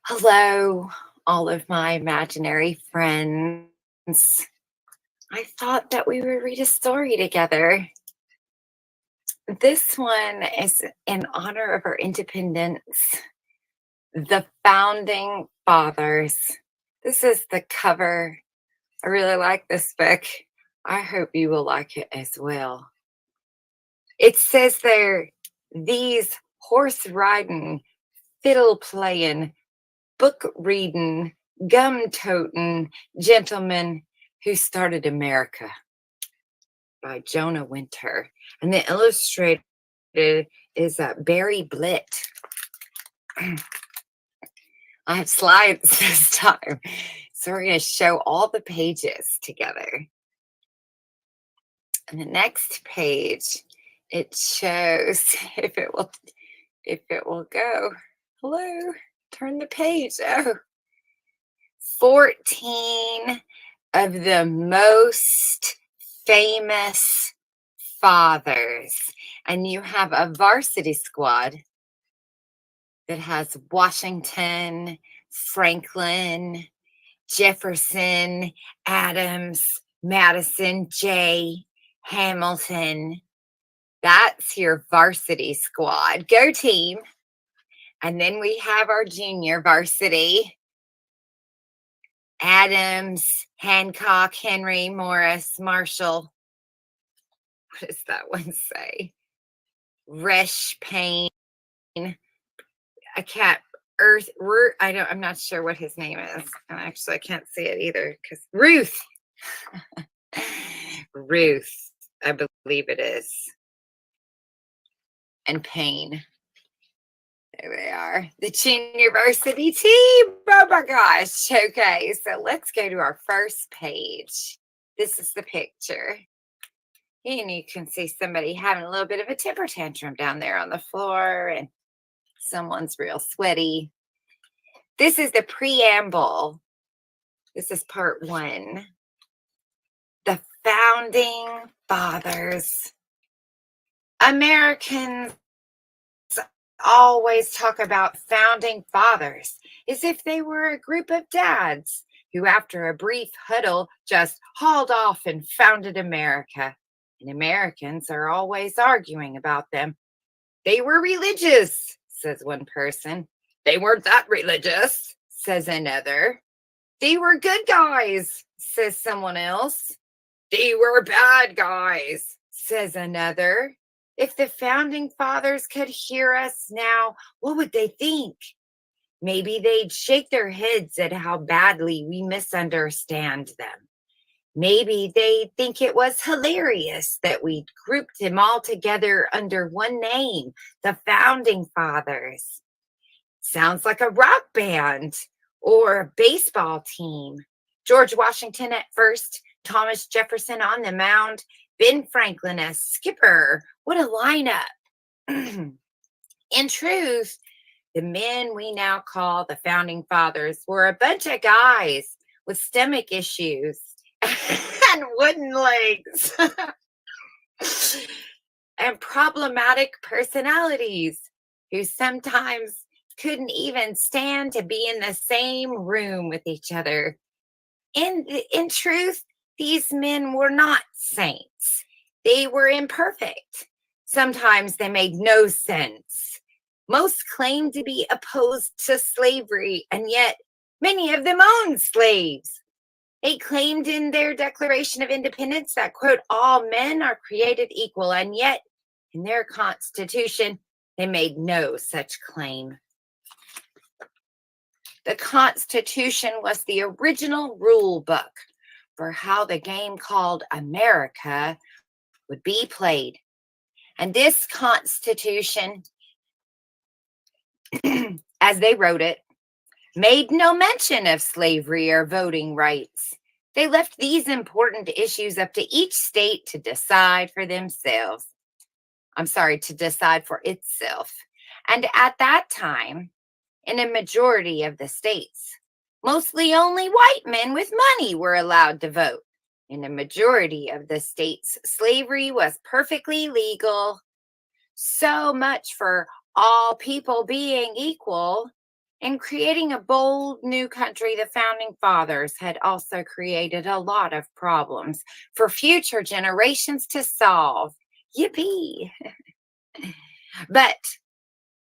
Hello, all of my imaginary friends. I thought that we would read a story together. This one is in honor of our independence, the founding fathers. This is the cover. I really like this book. I hope you will like it as well. It says there, these horse riding, fiddle playing, book reading, gum toting gentlemen who started America by Jonah Winter. And the illustrated is Barry Blitt. I have slides this time. So we're going to show all the pages together. And the next page, it shows if it will go. Hello, turn the page. Oh, 14 of the most famous fathers. And you have a varsity squad that has Washington, Franklin, Jefferson, Adams, Madison, Jay, Hamilton. That's your varsity squad. Go team. And then we have our junior varsity. Adams, Hancock, Henry, Morris, Marshall. What does that one say? Resch, Payne, I can't, I'm not sure what his name is. Actually, I can't see it either because Ruth. Ruth, I believe it is. And Payne. There they are. The junior varsity team. Oh my gosh. Okay, so let's go to our first page. This is the picture. And you can see somebody having a little bit of a temper tantrum down there on the floor, and someone's real sweaty. This is the preamble. This is part 1. The founding fathers. Americans always talk about founding fathers as if they were a group of dads who, after a brief huddle, just hauled off and founded America. And Americans are always arguing about them. They were religious, says one person. They weren't that religious, says another. They were good guys, says someone else. They were bad guys, says another. If the founding fathers could hear us now, what would they think? Maybe they'd shake their heads at how badly we misunderstand them. Maybe they'd think it was hilarious that we grouped them all together under one name, the Founding Fathers. Sounds like a rock band or a baseball team. George Washington at first, Thomas Jefferson on the mound, Ben Franklin as skipper. What a lineup. In truth, the men we now call the Founding Fathers were a bunch of guys with stomach issues and wooden legs and problematic personalities who sometimes couldn't even stand to be in the same room with each other. In truth, these men were not saints. They were imperfect. Sometimes they made no sense. Most claimed to be opposed to slavery, and yet many of them owned slaves. They claimed in their Declaration of Independence that, quote, all men are created equal, and yet in their Constitution, they made no such claim. The Constitution was the original rule book for how the game called America would be played. And this Constitution, as they wrote it, made no mention of slavery or voting rights. They left these important issues up to each state to decide for themselves. To decide for itself. And at that time, in a majority of the states, mostly only white men with money were allowed to vote. In a majority of the states, slavery was perfectly legal. So much for all people being equal. In creating a bold new country, the founding fathers had also created a lot of problems for future generations to solve. Yippee! But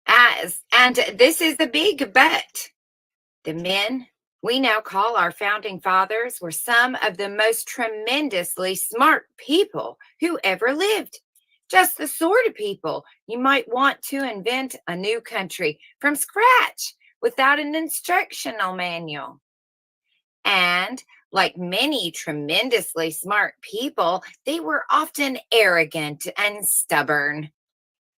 and this is the big but, the men we now call our founding fathers were some of the most tremendously smart people who ever lived. Just the sort of people you might want to invent a new country from scratch without an instructional manual. And like many tremendously smart people, they were often arrogant and stubborn.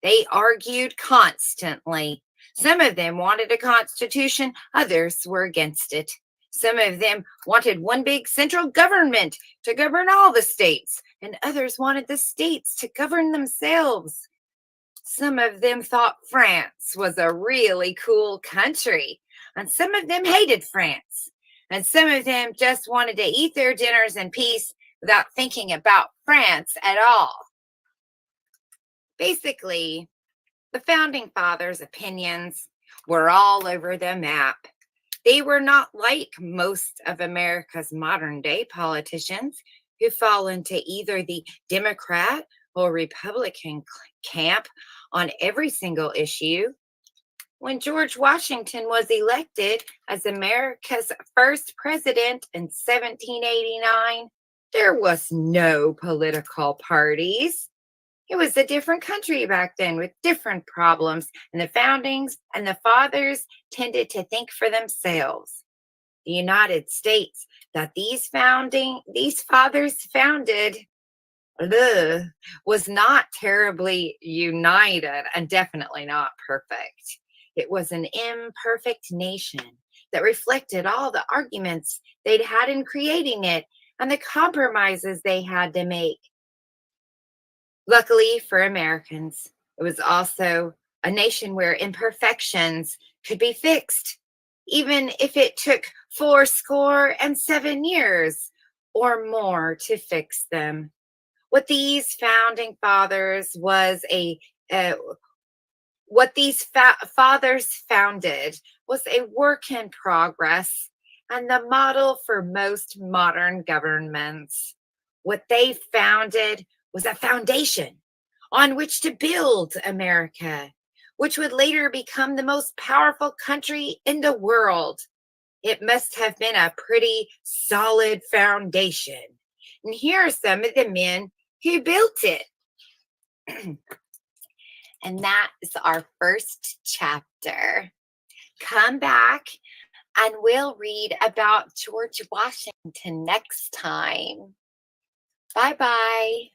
They argued constantly. Some of them wanted a constitution, others were against it. Some of them wanted one big central government to govern all the states, and others wanted the states to govern themselves. Some of them thought France was a really cool country, and some of them hated France. And some of them just wanted to eat their dinners in peace without thinking about France at all. Basically, the founding fathers' opinions were all over the map. They were not like most of America's modern day politicians who fall into either the Democrat or Republican camp on every single issue. When George Washington was elected as America's first president in 1789, there was no political parties. It was a different country back then with different problems, and the foundings and the fathers tended to think for themselves. The United States that these fathers founded ugh, was not terribly united and definitely not perfect. It was an imperfect nation that reflected all the arguments they'd had in creating it and the compromises they had to make. Luckily for Americans, it was also a nation where imperfections could be fixed, even if it took 7 years or more to fix them. What these founding fathers was a what these fathers founded was a work in progress and the model for most modern governments. What they founded was a foundation on which to build America, which would later become the most powerful country in the world. It must have been a pretty solid foundation. And here are some of the men who built it. And that is our first chapter. Come back and we'll read about George Washington next time. Bye-bye.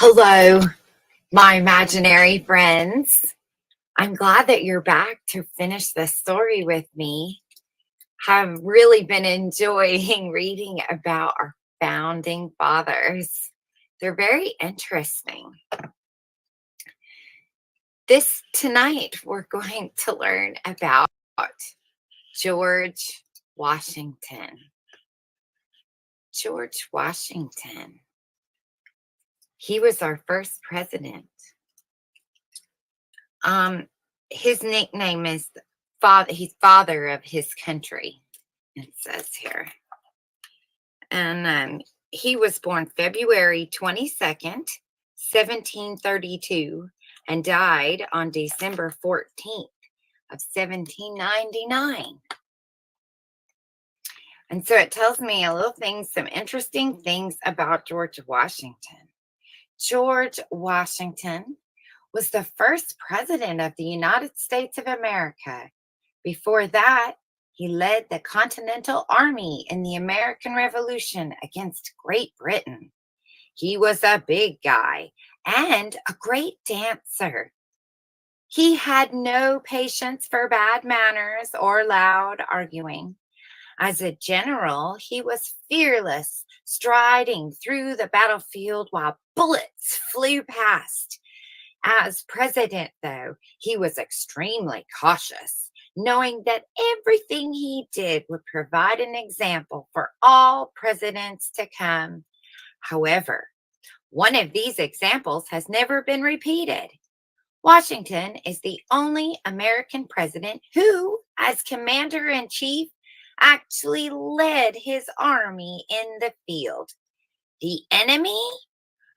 Hello, my imaginary friends. I'm glad that you're back to finish the story with me. Have really been enjoying reading about our founding fathers. They're very interesting. Tonight we're going to learn about George Washington. George Washington. He was our first president. His nickname is father. He's father of his country, it says here. And he was born February 22nd, 1732, and died on December 14th of 1799. And so it tells me some interesting things about George Washington. George Washington was the first president of the United States of America. Before that, he led the Continental Army in the American Revolution against Great Britain. He was a big guy and a great dancer. He had no patience for bad manners or loud arguing. As a general, he was fearless, striding through the battlefield while bullets flew past. As president, though, he was extremely cautious, knowing that everything he did would provide an example for all presidents to come. However, one of these examples has never been repeated. Washington is the only American president who, as commander in chief, actually led his army in the field. The enemy?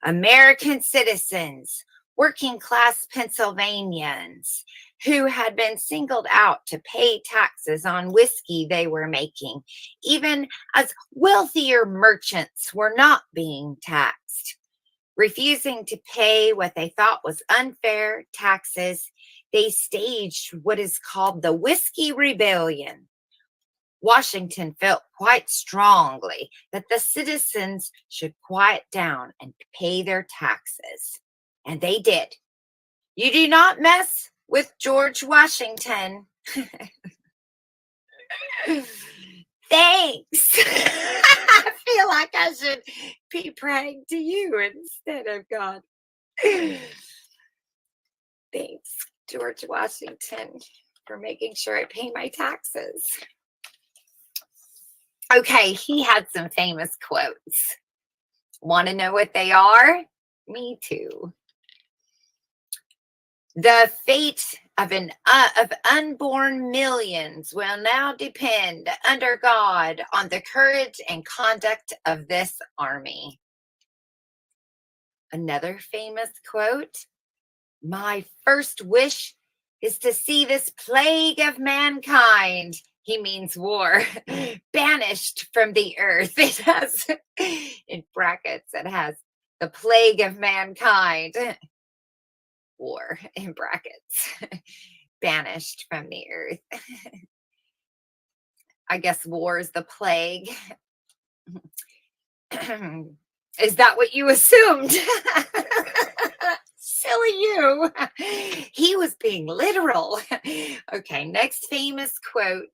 American citizens, working class Pennsylvanians who had been singled out to pay taxes on whiskey they were making, even as wealthier merchants were not being taxed. Refusing to pay what they thought was unfair taxes, they staged what is called the Whiskey Rebellion. Washington felt quite strongly that the citizens should quiet down and pay their taxes. And they did. You do not mess with George Washington. Thanks. I feel like I should be praying to you instead of God. Thanks, George Washington, for making sure I pay my taxes. Okay, he had some famous quotes. Want to know what they are? Me too. The fate of unborn millions will now depend under God on the courage and conduct of this army. Another famous quote, my first wish is to see this plague of mankind, he means war, banished from the earth. It has, in brackets, it has the plague of mankind, war in brackets, banished from the earth. I guess war is the plague. Is that what you assumed? Silly you. He was being literal. Okay, next famous quote.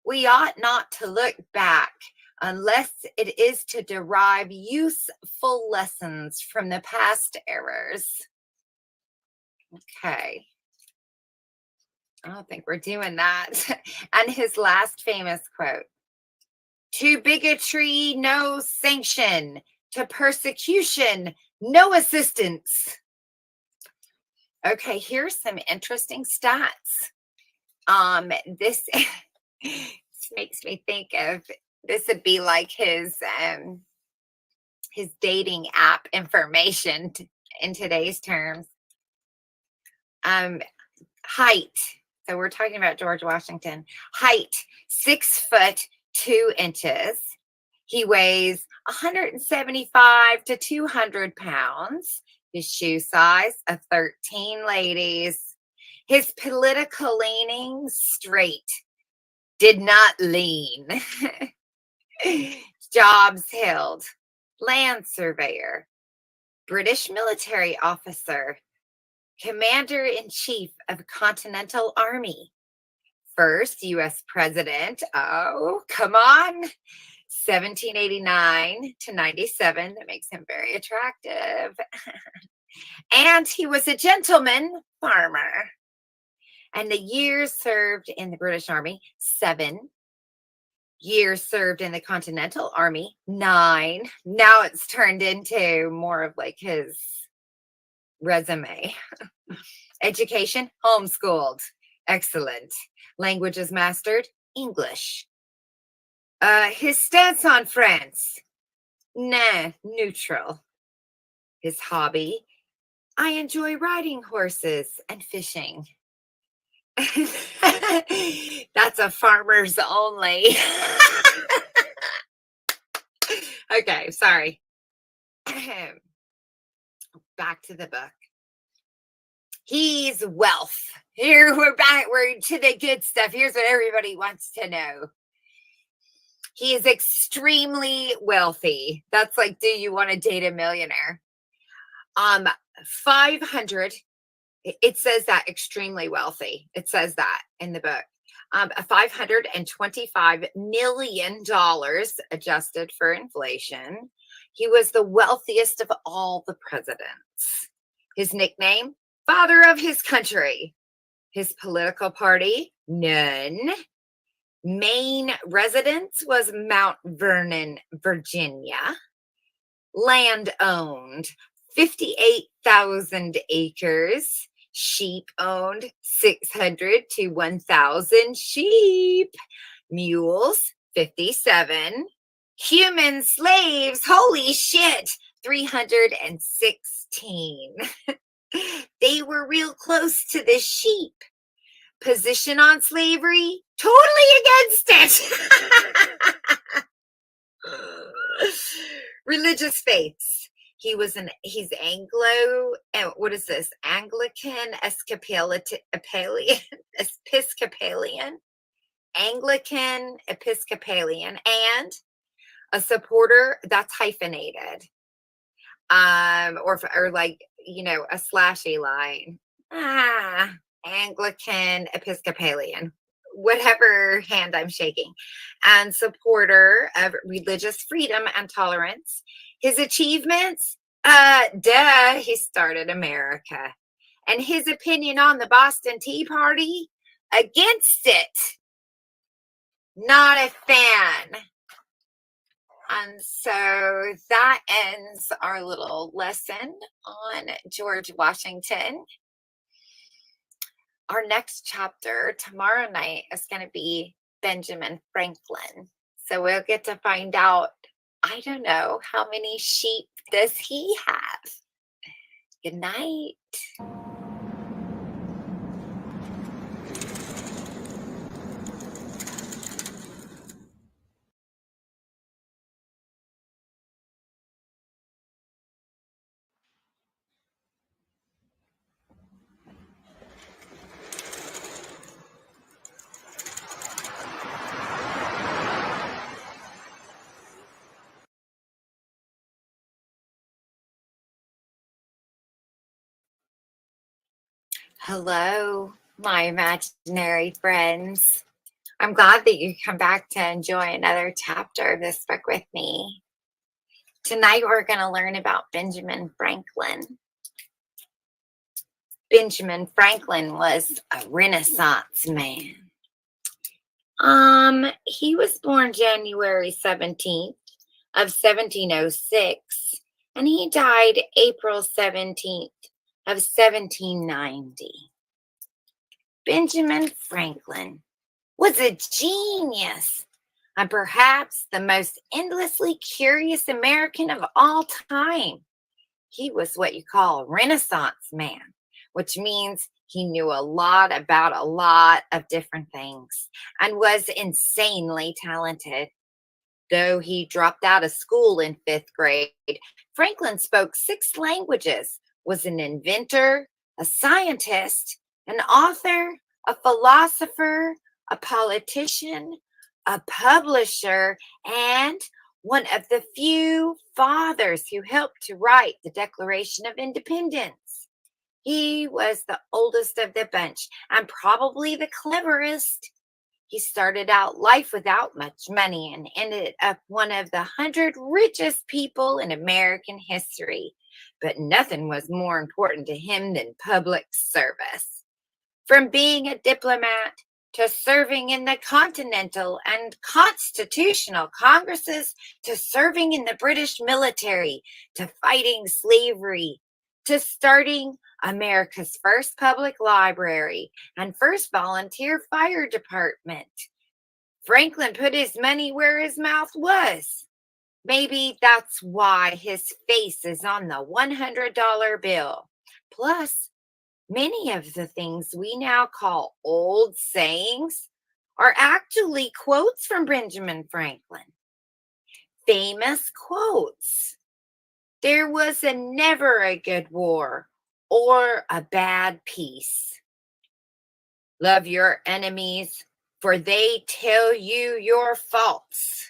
We ought not to look back unless it is to derive useful lessons from the past errors. Okay. I don't think we're doing that. And his last famous quote. To bigotry, no sanction. To persecution, no assistance. Okay, here's some interesting stats. This makes me think of this would be like his dating app information in today's terms. Height. So we're talking about George Washington. Height, 6'2". He weighs 175 to 200 pounds. His shoe size, a 13, ladies. His political leanings, straight. Did not lean. Jobs held. Land surveyor. British military officer. Commander-in-Chief of Continental Army. First U.S. president. Oh, come on. 1789 to 97. That makes him very attractive. And he was a gentleman farmer. And the years served in the British Army, 7. Years served in the Continental Army, 9. Now it's turned into more of like his resume. Education, homeschooled. Excellent. Languages mastered, English. His stance on France, nah, neutral. His hobby, I enjoy riding horses and fishing. That's a farmer's only. Okay, sorry. Back to the book. He's wealth. Here we're back. We're to the good stuff. Here's what everybody wants to know. He is extremely wealthy. That's like, do you want to date a millionaire? 500 It says that extremely wealthy. It says that in the book. $525 million adjusted for inflation. He was the wealthiest of all the presidents. His nickname, Father of his country. His political party, none. Main residence was Mount Vernon, Virginia. Land owned, 58,000 acres. Sheep owned, 600 to 1,000 sheep. Mules, 57. Human slaves, holy shit, 316. They were real close to the sheep. Position on slavery, totally against it. Religious faiths. He's Anglo, what is this? Anglican, Episcopalian, Anglican, Episcopalian, and a supporter that's hyphenated. Or like, a slashy line. Anglican, Episcopalian, whatever hand I'm shaking, and supporter of religious freedom and tolerance. His achievements, he started America. And his opinion on the Boston Tea Party, against it. Not a fan. And so that ends our little lesson on George Washington. Our next chapter tomorrow night is going to be Benjamin Franklin. So we'll get to find out, I don't know, how many sheep does he have? Good night. Hello, my imaginary friends. I'm glad that you come back to enjoy another chapter of this book with me. Tonight we're going to learn about Benjamin Franklin. Benjamin Franklin was a Renaissance man. He was born January 17th of 1706, and he died April 17th of 1790. Benjamin Franklin was a genius and perhaps the most endlessly curious American of all time. He was what you call a Renaissance man, which means he knew a lot about a lot of different things and was insanely talented. Though he dropped out of school in 5th grade, Franklin spoke 6 languages, was an inventor, a scientist, an author, a philosopher, a politician, a publisher, and one of the few fathers who helped to write the Declaration of Independence. He was the oldest of the bunch and probably the cleverest. He started out life without much money and ended up one of the 100 richest people in American history. But nothing was more important to him than public service. From being a diplomat to serving in the Continental and Constitutional Congresses, to serving in the British military, to fighting slavery, to starting America's first public library and first volunteer fire department. Franklin put his money where his mouth was. Maybe that's why his face is on the $100 bill. Plus, many of the things we now call old sayings are actually quotes from Benjamin Franklin. Famous quotes. There was never a good war or a bad peace. Love your enemies, for they tell you your faults.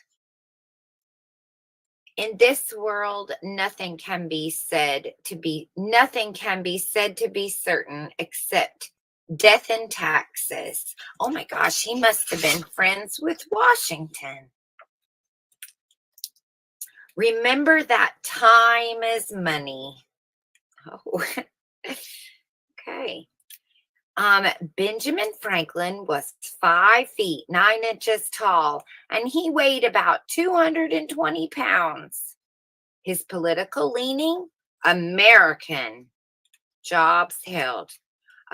In this world, nothing can be said to be certain except death and taxes. Oh my gosh, he must have been friends with Washington. Remember that time is money. Oh, okay. Benjamin Franklin was 5 feet 9 inches tall, and he weighed about 220 pounds. His political leaning, American. Jobs held.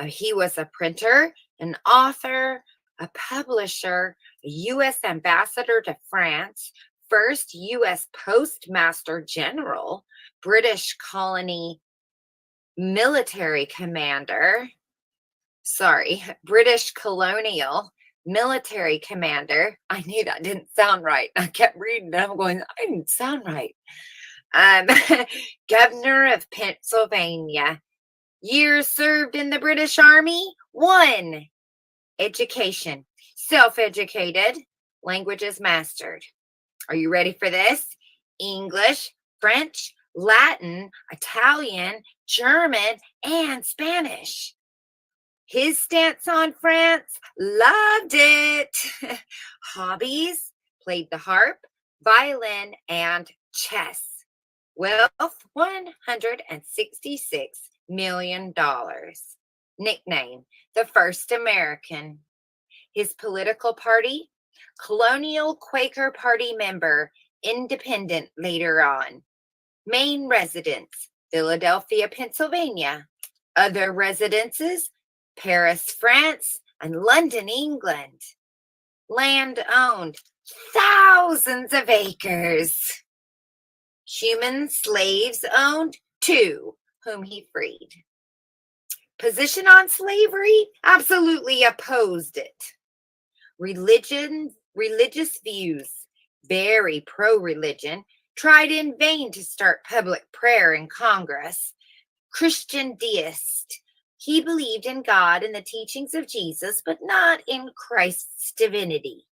He was a printer, an author, a publisher, a U.S. ambassador to France, first U.S. postmaster general, British colony military commander, British colonial military commander. I knew that didn't sound right. I kept reading and I'm going, I didn't sound right. Um, Governor of Pennsylvania. Years served in the British Army? 1. Education. Self-educated. Languages mastered. Are you ready for this? English, French, Latin, Italian, German, and Spanish. His stance on France? Loved it. Hobbies? Played the harp, violin, and chess. Wealth, $166 million. Nickname, the first American. His political party, Colonial Quaker Party member, independent later on. Main residence, Philadelphia, Pennsylvania. Other residences, Paris, France, and London, England. Land owned, thousands of acres. Human slaves owned, 2, whom he freed. Position on slavery? Absolutely opposed it. Religious views, very pro-religion, tried in vain to start public prayer in Congress. Christian deist. He believed in God and the teachings of Jesus, but not in Christ's divinity.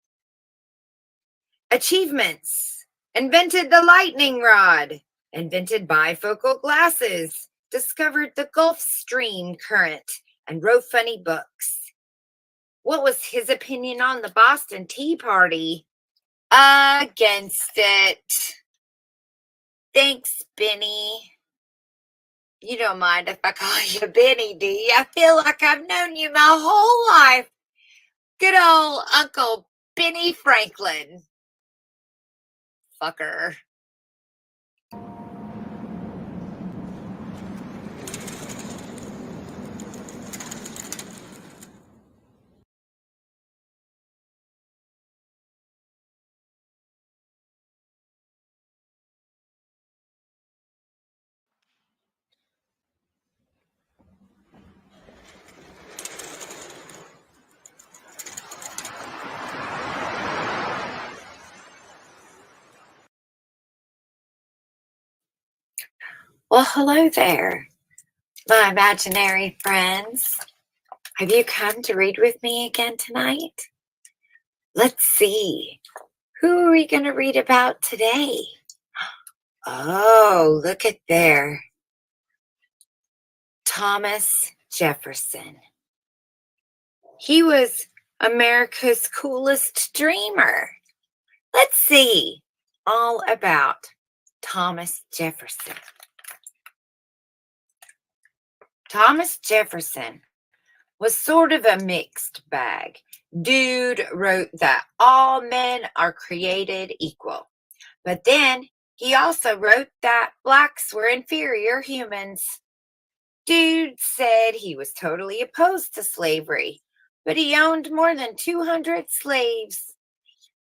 Achievements. Invented the lightning rod. Invented bifocal glasses. Discovered the Gulf Stream current and wrote funny books. What was his opinion on the Boston Tea Party? Against it. Thanks, Benny. You don't mind if I call you Benny, do you? I feel like I've known you my whole life. Good old Uncle Benny Franklin. Fucker. Well, hello there, my imaginary friends. Have you come to read with me again tonight? Let's see. Who are we going to read about today? Oh, look at there. Thomas Jefferson. He was America's coolest dreamer. Let's see all about Thomas Jefferson. Thomas Jefferson was sort of a mixed bag. Dude wrote that all men are created equal. But then he also wrote that blacks were inferior humans. Dude said he was totally opposed to slavery, but he owned more than 200 slaves.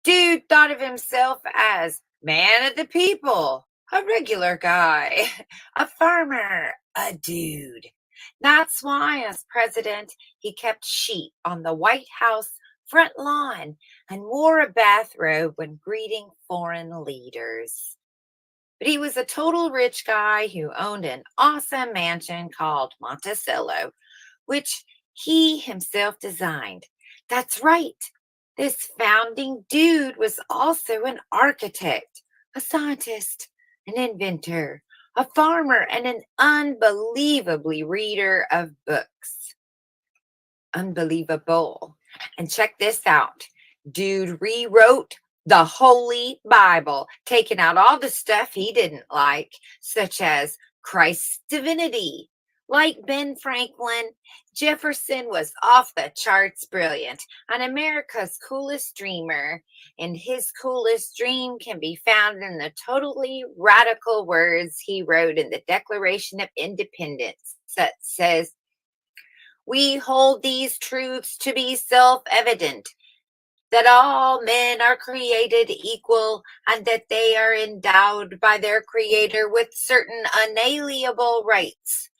Dude thought of himself as man of the people, a regular guy, a farmer, a dude. That's why, as president, he kept sheep on the White House front lawn and wore a bathrobe when greeting foreign leaders. But he was a total rich guy who owned an awesome mansion called Monticello, which he himself designed. That's right. This founding dude was also an architect, a scientist, an inventor, a farmer, and an unbelievably reader of books. Unbelievable. And check this out. Dude rewrote the Holy Bible, taking out all the stuff he didn't like, such as Christ's divinity. Like Ben Franklin, Jefferson was off the charts brilliant and America's coolest dreamer. And his coolest dream can be found in the totally radical words he wrote in the Declaration of Independence that says, "We hold these truths to be self-evident, that all men are created equal and that they are endowed by their Creator with certain unalienable rights,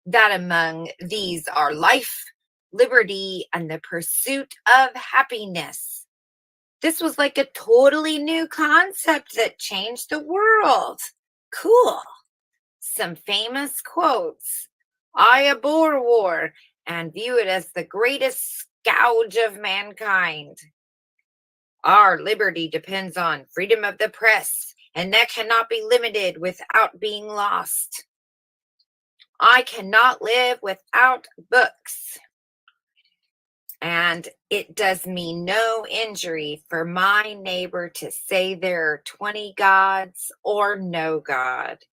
that among these are life, liberty, and the pursuit of happiness." This was like a totally new concept that changed the world. Cool. Some famous quotes. "I abhor war and view it as the greatest scourge of mankind. Our liberty depends on freedom of the press, and that cannot be limited without being lost. I cannot live without books. And it does me no injury for my neighbor to say there are 20 gods or no God."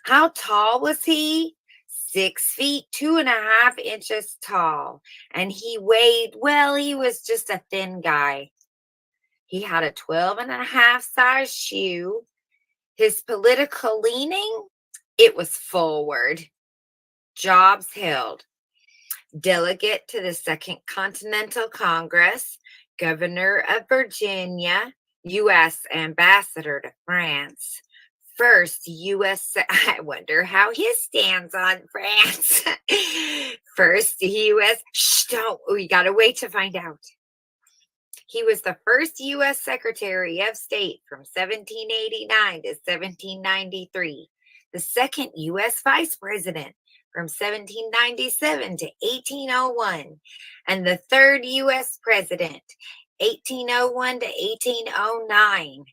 How tall was he? 6 feet, 2.5 inches tall. And he weighed, well, he was just a thin guy. He had a 12.5 size shoe. His political leaning, it was forward. Jobs held. Delegate to the Second Continental Congress, Governor of Virginia, U.S. Ambassador to France, first U.S. I wonder how his stands on France. First U.S. Don't, we gotta wait to find out. He was the first U.S. Secretary of State from 1789 to 1793, the second U.S. Vice President from 1797 to 1801, and the third U.S. President, 1801 to 1809.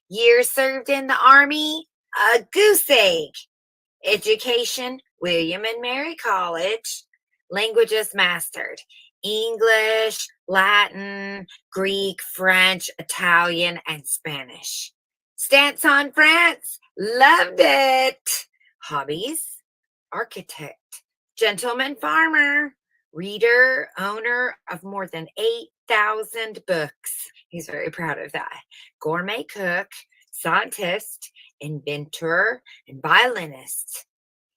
Years served in the Army, a goose egg. Education, William and Mary College. Languages mastered: English, Latin, Greek, French, Italian, and Spanish. Stance on France, loved it. Hobbies: architect, gentleman farmer, reader, owner of more than 8,000 books. He's very proud of that. Gourmet cook, scientist, inventor, and violinist.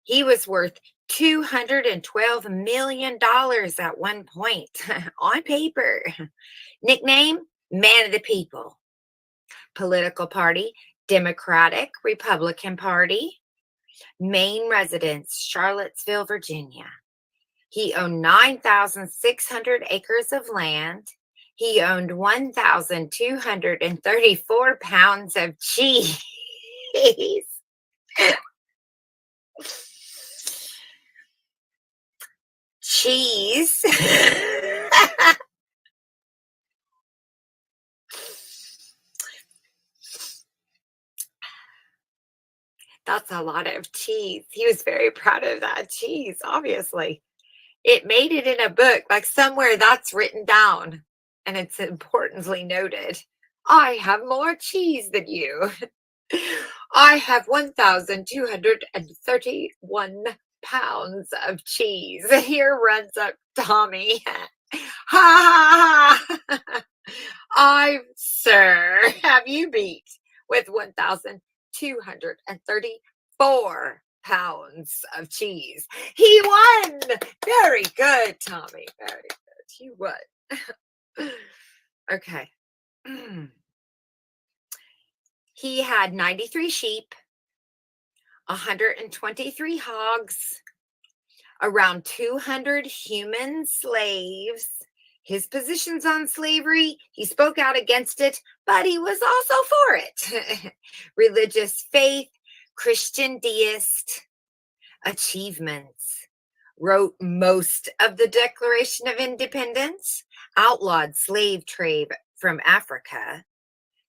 He was worth $212 million at one point on paper. Nickname, Man of the People. Political party, Democratic Republican Party. Main residence, Charlottesville, Virginia. He owned 9,600 acres of land. He owned 1,234 pounds of cheese. Cheese. That's a lot of cheese. He was very proud of that cheese, obviously. It made it in a book, like somewhere that's written down, and it's importantly noted. I have more cheese than you. I have 1,231 pounds of cheese. Here runs up Tommy. Ha ha ha! Sir, have you beat with 1,234 pounds of cheese. He won. Very good, Tommy. Very good. You won. Okay. He had 93 sheep, 123 hogs, around 200 human slaves. His positions on slavery, he spoke out against it, but he was also for it. Religious faith, Christian deist. Achievements: wrote most of the Declaration of Independence, outlawed slave trade from Africa,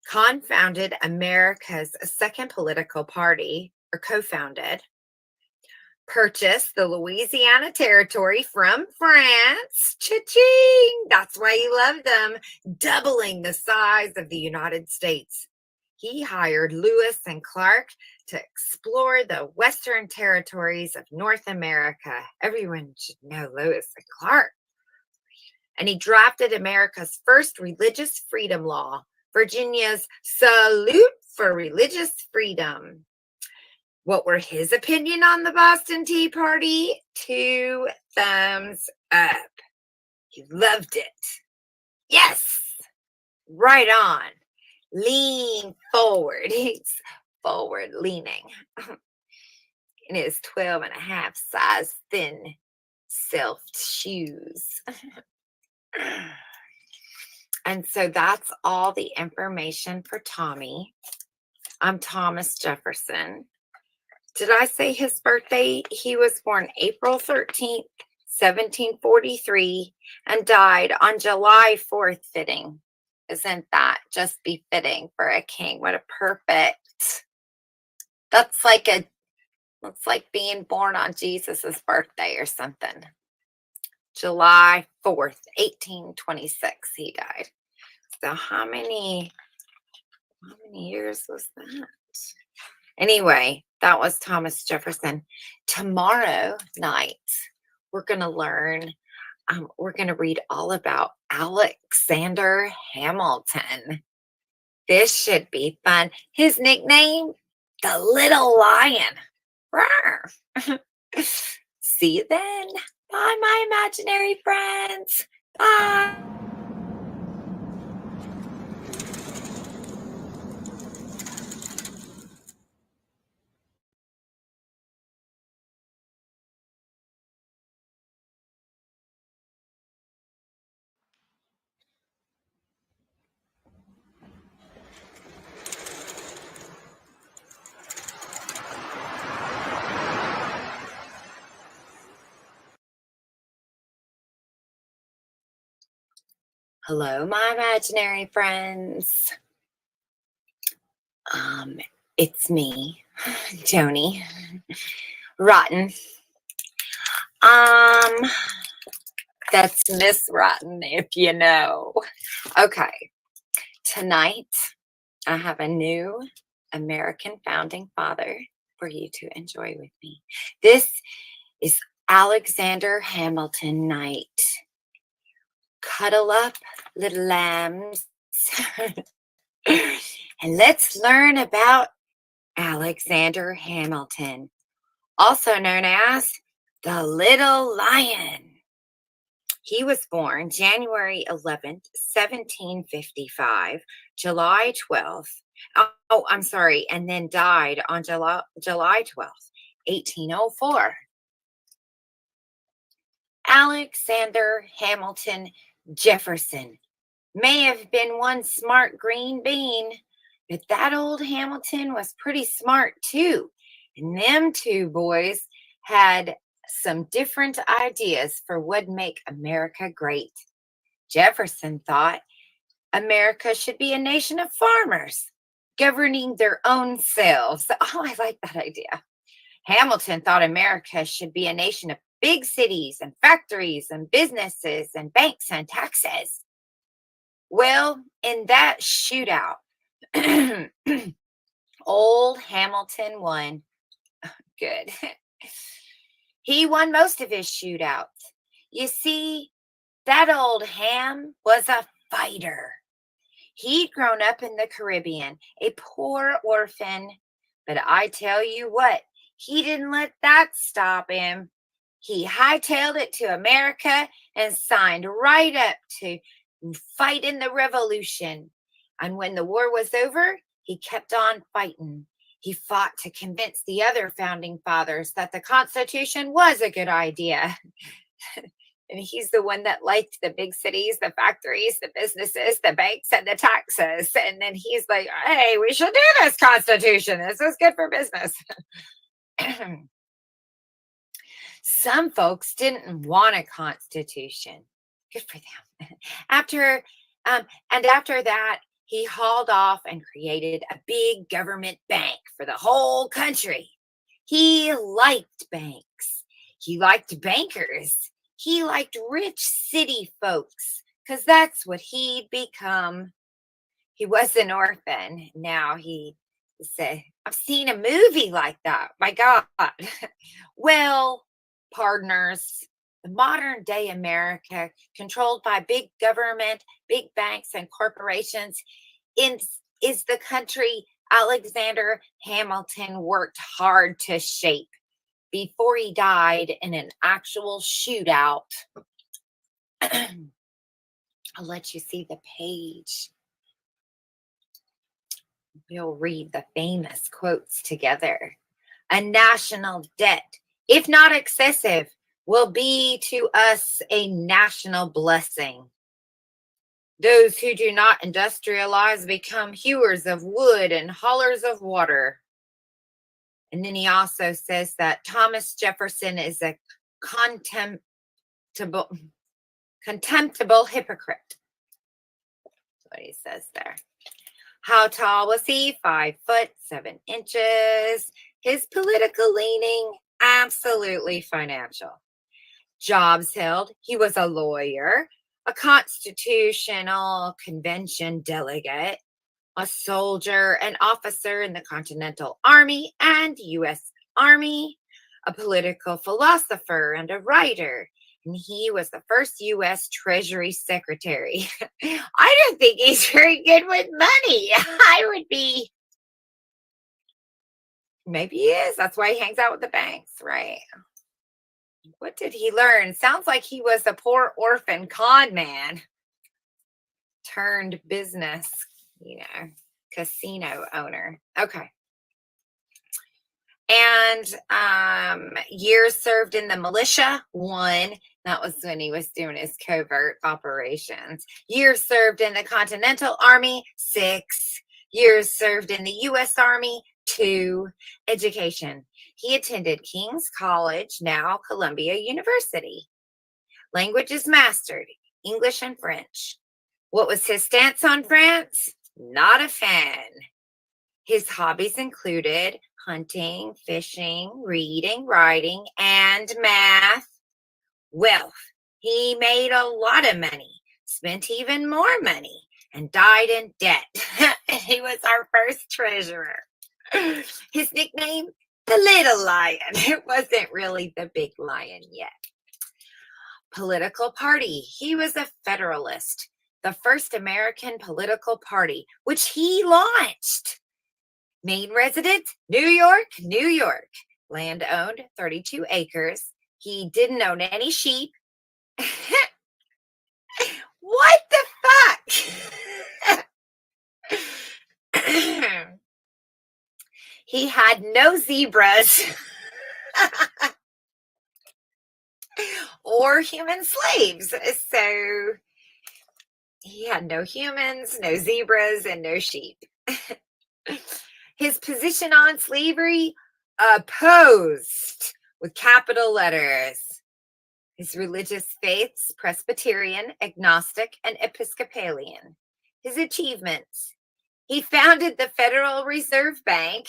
Confounded America's second political party, or co-founded, purchased the Louisiana Territory from France. Cha-ching! That's why he loved them, doubling the size of the United States. He hired Lewis and Clark to explore the western territories of North America. Everyone should know Lewis and Clark. And he drafted America's first religious freedom law, Virginia's Salute for Religious Freedom. What were his opinion on the Boston Tea Party? 2 thumbs up. He loved it. Yes, right on. Lean forward. He's forward leaning in his 12 and a half size thin selfed shoes. And so that's all the information for Tommy. I'm Thomas Jefferson. Did I say his birthday? He was born April 13th, 1743, and died on July 4th, fitting. Isn't that just befitting for a king? What a perfect. That's like being born on Jesus's birthday or something. July 4th, 1826, he died. So how many years was that? Anyway, that was Thomas Jefferson. Tomorrow night, we're going to learn, we're going to read all about Alexander Hamilton. This should be fun. His nickname, the Little Lion. Rawr. See you then. Bye, my imaginary friends. Bye. Hello, my imaginary friends. It's me, Joni Rotten. That's Miss Rotten, if you know. Okay, tonight I have a new American founding father for you to enjoy with me. This is Alexander Hamilton night. Cuddle up, little lambs, and let's learn about Alexander Hamilton, also known as the Little Lion. He was born January 11th, 1755, July 12th. Oh, I'm sorry, and then died on July 12th, 1804. Alexander Hamilton Jefferson may have been one smart green bean, but that old Hamilton was pretty smart too. And them two boys had some different ideas for what would make America great. Jefferson thought America should be a nation of farmers, governing their own selves. Oh, I like that idea. Hamilton thought America should be a nation of big cities and factories and businesses and banks and taxes. Well, in that shootout, old Hamilton won. Good. He won most of his shootouts. You see, that old Ham was a fighter. He'd grown up in the Caribbean, a poor orphan. But I tell you what, he didn't let that stop him. He hightailed it to America and signed right up to fight in the Revolution. And when the war was over, he kept on fighting. He fought to convince the other founding fathers that the Constitution was a good idea. And he's the one that liked the big cities, the factories, the businesses, the banks, and the taxes. And then he's like, hey, we should do this Constitution. This is good for business. Some folks didn't want a Constitution. Good for them. After that, he hauled off and created a big government bank for the whole country. He liked banks. He liked bankers. He liked rich city folks because that's what he'd become. He was an orphan. Now he said, I've seen a movie like that. My God. Well, partners, the modern day America, controlled by big government, big banks, and corporations, is the country Alexander Hamilton worked hard to shape before he died in an actual shootout. I'll let you see the page. We'll read the famous quotes together. A national debt, if not excessive, will be to us a national blessing. Those who do not industrialize become hewers of wood and haulers of water. And then he also says that Thomas Jefferson is a contemptible hypocrite. That's what he says there. How tall was he? 5'7". His political leaning, absolutely financial. Jobs held, he was a lawyer, a constitutional convention delegate, a soldier, an officer in the Continental Army and U.S. Army, a political philosopher and a writer. And he was the first U.S. Treasury Secretary. I don't think he's very good with money. I would be. Maybe he is. That's why he hangs out with the banks, right? What did he learn? Sounds like he was a poor orphan con man turned business, casino owner. Okay. And years served in the militia, 1. That was when he was doing his covert operations. Years served in the Continental Army, 6. Years served in the U.S. Army, 2. Education. He attended King's College, now Columbia University. Languages mastered, English and French. What was his stance on France? Not a fan. His hobbies included hunting, fishing, reading, writing, and math. Wealth. He made a lot of money, spent even more money, and died in debt. He was our first treasurer. His nickname, the Little Lion. It wasn't really the big lion yet. Political party. He was a Federalist, the first American political party, which he launched. Main residence, New York, New York. Land owned, 32 acres. He didn't own any sheep. What the fuck? He had no zebras or human slaves. So he had no humans, no zebras, and no sheep. His position on slavery, opposed, with capital letters. His religious faiths, Presbyterian, agnostic, and Episcopalian. His achievements. He founded the Federal Reserve Bank.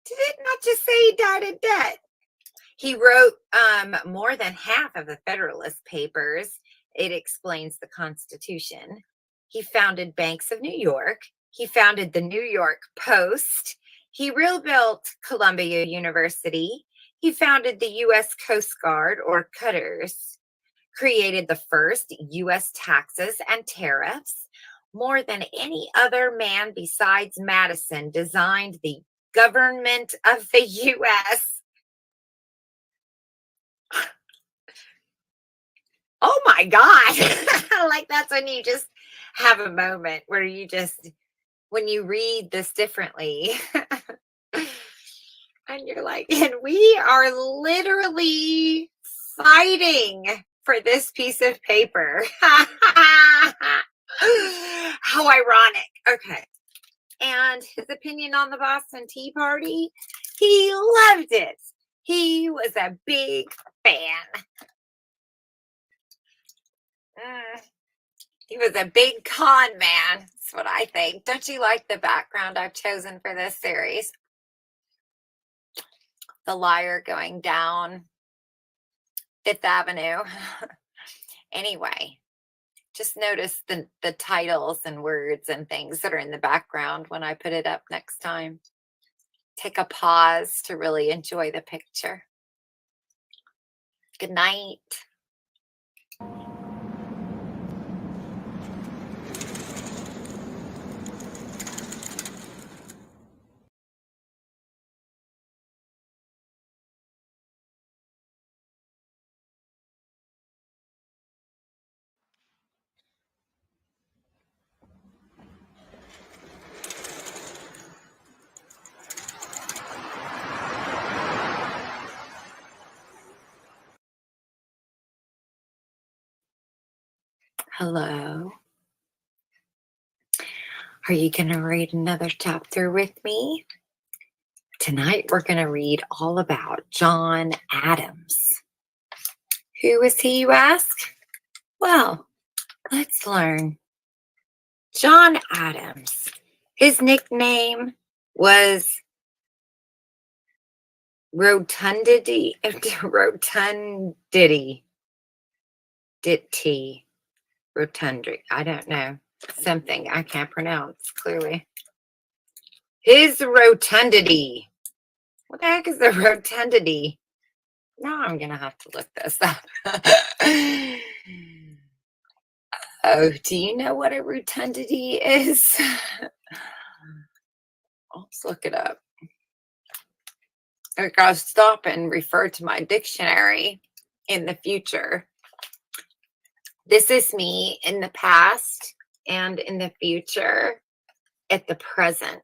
Did it not just say he died in debt? He wrote more than half of the Federalist Papers. It explains the Constitution. He founded Banks of New York. He founded the New York Post. He rebuilt Columbia University. He founded the U.S. Coast Guard, or Cutters, created the first U.S. taxes and tariffs. More than any other man besides Madison designed the government of the U.S. Oh my God. Like that's when you just have a moment where you just, when you read this differently, and you're like, and we are literally fighting for this piece of paper. How ironic. Okay. And his opinion on the Boston Tea Party, he loved it. He was a big fan. He was a big con man. That's what I think. Don't you like the background I've chosen for this series? The liar going down Fifth Avenue. Anyway, just notice the titles and words and things that are in the background when I put it up next time. Take a pause to really enjoy the picture. Good night. Hello. Are you going to read another chapter with me? Tonight we're going to read all about John Adams. Who is he, you ask? Well, let's learn. John Adams. His nickname was Rotundity. Rotundity. I don't know. Something I can't pronounce clearly. His rotundity. What the heck is a rotundity? Now I'm going to have to look this up. Oh, do you know what a rotundity is? Let's look it up. I gotta stop and refer to my dictionary in the future. This is me in the past and in the future at the present.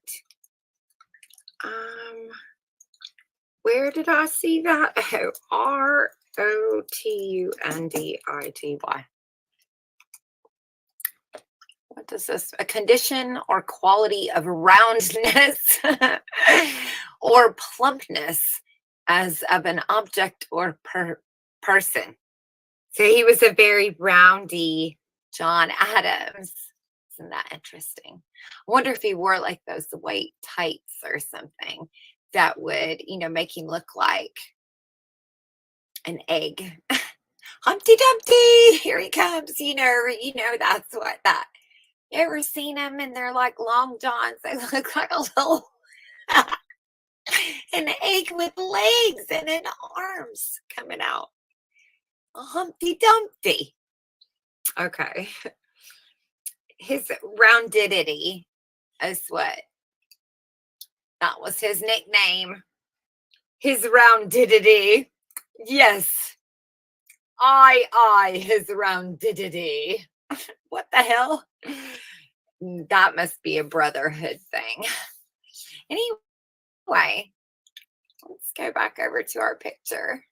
Where did I see that? Oh, R-O-T-U-N-D-I-T-Y. What does this? A condition or quality of roundness or plumpness as of an object or person. So he was a very roundy John Adams. Isn't that interesting? I wonder if he wore like those white tights or something that would, make him look like an egg. Humpty Dumpty, here he comes. That's what that. You ever seen them in their like long johns? They look like a little an egg with legs and an arms coming out. A Humpty Dumpty. Okay. His roundidity is what? That was his nickname. His roundidity. Yes. His roundidity. What the hell? That must be a brotherhood thing. Anyway, let's go back over to our picture.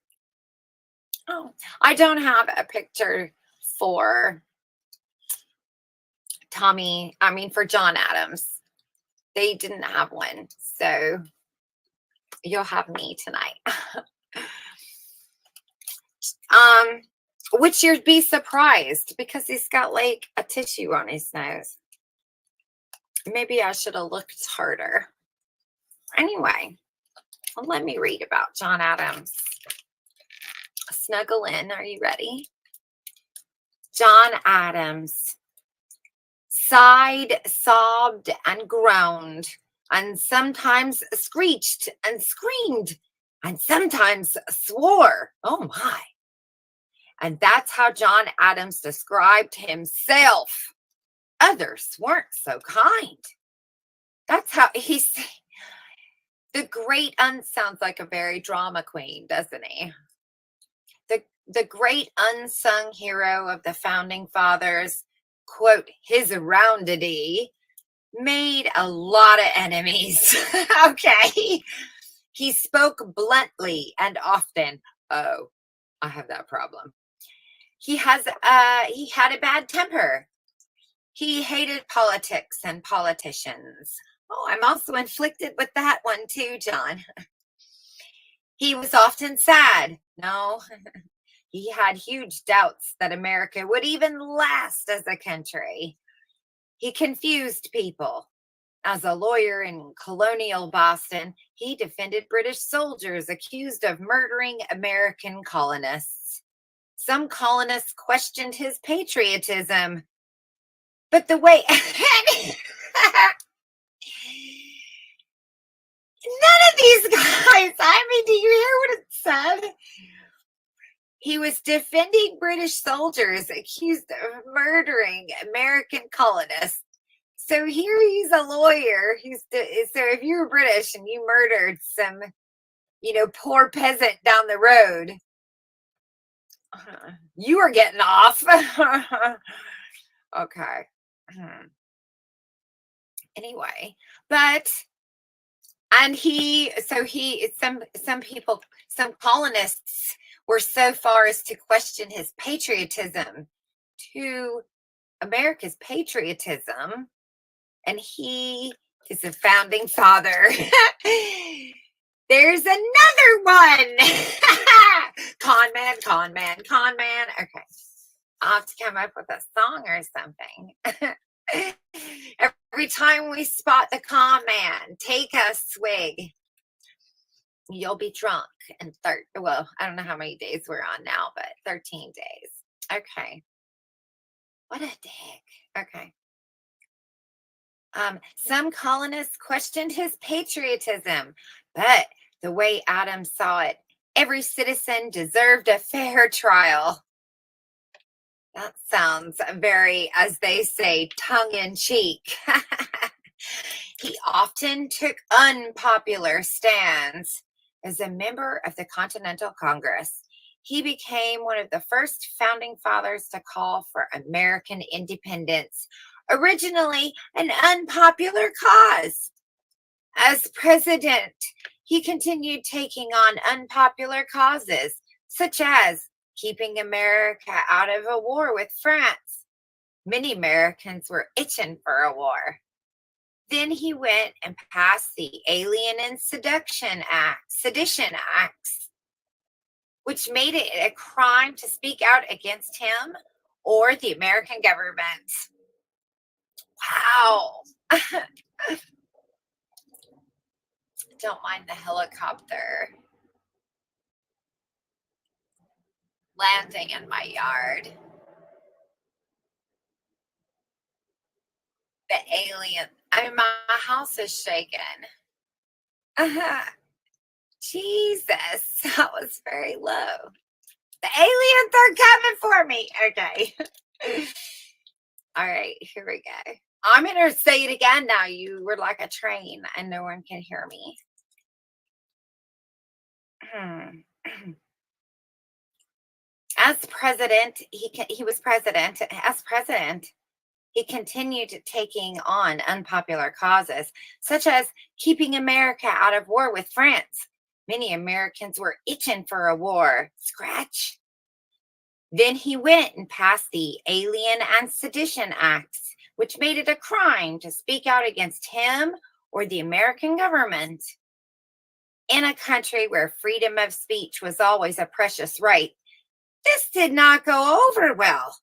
Oh, I don't have a picture for for John Adams. They didn't have one, so you'll have me tonight. Which you'd be surprised because he's got like a tissue on his nose. Maybe I should have looked harder. Anyway, let me read about John Adams. Snuggle in. Are you ready? John Adams sighed, sobbed, and groaned, and sometimes screeched and screamed, and sometimes swore. Oh my. And that's how John Adams described himself. Others weren't so kind. That's how he's the great sounds like a very drama queen, doesn't he? The great unsung hero of the founding fathers, quote, his roundity, made a lot of enemies. Okay. He spoke bluntly and often. Oh, I have that problem. He had a bad temper. He hated politics and politicians. Oh, I'm also inflicted with that one too, John. He was often sad. No, He had huge doubts that America would even last as a country. He confused people. As a lawyer in colonial Boston, he defended British soldiers accused of murdering American colonists. Some colonists questioned his patriotism, but the way none of these guys, I mean, do you hear what it said? He was defending British soldiers accused of murdering American colonists. So here he's a lawyer. So if you were British and you murdered some, poor peasant down the road, you are getting off. Okay. Anyway, some colonists were so far as to question his patriotism to America's patriotism, and he is a founding father. There's another one. Con man, con man, con man. Okay. I'll have to come up with a song or something. Every time we spot the con man, take a swig. You'll be drunk in I don't know how many days we're on now, but 13 days. Okay. What a dick. Okay. Some colonists questioned his patriotism, but the way Adams saw it, every citizen deserved a fair trial. That sounds very, as they say, tongue-in-cheek. He often took unpopular stands. As a member of the Continental Congress, he became one of the first founding fathers to call for American independence, originally an unpopular cause. As president, he continued taking on unpopular causes, such as keeping America out of a war with France. Many Americans were itching for a war. Then he went and passed the Alien and Sedition Acts, which made it a crime to speak out against him or the American government. Wow. Don't mind the helicopter landing in my yard. The alien. My house is shaking. Jesus, that was very low. The aliens are coming for me. Okay. All right, here we go. I'm going to say it again now. You were like a train and no one can hear me. As president, he continued taking on unpopular causes, such as keeping America out of war with France. Many Americans were itching for a war. Scratch. Then he went and passed the Alien and Sedition Acts, which made it a crime to speak out against him or the American government. In a country where freedom of speech was always a precious right, this did not go over well.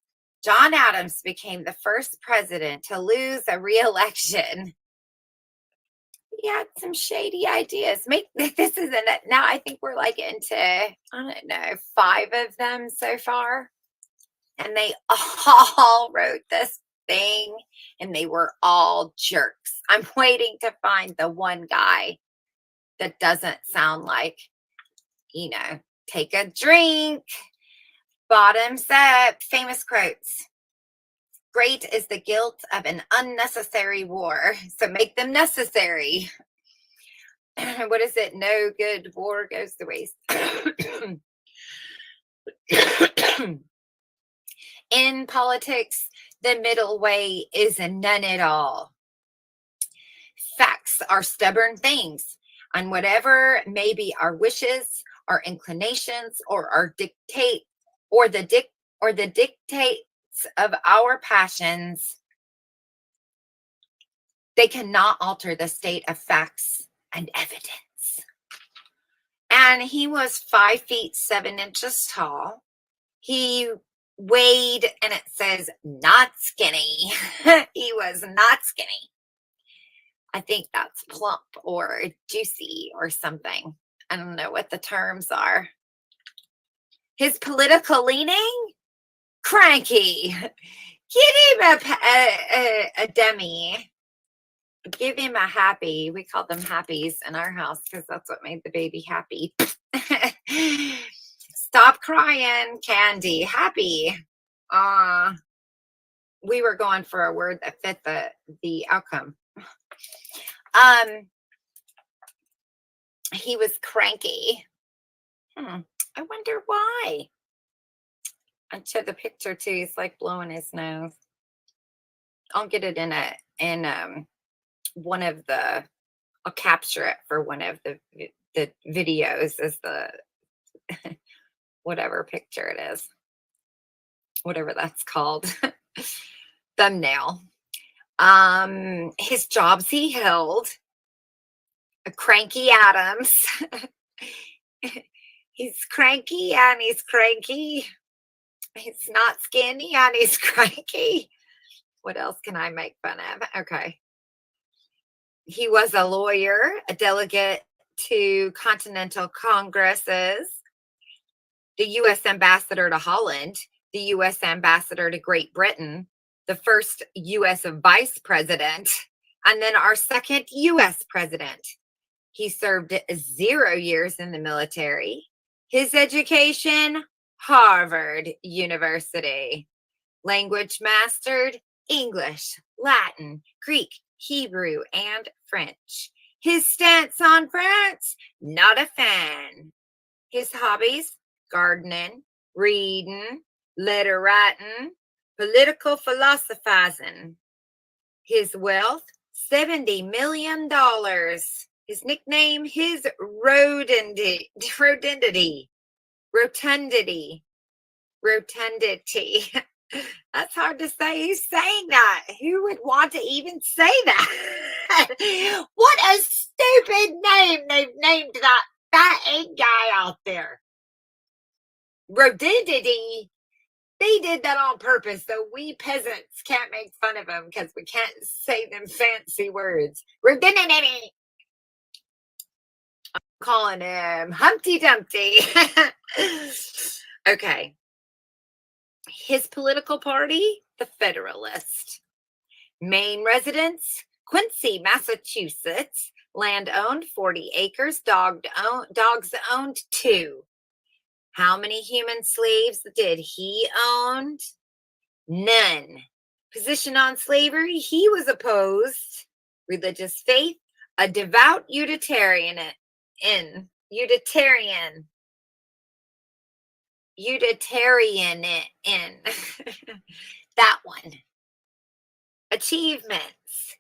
John Adams became the first president to lose a re-election. He had some shady ideas. This isn't it. Now I think we're like into, I don't know, 5 of them so far. And they all wrote this thing and they were all jerks. I'm waiting to find the one guy that doesn't sound like, take a drink. Bottoms up. Famous quotes. Great is the guilt of an unnecessary war, so make them necessary. What is it? No good war goes to waste. In politics, the middle way is a none at all. Facts are stubborn things, and whatever may be our wishes, our inclinations, or our dictates of our passions, they cannot alter the state of facts and evidence. And he was 5 feet 7 inches tall. He weighed, and it says not skinny. He was not skinny. I think that's plump or juicy or something. I don't know what the terms are. His political leaning? Cranky. Give him a demi. Give him a happy. We call them happies in our house because that's what made the baby happy. Stop crying, Candy. Happy. We were going for a word that fit the outcome. He was cranky. I wonder why. I showed the picture too. He's like blowing his nose. I'll get it in one of the. I'll capture it for one of the videos as the whatever picture it is, whatever that's called, thumbnail. His jobs he held. Cranky Adams. He's cranky and he's cranky. He's not skinny and he's cranky. What else can I make fun of? Okay. He was a lawyer, a delegate to continental congresses, the U.S. ambassador to Holland, the U.S. ambassador to Great Britain, the first U.S. vice president, and then our second U.S. president. He served 0 years in the military. His education, Harvard University. Language mastered, English, Latin, Greek, Hebrew, and French. His stance on France, not a fan. His hobbies, gardening, reading, letter writing, political philosophizing. His wealth, $70 million. His nickname, his rotundity. That's hard to say. Who's saying that? Who would want to even say that? What a stupid name they've named that fat egg guy out there. Rodentity. They did that on purpose, so we peasants can't make fun of them because we can't say them fancy words. Rodentity. I'm calling him Humpty Dumpty. Okay. His political party, the Federalist. Main residence, Quincy, Massachusetts. Land owned, 40 acres. Dogs owned, 2. How many human slaves did he own? None. Position on slavery, he was opposed. Religious faith, a devout Unitarian. That one. Achievements.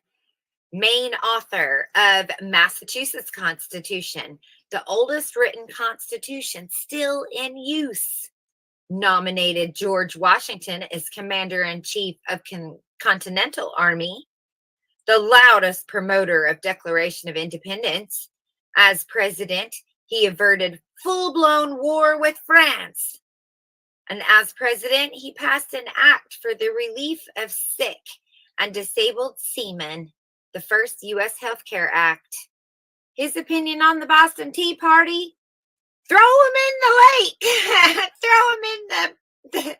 Main author of Massachusetts Constitution, the oldest written constitution still in use. Nominated George Washington as Commander-in-Chief of Continental Army. The loudest promoter of Declaration of Independence. As president, he averted full-blown war with France. And as president, he passed an act for the relief of sick and disabled seamen, the first U.S. Healthcare Act. His opinion on the Boston Tea Party? Throw him in the lake. Throw him in the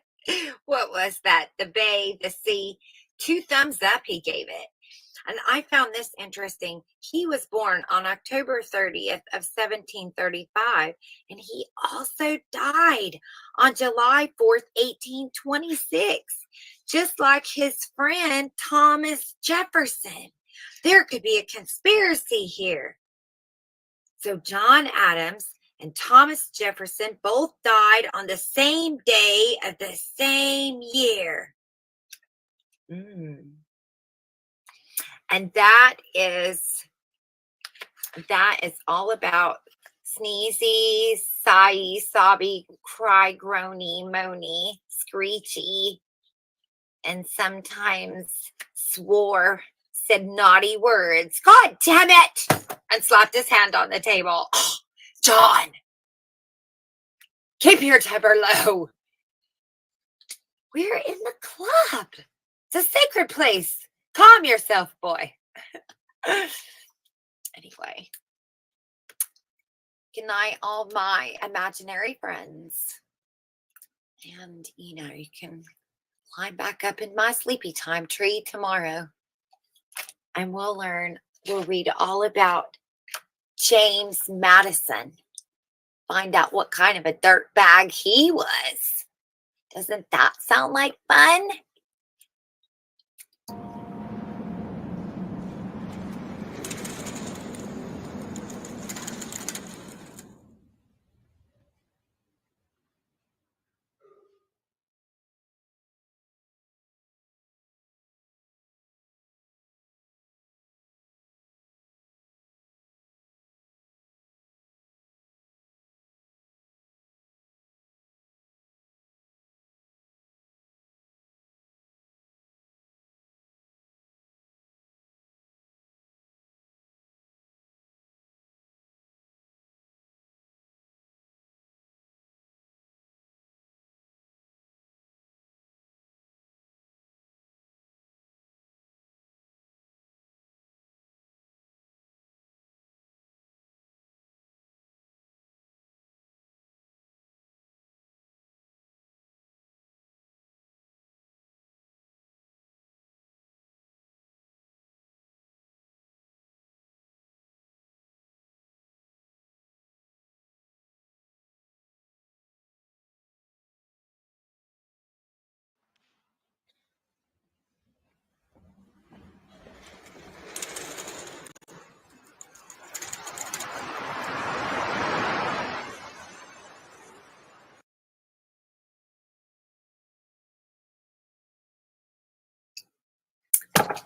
what was that? The bay, the sea. 2 thumbs up he gave it. And I found this interesting. He was born on October 30th of 1735, and he also died on July 4th, 1826, just like his friend Thomas Jefferson. There could be a conspiracy here. So John Adams and Thomas Jefferson both died on the same day of the same year. And that is all about sneezy, sighy, sobby, cry, groany, moany, screechy, and sometimes swore, said naughty words. God damn it! And slapped his hand on the table. Oh, John, keep your temper low. We're in the club. It's a sacred place. Calm yourself, boy. Anyway, good night, all my imaginary friends. And, you can climb back up in my sleepy time tree tomorrow. And we'll read all about James Madison. Find out what kind of a dirtbag he was. Doesn't that sound like fun?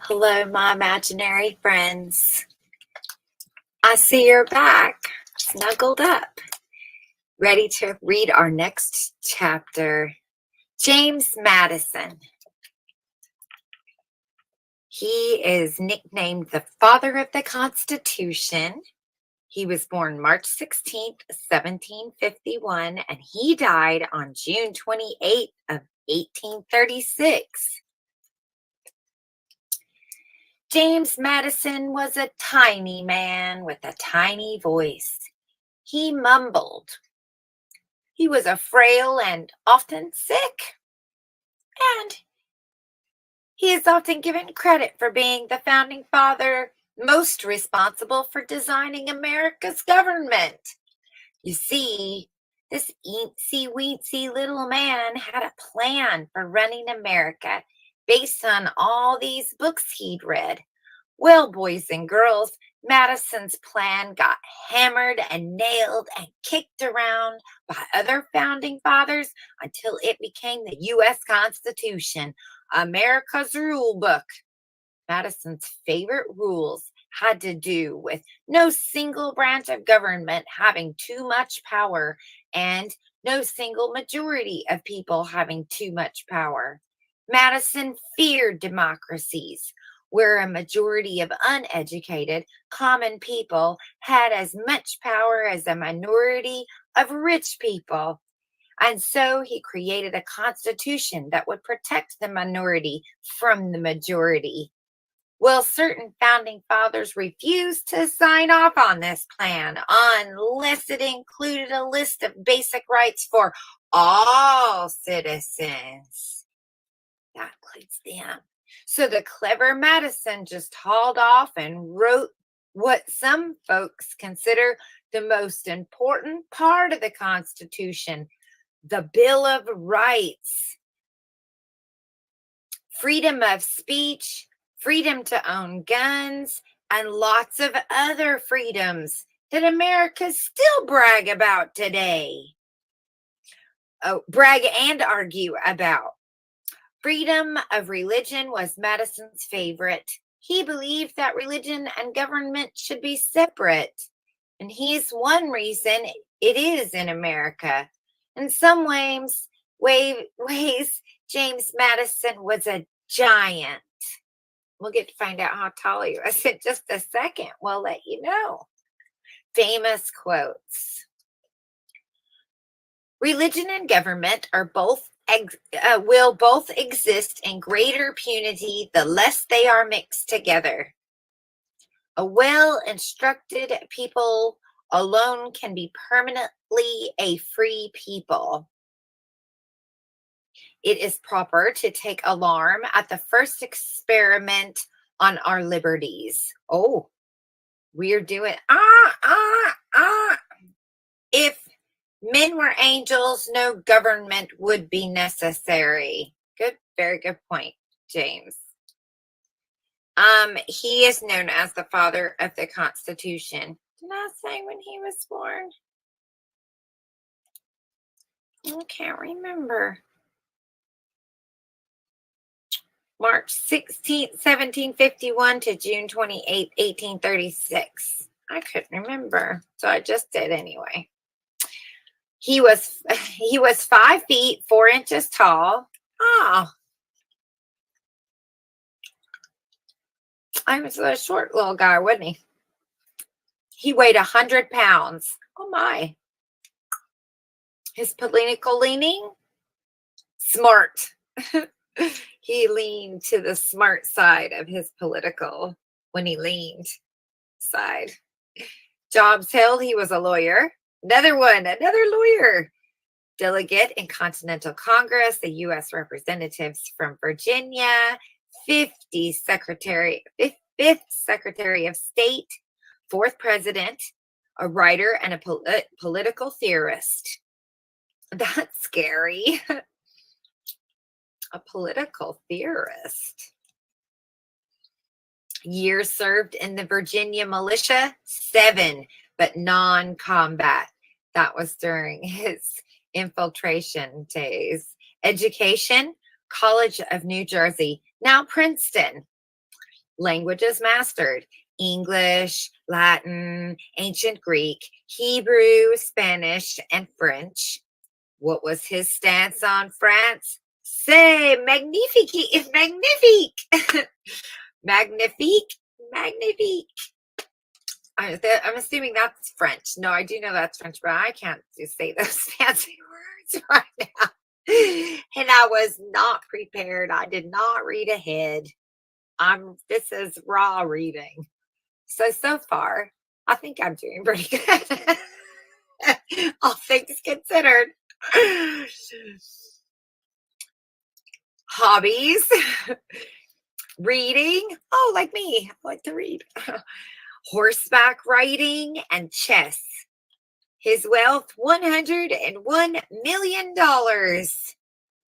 Hello, my imaginary friends. I see you're back, snuggled up, ready to read our next chapter. James Madison. He is nicknamed the father of the Constitution. He was born March 16th, 1751, and he died on June 28th of 1836. James Madison was a tiny man with a tiny voice. He mumbled. He was a frail and often sick, and he is often given credit for being the founding father most responsible for designing America's government. You see, this eensy-weensy little man had a plan for running America based on all these books he'd read. Well, boys and girls, Madison's plan got hammered and nailed and kicked around by other founding fathers until it became the U.S. Constitution, America's rule book. Madison's favorite rules had to do with no single branch of government having too much power and no single majority of people having too much power. Madison feared democracies where a majority of uneducated, common people had as much power as a minority of rich people. And so he created a constitution that would protect the minority from the majority. Well, certain founding fathers refused to sign off on this plan unless it included a list of basic rights for all citizens. That includes them. So the clever Madison just hauled off and wrote what some folks consider the most important part of the Constitution, the Bill of Rights. Freedom of speech, freedom to own guns, and lots of other freedoms that America still brag about today. Oh, brag and argue about. Freedom of religion was Madison's favorite. He believed that religion and government should be separate. And he's one reason it is in America. In some ways, James Madison was a giant. We'll get to find out how tall he was in just a second. We'll let you know. Famous quotes. Religion and government are both will both exist in greater punity the less they are mixed together. A well-instructed people alone can be permanently a free people. It is proper to take alarm at the first experiment on our liberties. Oh, we're doing, If men were angels, no government would be necessary. Good, very good point, James. He is known as the father of the Constitution. Did I say when he was born? I can't remember. March 16th, 1751 to June 28th, 1836. I couldn't remember, so I just did anyway. He was 5 feet 4 inches tall. Oh, I was a short little guy, wasn't he? He weighed 100 pounds. Oh my. His political leaning? Smart. He leaned to the smart side of his political when he leaned side. Jobs held he was a lawyer. Another lawyer. Delegate in Continental Congress, the U.S. representatives from Virginia, 5th Secretary of State, 4th President, a writer and a political theorist. That's scary. A political theorist. Years served in the Virginia militia, 7, but non-combat. That was during his infiltration days. Education, College of New Jersey, now Princeton. Languages mastered: English, Latin, Ancient Greek, Hebrew, Spanish, and French. What was his stance on France? C'est magnifique, magnifique, magnifique. I'm assuming that's French. No, I do know that's French, but I can't just say those fancy words right now. And I was not prepared. I did not read ahead. This is raw reading. So far, I think I'm doing pretty good. All things considered. Hobbies. Reading. Oh, like me. I like to read. Horseback riding and chess. His wealth, $101 million.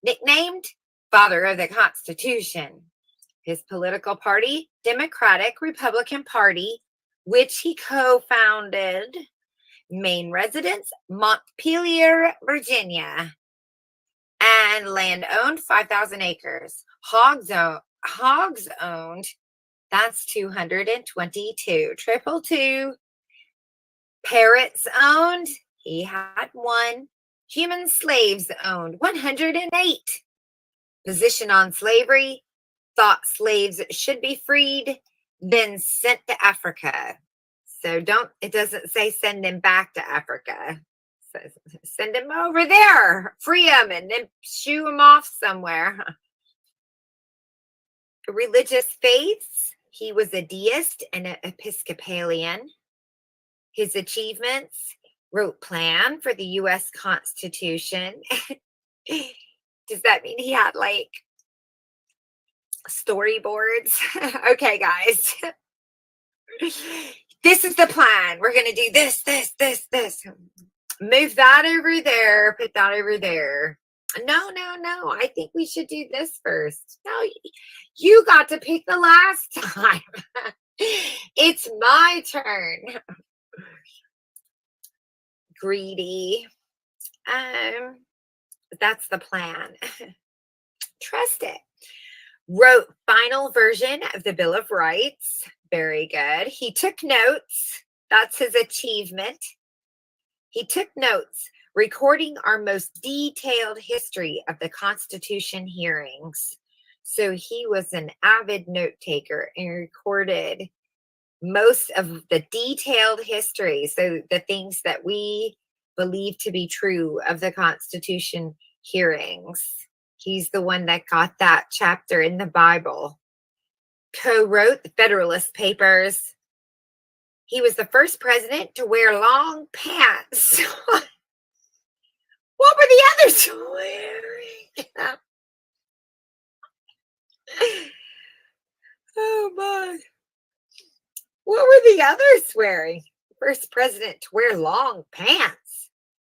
Nicknamed Father of the Constitution. His political party, Democratic Republican Party, which he co-founded. Main residence, Montpelier, Virginia. And land owned, 5,000 acres. Hogs owned, that's 222. 222. Parrots owned, he had 1. Human slaves owned, 108. Position on slavery, thought slaves should be freed, then sent to Africa. So it doesn't say send them back to Africa. So send them over there, free them, and then shoo them off somewhere. Religious faiths, he was a deist and an Episcopalian. His achievements, wrote plan for the U.S. Constitution. Does that mean he had like storyboards? Okay, guys. This is the plan. We're going to do this. Move that over there. Put that over there. No. I think we should do this first. No, you got to pick the last time. It's my turn. Greedy. That's the plan. Trust it. Wrote final version of the Bill of Rights. Very good. He took notes. That's his achievement. He took notes, recording our most detailed history of the Constitution hearings. So he was an avid note taker and recorded most of the detailed history. So the things that we believe to be true of the Constitution hearings. He's the one that got that chapter in the Bible. Co-wrote the Federalist Papers. He was the first president to wear long pants. What were the others wearing? Oh my. What were the others wearing? First president to wear long pants.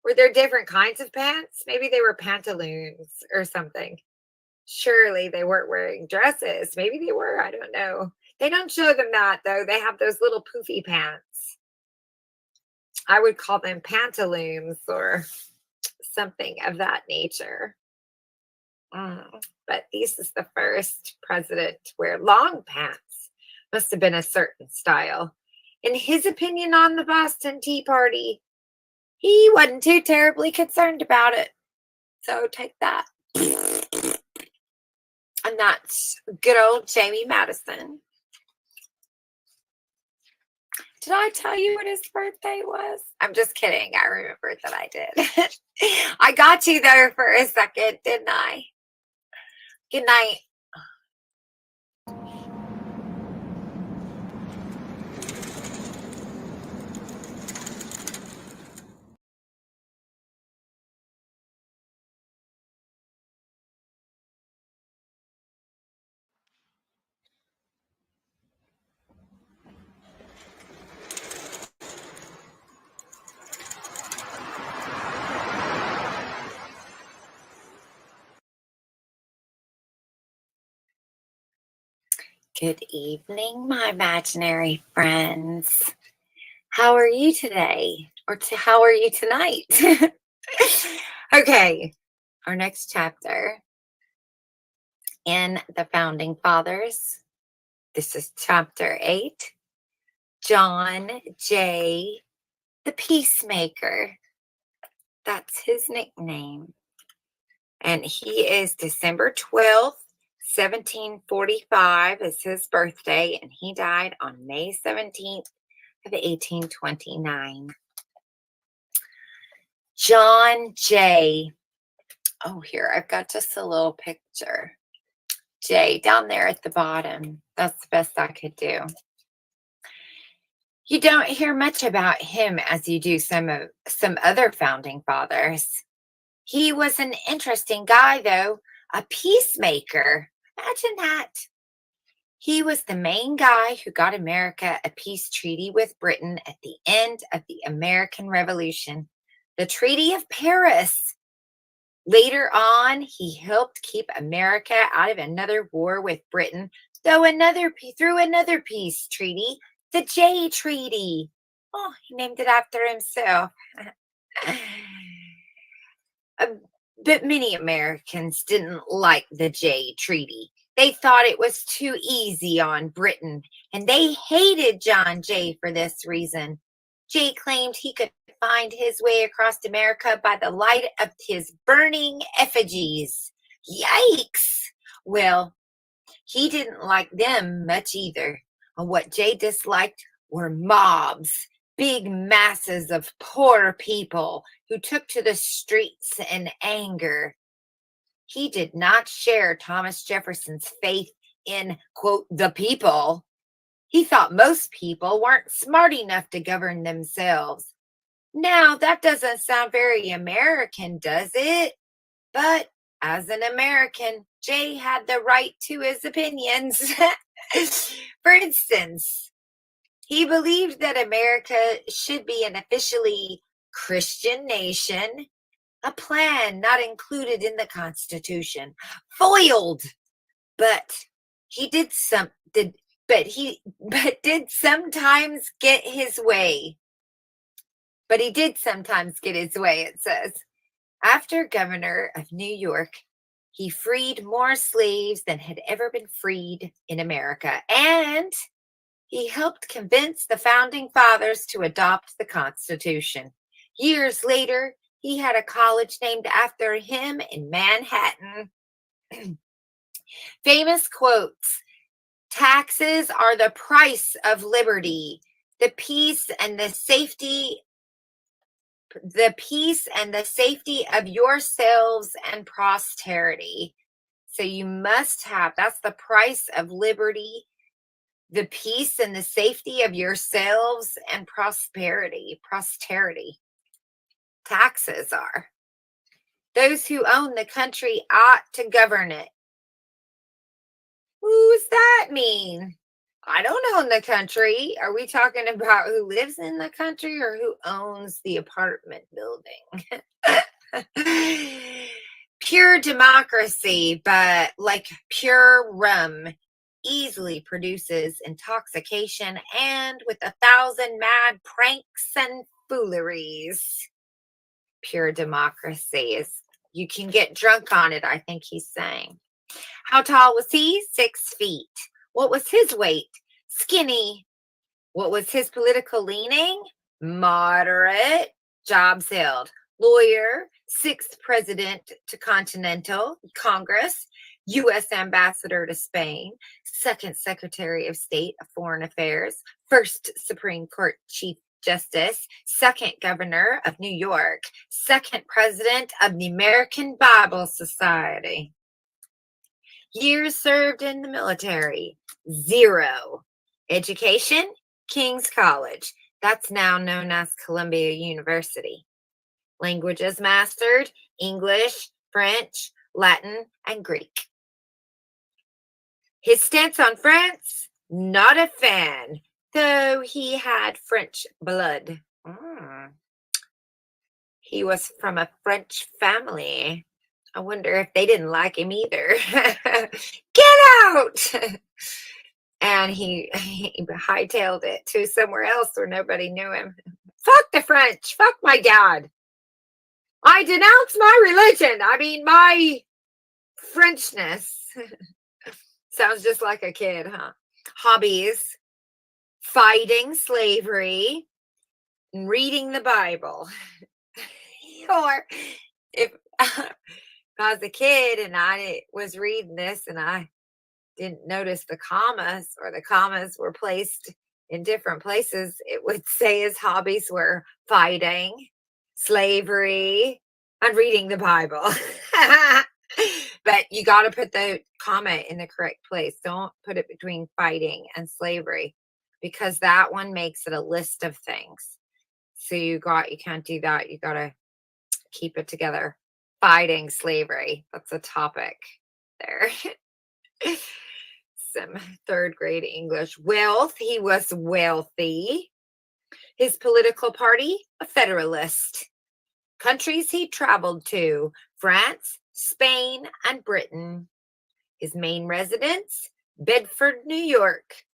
Were there different kinds of pants? Maybe they were pantaloons or something. Surely they weren't wearing dresses. Maybe they were. I don't know. They don't show them that, though. They have those little poofy pants. I would call them pantaloons or something of that nature. But this is the first president to wear long pants. Must have been a certain style. In his opinion on the Boston Tea Party, he wasn't too terribly concerned about it. So take that. And that's good old Jamie Madison. Did I tell you what his birthday was? I'm just kidding. I remembered that I did. I got you there for a second, didn't I? Good night. Good evening, my imaginary friends. How are you today? Or how are you tonight? Okay, our next chapter in the Founding Fathers. This is chapter 8. John Jay, the Peacemaker. That's his nickname. And he is December 12th. 1745 is his birthday, and he died on May 17th of 1829. John Jay. Oh, here, I've got just a little picture. Jay down there at the bottom. That's the best I could do. You don't hear much about him as you do some other founding fathers. He was an interesting guy, though, a peacemaker. Imagine that. He was the main guy who got America a peace treaty with Britain at the end of the American Revolution, the Treaty of Paris. Later on, he helped keep America out of another war with Britain through another peace treaty, the Jay Treaty. Oh, he named it after himself. But many Americans didn't like the Jay Treaty. They thought it was too easy on Britain, and they hated John Jay for this reason. Jay claimed he could find his way across America by the light of his burning effigies. Yikes! Well, he didn't like them much either. And what Jay disliked were mobs, big masses of poor people who took to the streets in anger. He did not share Thomas Jefferson's faith in, quote, the people. He thought most people weren't smart enough to govern themselves. Now, that doesn't sound very American, does it? But as an American, Jay had the right to his opinions. For instance, he believed that America should be an officially Christian nation, a plan not included in the Constitution. Foiled. But he did sometimes get his way. But he did sometimes get his way, it says. After governor of New York, he freed more slaves than had ever been freed in America. And he helped convince the founding fathers to adopt the Constitution. Years later, he had a college named after him in Manhattan. Famous quotes: taxes are the price of liberty. The peace and the safety the peace and the safety of yourselves and posterity. So you must have, that's the price of liberty, the peace and the safety of yourselves and posterity. Taxes are. Those who own the country ought to govern it. Who's that mean? I don't own the country. Are we talking about who lives in the country or who owns the apartment building? Pure democracy, but like pure rum, easily produces intoxication and with 1,000 mad pranks and fooleries. Pure democracy is, you can get drunk on it, I think he's saying. How tall was he? 6 feet. What was his weight? Skinny. What was his political leaning? Moderate. Jobs held. Lawyer. 6th president to Continental Congress. U.S. ambassador to Spain. 2nd secretary of state of foreign affairs. 1st Supreme Court chief justice. 2nd governor of New York. 2nd president of the American Bible Society. Years served in the military, 0. Education, King's College. That's now known as Columbia University. Languages mastered, English, French, Latin, and Greek. His stance on France, not a fan, though he had French blood. He was from a French family. I wonder if they didn't like him either. Get out! And he hightailed it to somewhere else where nobody knew him. Fuck the French. Fuck my dad. I denounce my religion. I mean, my Frenchness. Sounds just like a kid, huh? Hobbies: fighting slavery and reading the Bible. Or if I was a kid and I was reading this and I didn't notice the commas, or the commas were placed in different places, it would say his hobbies were fighting, slavery, and reading the Bible. But you got to put the comma in the correct place. Don't put it between fighting and slavery, because that one makes it a list of things. So you can't do that. You got to keep it together. Fighting slavery. That's a topic there. Some 3rd grade English. Wealth. He was wealthy. His political party, a Federalist. Countries he traveled to: France, Spain, and Britain. His main residence, Bedford, New York.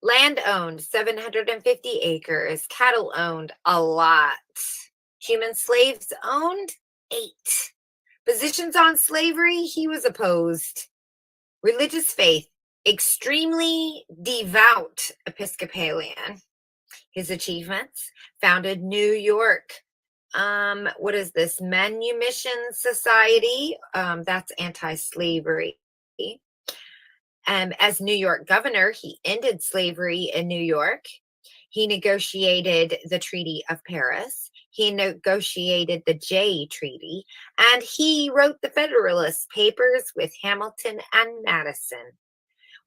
Land owned, 750 acres. Cattle owned, a lot. Human slaves owned, 8. Positions on slavery, he was opposed. Religious faith, extremely devout Episcopalian. His achievements: founded New York. What is this? Manumission Society. That's anti-slavery. As New York governor, he ended slavery in New York. He negotiated the Treaty of Paris. He negotiated the Jay Treaty, and he wrote the Federalist Papers with Hamilton and Madison.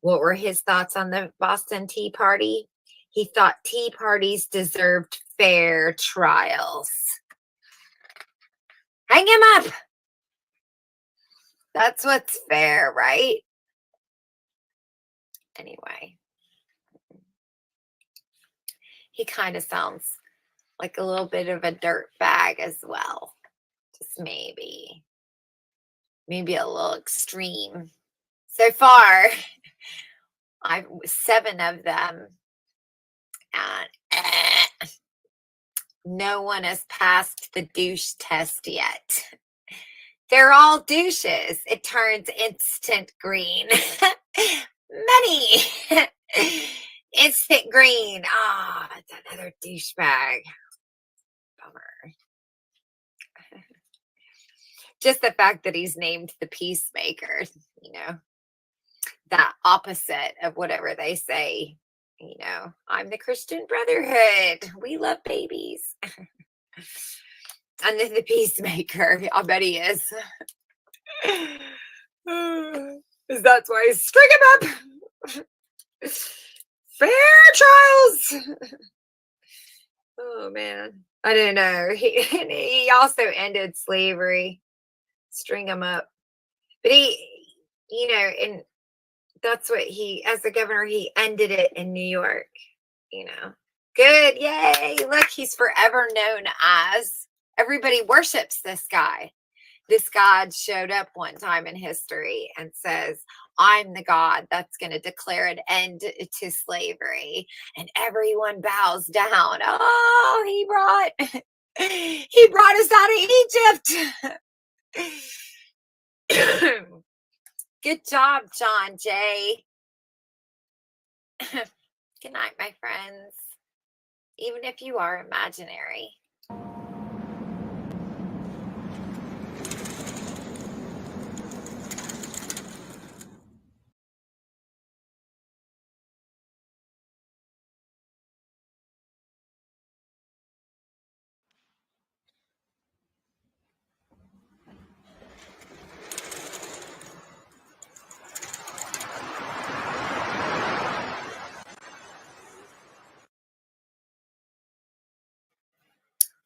What were his thoughts on the Boston Tea Party? He thought tea parties deserved fair trials. Hang him up! That's what's fair, right? Anyway. He kind of sounds like a little bit of a dirt bag as well. Just maybe a little extreme. So far, I've 7 of them, and no one has passed the douche test yet. They're all douches. It turns instant green. Money. Instant green. It's another douchebag. Bummer. Just the fact that he's named the Peacemaker, that opposite of whatever they say. I'm the Christian Brotherhood. We love babies. And then the peacemaker. I bet he is. That's why I string him up. Fair trials. Oh man. I don't know. He also ended slavery. String him up. But and that's what as a governor, he ended it in New York, you know. Good. Yay. Look, he's forever known as, everybody worships this guy. This God showed up one time in history and says, I'm the God that's going to declare an end to slavery. And everyone bows down. Oh, he brought us out of Egypt. Good job, John Jay. Good night, my friends. Even if you are imaginary.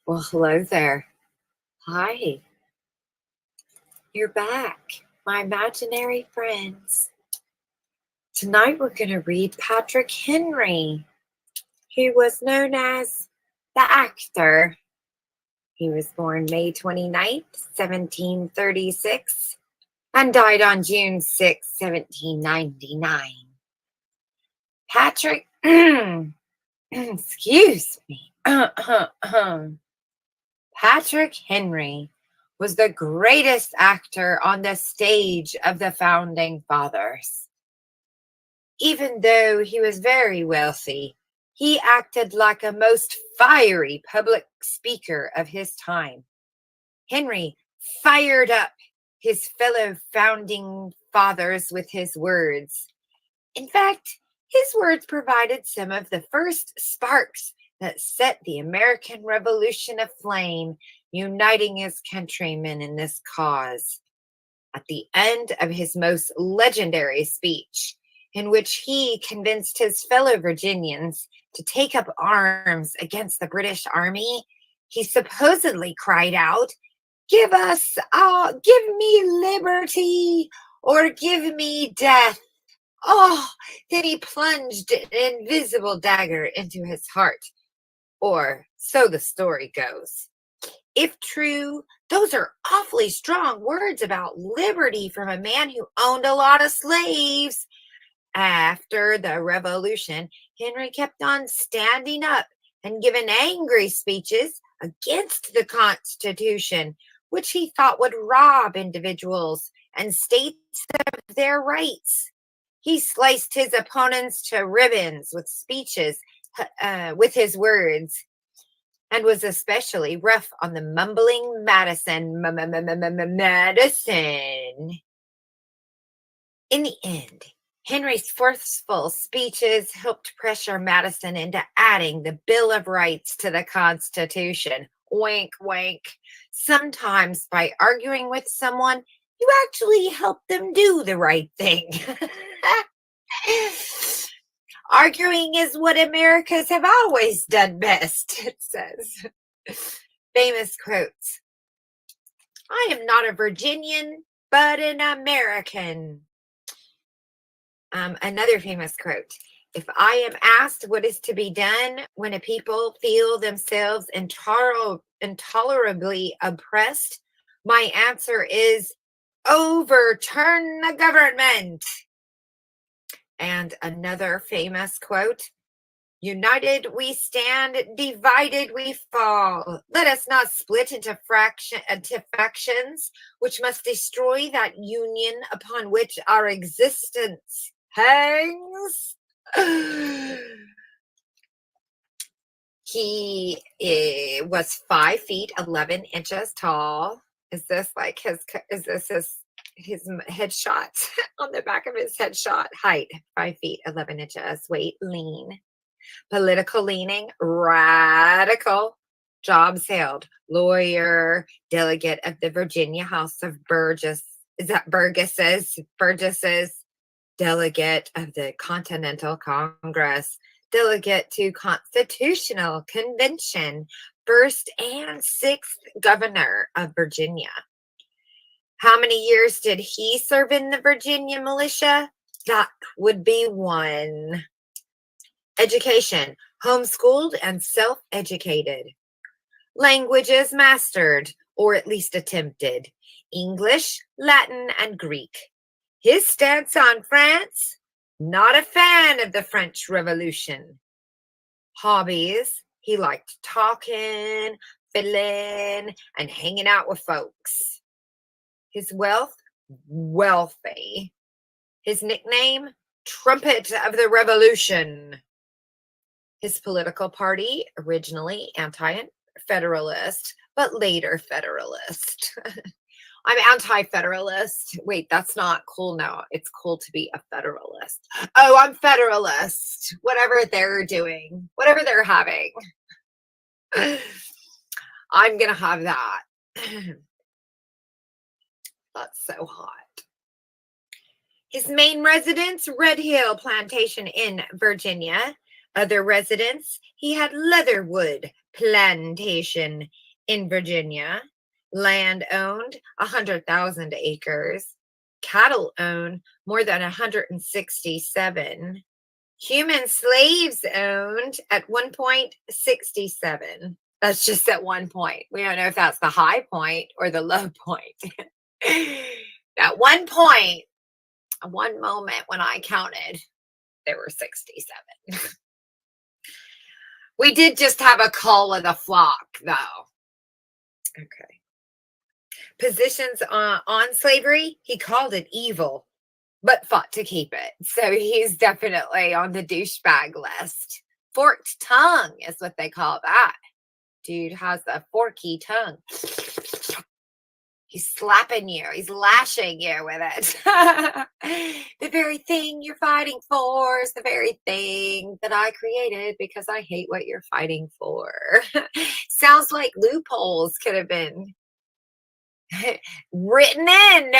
Well, hello there. Hi. You're back, my imaginary friends. Tonight we're going to read Patrick Henry. He was known as the actor. He was born May 29th, 1736, and died on June 6, 1799. Patrick, excuse me. Patrick Henry was the greatest actor on the stage of the Founding Fathers. Even though he was very wealthy, he acted like a most fiery public speaker of his time. Henry fired up his fellow Founding Fathers with his words. In fact, his words provided some of the first sparks that set the American Revolution aflame, uniting his countrymen in this cause. At the end of his most legendary speech, in which he convinced his fellow Virginians to take up arms against the British Army, he supposedly cried out, give me liberty or give me death. Oh, then he plunged an invisible dagger into his heart. Or so the story goes. If true, those are awfully strong words about liberty from a man who owned a lot of slaves. After the Revolution, Henry kept on standing up and giving angry speeches against the Constitution, which he thought would rob individuals and states of their rights. He sliced his opponents to ribbons with speeches, with his words, and was especially rough on the mumbling Madison. In the end, Henry's forceful speeches helped pressure Madison into adding the Bill of Rights to the Constitution. Wink, wink. Sometimes by arguing with someone, you actually help them do the right thing. Arguing is what Americans have always done best, it says. Famous quotes. I am not a Virginian, but an American. Another famous quote. If I am asked what is to be done when a people feel themselves intolerably oppressed, my answer is overturn the government. And another famous quote, united we stand, divided we fall. Let us not split into factions, which must destroy that union upon which our existence hangs. He was 5 feet 11 inches tall. Is this like his headshot on the back of his headshot? Height 5 feet 11 inches. Weight lean. Political leaning radical. Jobs held: lawyer, delegate of the Virginia House of Burgess. Is that Burgesses? Burgesses, delegate of the Continental Congress, delegate to Constitutional Convention, first and sixth governor of Virginia. How many years did he serve in the Virginia militia? That would be 1. Education: homeschooled and self-educated. Languages mastered, or at least attempted: English, Latin, and Greek. His stance on France: not a fan of the French Revolution. Hobbies: he liked talking, fiddling, and hanging out with folks. His wealth: wealthy. His nickname: Trumpet of the Revolution. His political party: originally anti-federalist, but later federalist. I'm anti-federalist. Wait, that's not cool now. It's cool to be a federalist. Oh, I'm federalist. Whatever they're doing, whatever they're having, I'm going to have that. That's so hot. His main residence: Red Hill Plantation in Virginia. Other residence: he had Leatherwood Plantation in Virginia. Land owned: 100,000 acres. Cattle owned: more than 167. Human slaves owned at one point 67. That's just at one point. We don't know if that's the high point or the low point. At one point, one moment when I counted, there were 67. We did just have a cull of the flock, though. Okay. Positions on slavery: he called it evil, but fought to keep it. So he's definitely on the douchebag list. Forked tongue is what they call that. Dude has a forky tongue. He's slapping you. He's lashing you with it. The very thing you're fighting for is the very thing that I created because I hate what you're fighting for. Sounds like loopholes could have been written in.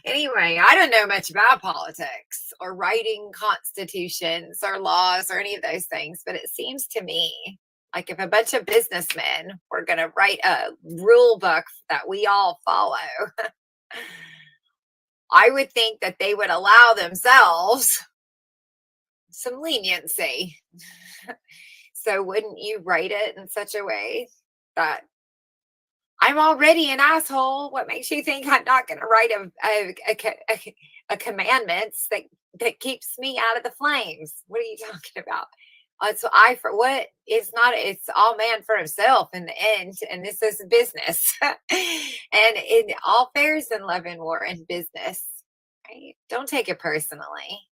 Anyway, I don't know much about politics or writing constitutions or laws or any of those things, but it seems to me like if a bunch of businessmen were going to write a rule book that we all follow, I would think that they would allow themselves some leniency. So wouldn't you write it in such a way that I'm already an asshole? What makes you think I'm not going to write a commandments that keeps me out of the flames? What are you talking about? So it's all man for himself in the end, and this is business. And in all fairs in love and war and business, right? Don't take it personally.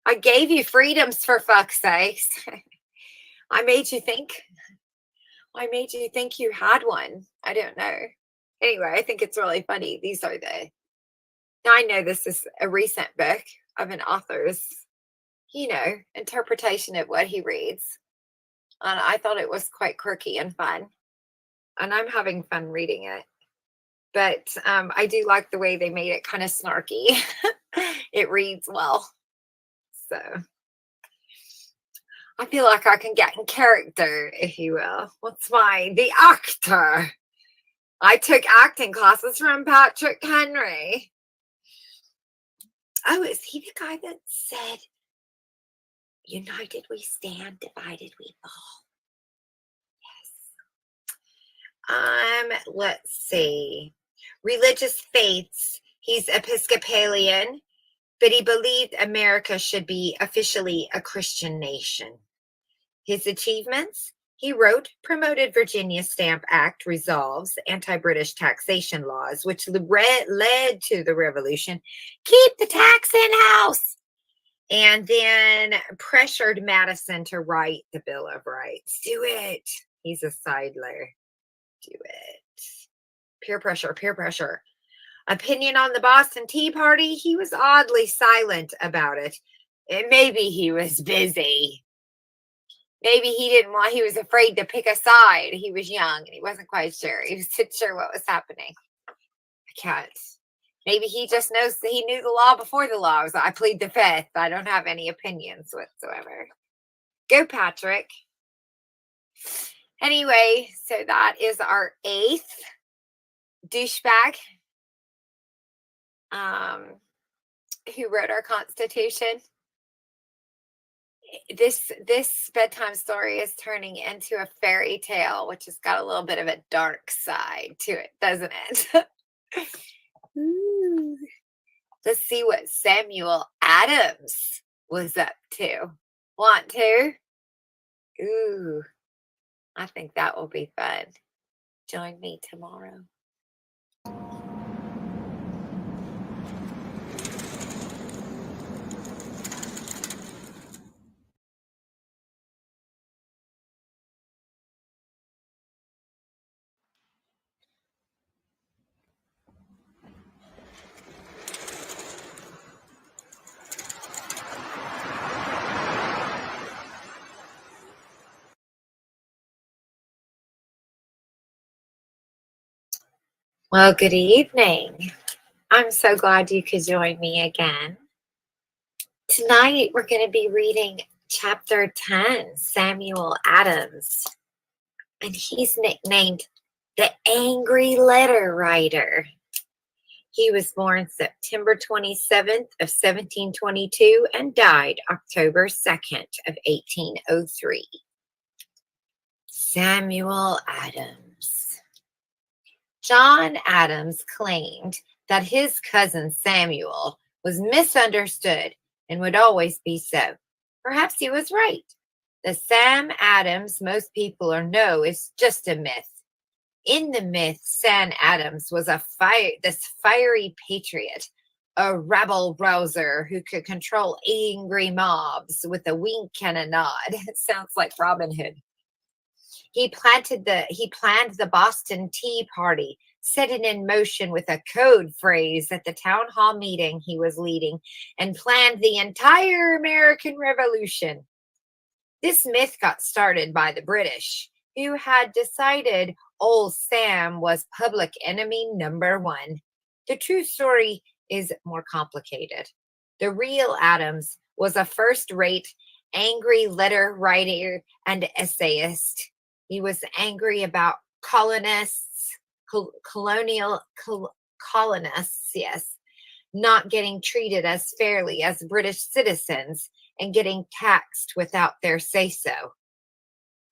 I gave you freedoms, for fuck's sakes. I made you think you had one. I don't know. Anyway, I think it's really funny. Now I know this is a recent book of an author's, interpretation of what he reads. And I thought it was quite quirky and fun. And I'm having fun reading it. But I do like the way they made it kind of snarky. It reads well. So I feel like I can get in character, if you will. The actor. I took acting classes from Patrick Henry. Oh, is he the guy that said, "United we stand, divided we fall"? Yes. Let's see. Religious faiths. He's Episcopalian, but he believed America should be officially a Christian nation. His achievements: he promoted Virginia Stamp Act resolves, anti-British taxation laws, which led to the Revolution. Keep the tax in-house. And then pressured Madison to write the Bill of Rights. Do it. He's a sidler. Do it. Peer pressure, peer pressure. Opinion on the Boston Tea Party: he was oddly silent about it. Maybe he was busy. Maybe he was afraid to pick a side. He was young and he wasn't quite sure. He wasn't sure what was happening. I can't. Maybe he just knows that he knew the law before the law. So I plead the fifth. I don't have any opinions whatsoever. Go, Patrick. Anyway, so that is our 8th douchebag who wrote our Constitution. This bedtime story is turning into a fairy tale, which has got a little bit of a dark side to it, doesn't it? Ooh. Let's see what Samuel Adams was up to. Want to? Ooh, I think that will be fun. Join me tomorrow. Well, good evening. I'm so glad you could join me again. Tonight, we're going to be reading chapter 10, Samuel Adams. And he's nicknamed the Angry Letter Writer. He was born September 27th of 1722 and died October 2nd of 1803. Samuel Adams. John Adams claimed that his cousin Samuel was misunderstood and would always be so. Perhaps he was right. The Sam Adams most people know is just a myth. In the myth, Sam Adams was this fiery patriot, a rabble rouser who could control angry mobs with a wink and a nod. It sounds like Robin Hood. He planned the Boston Tea Party, set it in motion with a code phrase at the town hall meeting he was leading, and planned the entire American Revolution. This myth got started by the British, who had decided old Sam was public enemy number 1. The true story is more complicated. The real Adams was a first-rate, angry letter writer and essayist. He was angry about colonists, colonists, not getting treated as fairly as British citizens and getting taxed without their say-so.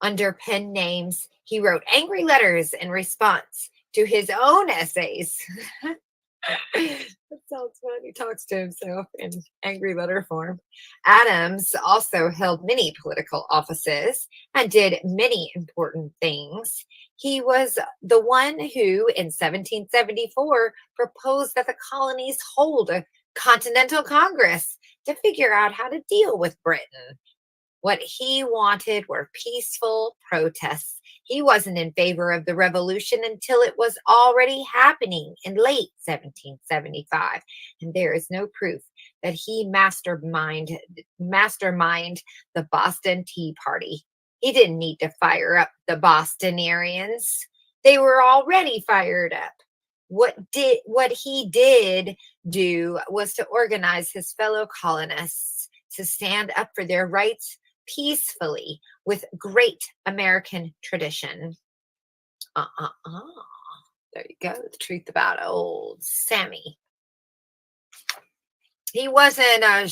Under pen names, he wrote angry letters in response to his own essays. That sounds fun. He talks to himself in angry letter form. Adams also held many political offices and did many important things. He was the one who, in 1774, proposed that the colonies hold a Continental Congress to figure out how to deal with Britain. What he wanted were peaceful protests. He wasn't in favor of the revolution until it was already happening in late 1775. And there is no proof that he masterminded the Boston Tea Party. He didn't need to fire up the Bostonians. They were already fired up. What he did do was to organize his fellow colonists to stand up for their rights peacefully with great American tradition. There you go. The truth about old Sammy. He wasn't a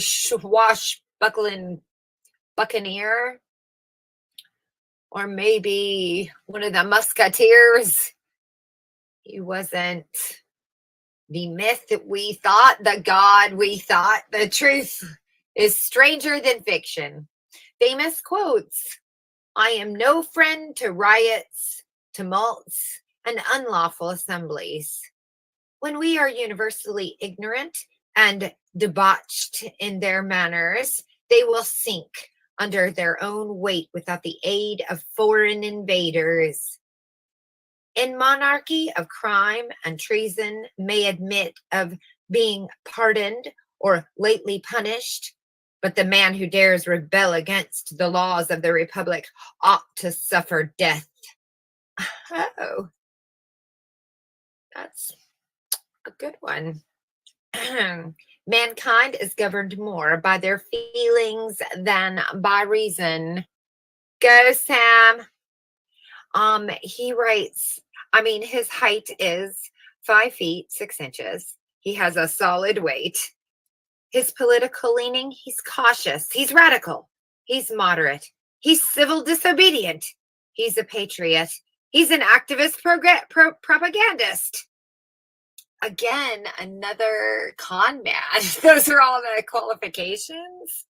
swashbuckling buccaneer, or maybe one of the musketeers. He wasn't the myth that we thought, the God we thought. The truth is stranger than fiction. Famous quotes: I am no friend to riots, tumults, and unlawful assemblies. When we are universally ignorant and debauched in their manners, they will sink under their own weight without the aid of foreign invaders. In monarchy of crime and treason may admit of being pardoned or lately punished, but the man who dares rebel against the laws of the republic ought to suffer death. Oh, that's a good one. Mankind is governed more by their feelings than by reason. Go, Sam. He writes, I mean, his height is 5 feet 6 inches. He has a solid weight. His political leaning, he's cautious. He's radical. He's moderate. He's civil disobedient. He's a patriot. He's an activist propagandist. Again, another con man. Those are all the qualifications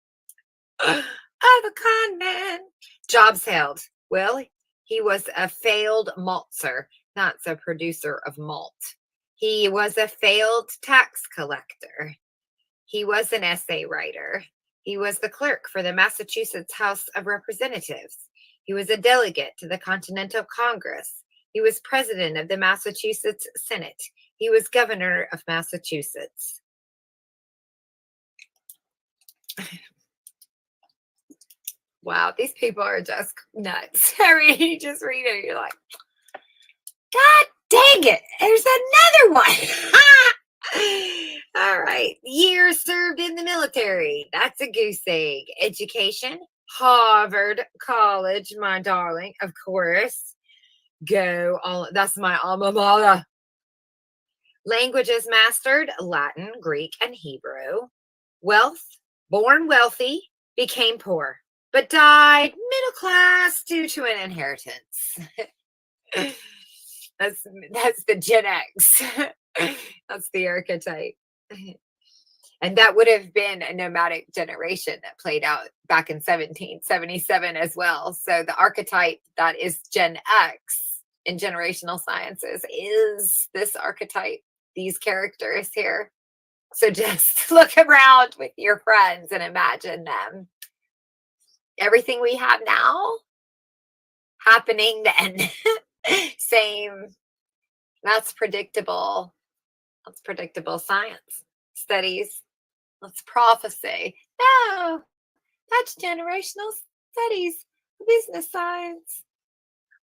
of a con man. Jobs held. Well, he was a failed maltster. That's a producer of malt. He was a failed tax collector. He was an essay writer. He was the clerk for the Massachusetts House of Representatives. He was a delegate to the Continental Congress. He was president of the Massachusetts Senate. He was governor of Massachusetts. Wow, these people are just nuts. I mean, you just read it, you're like, God dang it, there's another one. All right. Years served in the military. That's a goose egg. Education, Harvard College, my darling, of course. Go all. That's my alma mater. Languages mastered: Latin, Greek, and Hebrew. Wealth, born wealthy, became poor, but died middle class due to an inheritance. That's the Gen X. That's the archetype. And that would have been a nomadic generation that played out back in 1777 as well. So the archetype that is Gen X in generational sciences is this archetype, these characters here. So just look around with your friends and imagine them. Everything we have now happening then. Same. That's predictable. That's predictable science studies. That's prophecy. No, that's generational studies, business science.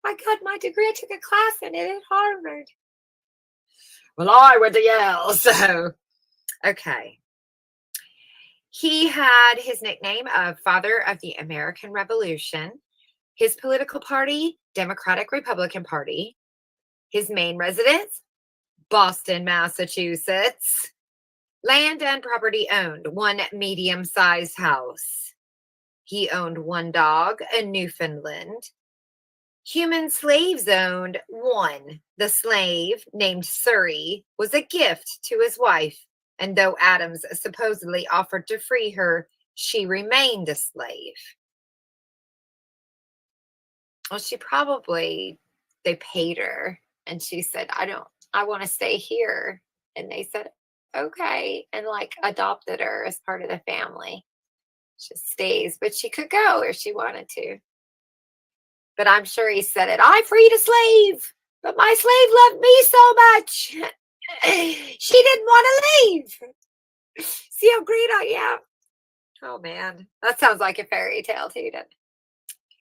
I got my degree. I took a class in it at Harvard. Well, I went to Yale, so okay. He had his nickname of Father of the American Revolution. His political party, Democratic Republican Party. His main residence, Boston, Massachusetts. Land and property owned, one medium-sized house. He owned one dog, a Newfoundland. Human slaves owned one. The slave, named Surrey, was a gift to his wife, and though Adams supposedly offered to free her, she remained a slave. Well, they paid her, and she said, I want to stay here. And they said, okay, and like adopted her as part of the family. She stays, but she could go if she wanted to. But I'm sure he said it. I freed a slave, but my slave loved me so much. She didn't want to leave. See how great I am. Oh man, that sounds like a fairy tale too, doesn't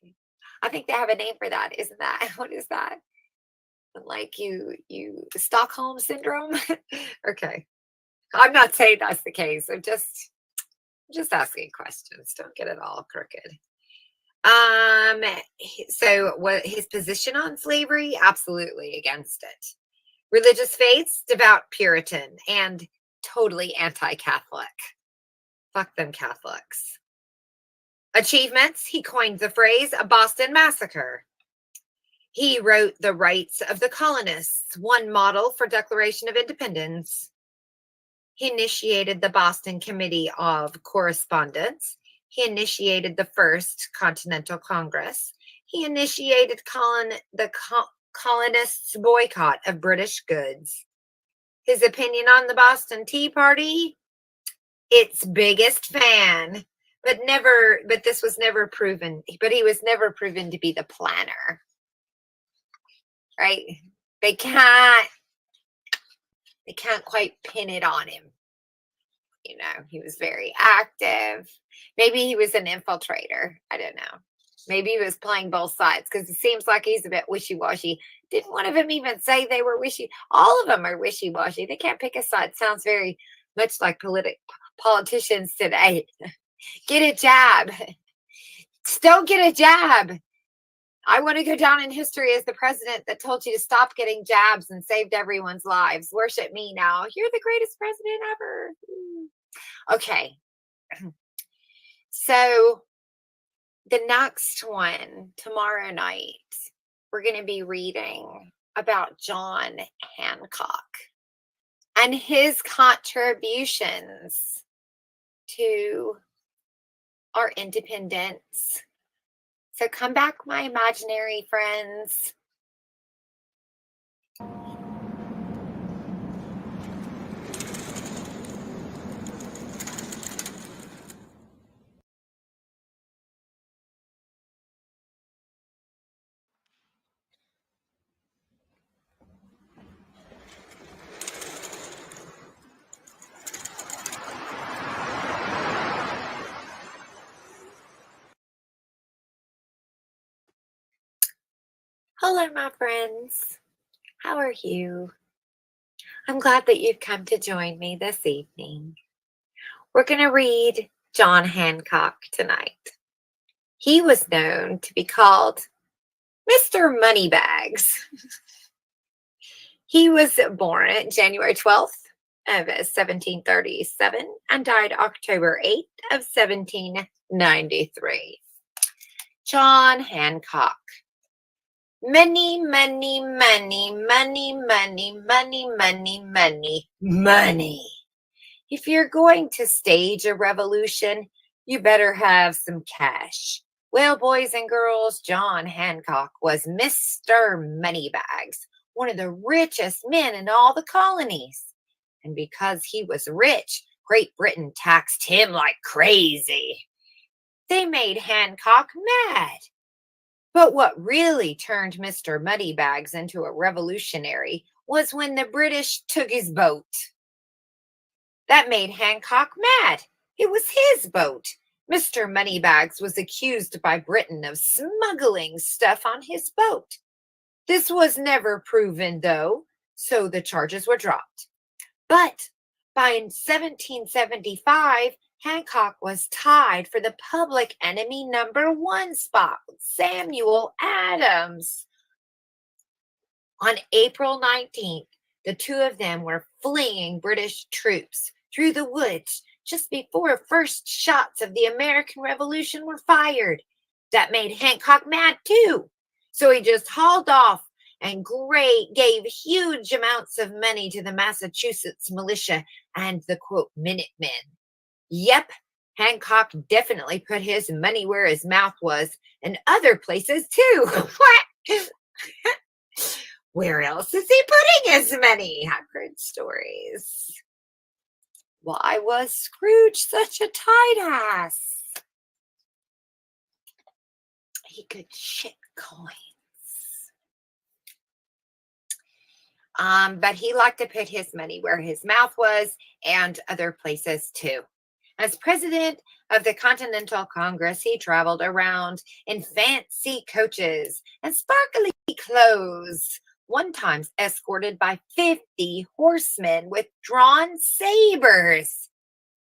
it? I think they have a name for that, isn't that? What is that? Like you Stockholm syndrome? Okay. I'm not saying that's the case. I'm just asking questions. Don't get it all crooked. So what his position on slavery? Absolutely against it. Religious faiths, devout Puritan and totally anti-Catholic. Fuck them Catholics. Achievements, he coined the phrase a Boston Massacre. He wrote The Rights of the Colonists, one model for Declaration of Independence. He initiated the Boston Committee of Correspondence. He initiated the First Continental Congress. He initiated the colonists' boycott of British goods. His opinion on the Boston Tea Party, its biggest fan, but this was never proven, but he was never proven to be the planner. Right? They can't quite pin it on him. he was very active. Maybe he was an infiltrator. I don't know. Maybe he was playing both sides because it seems like he's a bit wishy-washy. Didn't one of them even say they were wishy? All of them are wishy-washy. They can't pick a side. Sounds very much like politicians today. Get a jab. Don't get a jab. I want to go down in history as the president that told you to stop getting jabs and saved everyone's lives. Worship me now. You're the greatest president ever. Okay. So the next one, tomorrow night, we're going to be reading about John Hancock and his contributions to our independence. So come back, my imaginary friends. Hello, my friends. How are you? I'm glad that you've come to join me this evening. We're going to read John Hancock tonight. He was known to be called Mr. Moneybags. He was born January 12th of 1737 and died October 8th of 1793. John Hancock. Money, money, money, money, money, money, money, money, money. If you're going to stage a revolution, you better have some cash. Well, boys and girls, John Hancock was Mr. Moneybags, one of the richest men in all the colonies. And because he was rich, Great Britain taxed him like crazy. They made Hancock mad. But what really turned Mr. Moneybags into a revolutionary was when the British took his boat. That made Hancock mad. It was his boat. Mr. Moneybags was accused by Britain of smuggling stuff on his boat. This was never proven, though, so the charges were dropped. But by 1775, Hancock was tied for the public enemy #1 spot with Samuel Adams. On April 19th, the two of them were fleeing British troops through the woods just before first shots of the American Revolution were fired. That made Hancock mad too. So he just hauled off and gave huge amounts of money to the Massachusetts militia and the, quote, Minutemen. Yep, Hancock definitely put his money where his mouth was, and other places too. What? Where else is he putting his money? I've heard stories. Why was Scrooge such a tight ass? He could shit coins. But he liked to put his money where his mouth was and other places too. As president of the Continental Congress, he traveled around in fancy coaches and sparkly clothes, one time escorted by 50 horsemen with drawn sabers.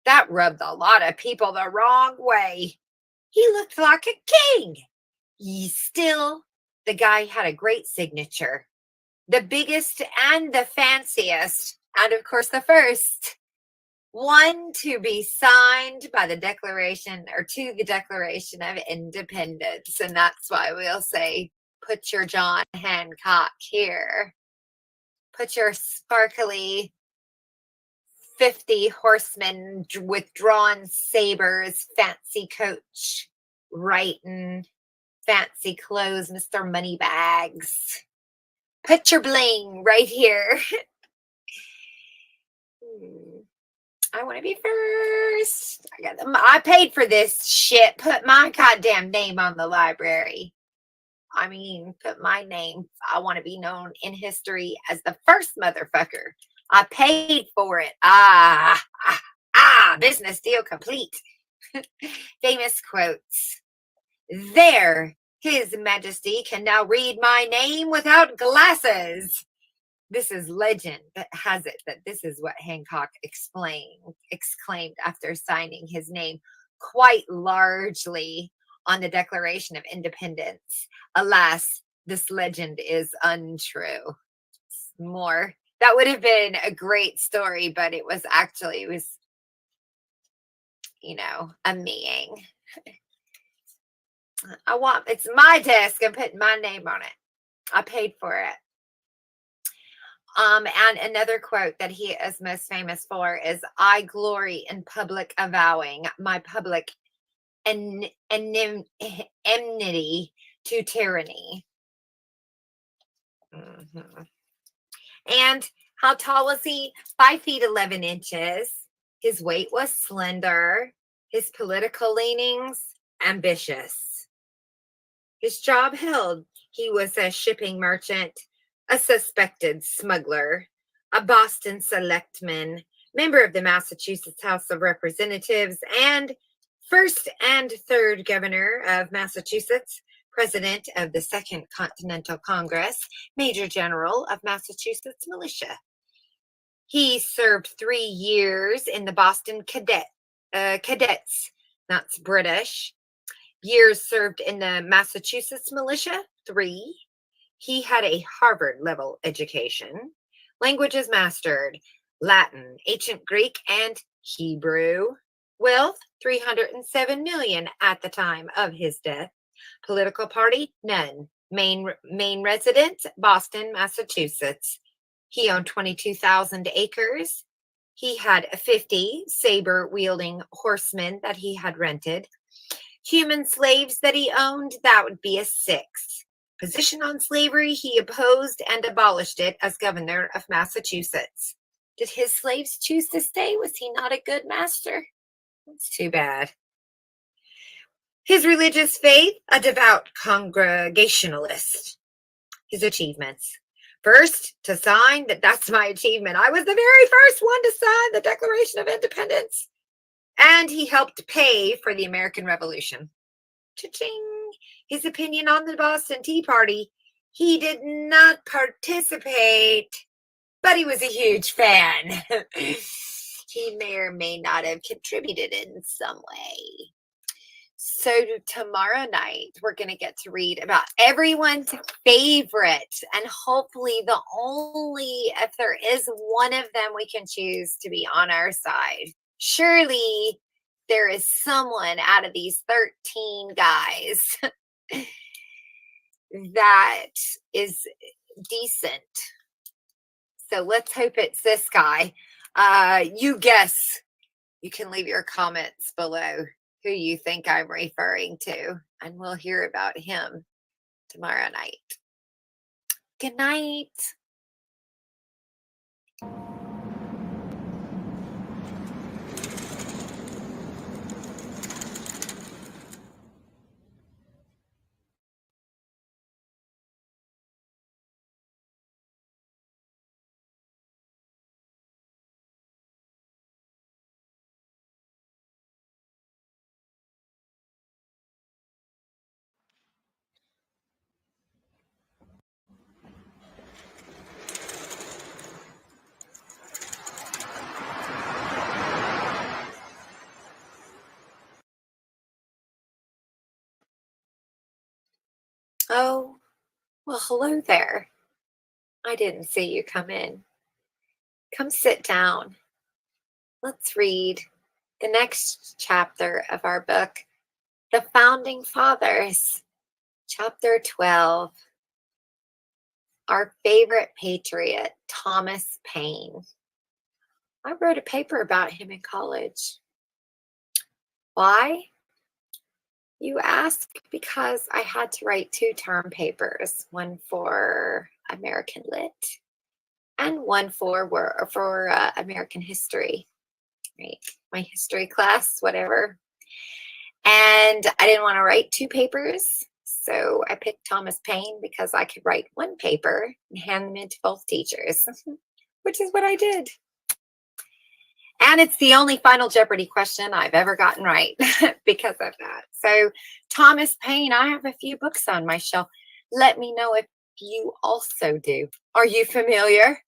That rubbed a lot of people the wrong way. He looked like a king. Still, the guy had a great signature. The biggest and the fanciest, and of course the first. One to be signed by the Declaration or to the Declaration of Independence. And that's why we'll say, put your John Hancock here. Put your sparkly 50 horsemen with drawn sabers, fancy coach, writing, fancy clothes, Mr. Moneybags. Put your bling right here. I want to be first. I paid for this shit. Put my goddamn name on the library. I mean, put my name. I want to be known in history as the first motherfucker. I paid for it. business deal complete. Famous quotes. There, His Majesty can now read my name without glasses. This is legend that has it that this is what Hancock exclaimed after signing his name quite largely on the Declaration of Independence. Alas, this legend is untrue. More. That would have been a great story, but it was a meeting. It's my desk. I'm putting my name on it. I paid for it. And another quote that he is most famous for is, I glory in public avowing my public enmity to tyranny. Mm-hmm. And how tall was he? 5 feet 11 inches. His weight was slender. His political leanings, ambitious. His job held. He was a shipping merchant, a suspected smuggler, a Boston selectman, member of the Massachusetts House of Representatives, and first and third governor of Massachusetts, president of the Second Continental Congress, major general of Massachusetts militia. He served 3 years in the Boston Cadets, that's British. Years served in the Massachusetts militia, 3. He had a Harvard-level education. Languages mastered, Latin, ancient Greek, and Hebrew. Wealth, $307 million at the time of his death. Political party, none. Main residence, Boston, Massachusetts. He owned 22,000 acres. He had 50 saber-wielding horsemen that he had rented. Human slaves that he owned, that would be a 6. Position on slavery, he opposed and abolished it as governor of Massachusetts. Did his slaves choose to stay? Was he not a good master? That's too bad. His religious faith, a devout Congregationalist. His achievements. First, to sign, that's my achievement. I was the very first one to sign the Declaration of Independence. And he helped pay for the American Revolution. Cha-ching! His opinion on the Boston Tea Party, he did not participate, but he was a huge fan. He may or may not have contributed in some way. So tomorrow night, we're going to get to read about everyone's favorite, and hopefully if there is one of them we can choose to be on our side. Surely there is someone out of these 13 guys that is decent. So let's hope it's this guy. You guess. You can leave your comments below who you think I'm referring to, and we'll hear about him tomorrow night. Good night. Oh, well, hello there. I didn't see you come in. Come sit down. Let's read the next chapter of our book, The Founding Fathers, chapter 12. Our favorite patriot, Thomas Paine. I wrote a paper about him in college. Why? You ask, because I had to write 2 term papers, one for American Lit and one for American history, right? My history class, whatever. And I didn't want to write 2 papers, so I picked Thomas Paine because I could write 1 paper and hand them in to both teachers, which is what I did. And it's the only Final Jeopardy question I've ever gotten right because of that. So, Thomas Paine, I have a few books on my shelf. Let me know if you also do. Are you familiar?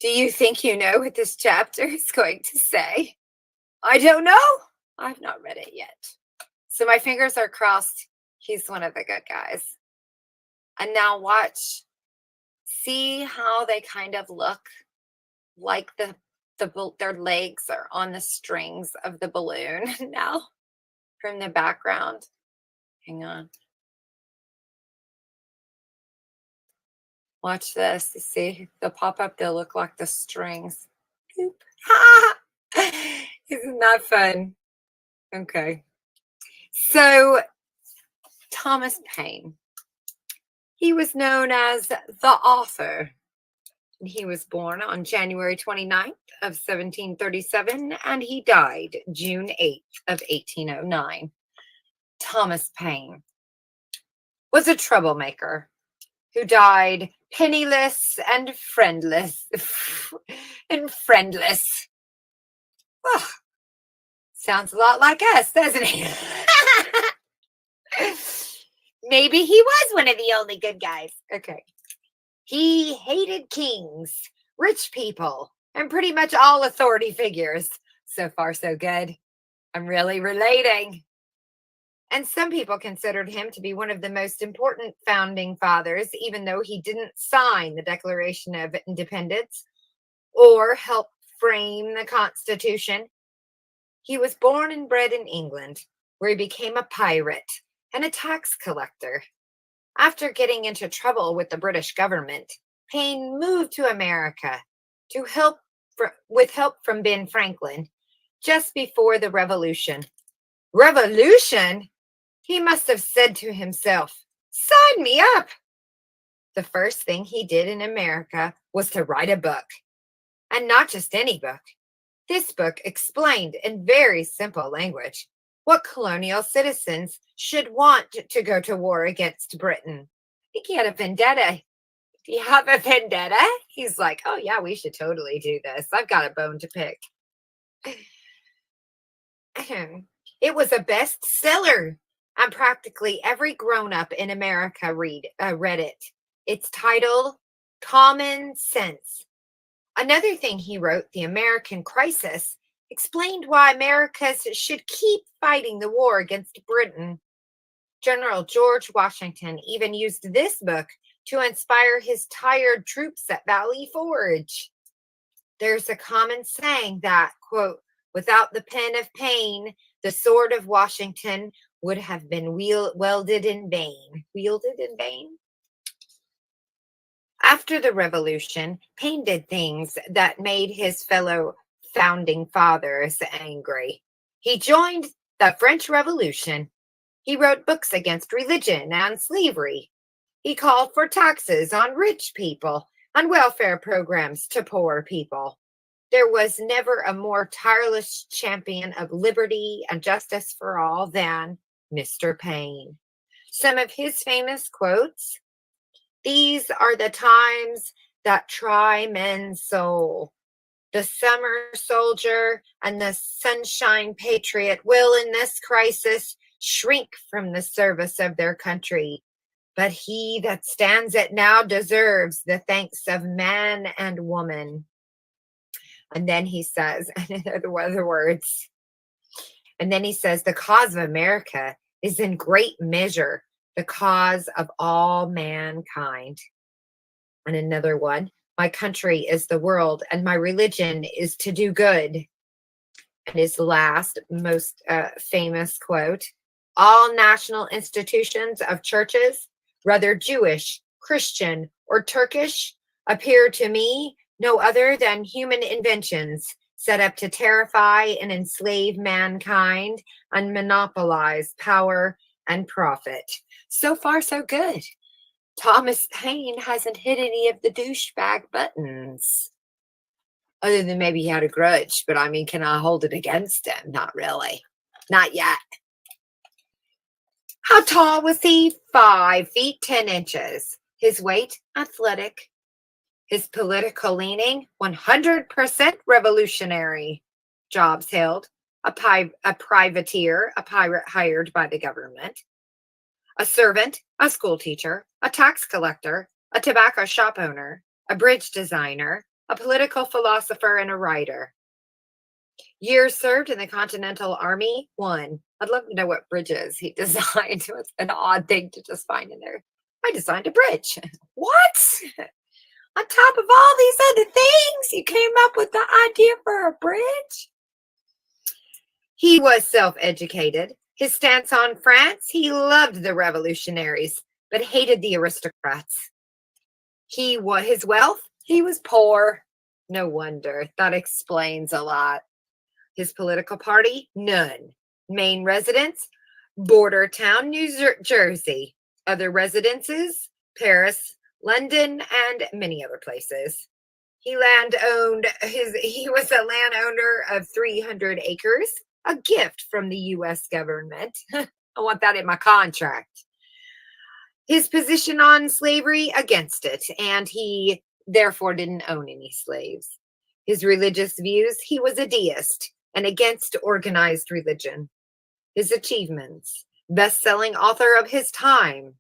Do you think you know what this chapter is going to say? I don't know. I've not read it yet. So, my fingers are crossed. He's one of the good guys. And now, watch. See how they kind of look like their legs are on the strings of the balloon now from the background. Hang on. Watch this. You see, they'll pop up. They'll look like the strings. Boop. Isn't that fun? Okay. So, Thomas Paine. He was known as the author. He was born on January 29th of 1737, and he died June 8th of 1809. Thomas Paine was a troublemaker who died penniless and friendless. Oh, sounds a lot like us, doesn't it? Maybe he was one of the only good guys. Okay. He hated kings, rich people, and pretty much all authority figures. So far, so good. I'm really relating. And some people considered him to be one of the most important founding fathers, even though he didn't sign the Declaration of Independence or help frame the Constitution. He was born and bred in England, where he became a pirate and a tax collector. After getting into trouble with the British government, Paine moved to America to with help from Ben Franklin just before the Revolution. Revolution? He must have said to himself, "Sign me up." The first thing he did in America was to write a book. And not just any book. This book explained in very simple language what colonial citizens should want to go to war against Britain. I think he had a vendetta. Do you have a vendetta? He's like, oh yeah, we should totally do this. I've got a bone to pick. It was a bestseller, and practically every grown-up in America read it. It's titled Common Sense. Another thing he wrote, The American Crisis, explained why Americans should keep fighting the war against Britain. General George Washington even used this book to inspire his tired troops at Valley Forge. There's a common saying that, quote, without the pen of Paine, the sword of Washington would have been wielded in vain. Wielded in vain? After the Revolution, Paine did things that made his fellow founding fathers angry. He joined the French Revolution. He wrote books against religion and slavery. He called for taxes on rich people and welfare programs to poor people. There was never a more tireless champion of liberty and justice for all than Mr. Paine. Some of his famous quotes: "These are the times that try men's soul. The summer soldier and the sunshine patriot will in this crisis shrink from the service of their country. But he that stands it now deserves the thanks of man and woman." And then he says, and other words, and then he says, the cause of America is in great measure the cause of all mankind. And another one, my country is the world and my religion is to do good. And his last, most famous quote, all national institutions of churches, whether Jewish, Christian, or Turkish, appear to me no other than human inventions set up to terrify and enslave mankind and monopolize power and profit. So far, so good. Thomas Paine hasn't hit any of the douchebag buttons. Other than maybe he had a grudge, but I mean, can I hold it against him? Not really. Not yet. How tall was he? 5 feet 10 inches. His weight? Athletic. His political leaning? 100% revolutionary. jobs held, a privateer, a pirate hired by the government, a servant, a school teacher, a tax collector, a tobacco shop owner, a bridge designer, a political philosopher, and a writer. Years served in the Continental Army, 1. I'd love to know what bridges he designed. It's an odd thing to just find in there. I designed a bridge. What? On top of all these other things, you came up with the idea for a bridge? He was self-educated. His stance on France, he loved the revolutionaries, but hated the aristocrats. His wealth, he was poor. No wonder. That explains a lot. His political party, none. Main residence, border town, New Jersey. Other residences, Paris, London, and many other places. He was a landowner of 300 acres, a gift from the U.S. government. I want that in my contract. His position on slavery, against it, and he therefore didn't own any slaves. His religious views, he was a deist and against organized religion. His achievements, best-selling author of his time,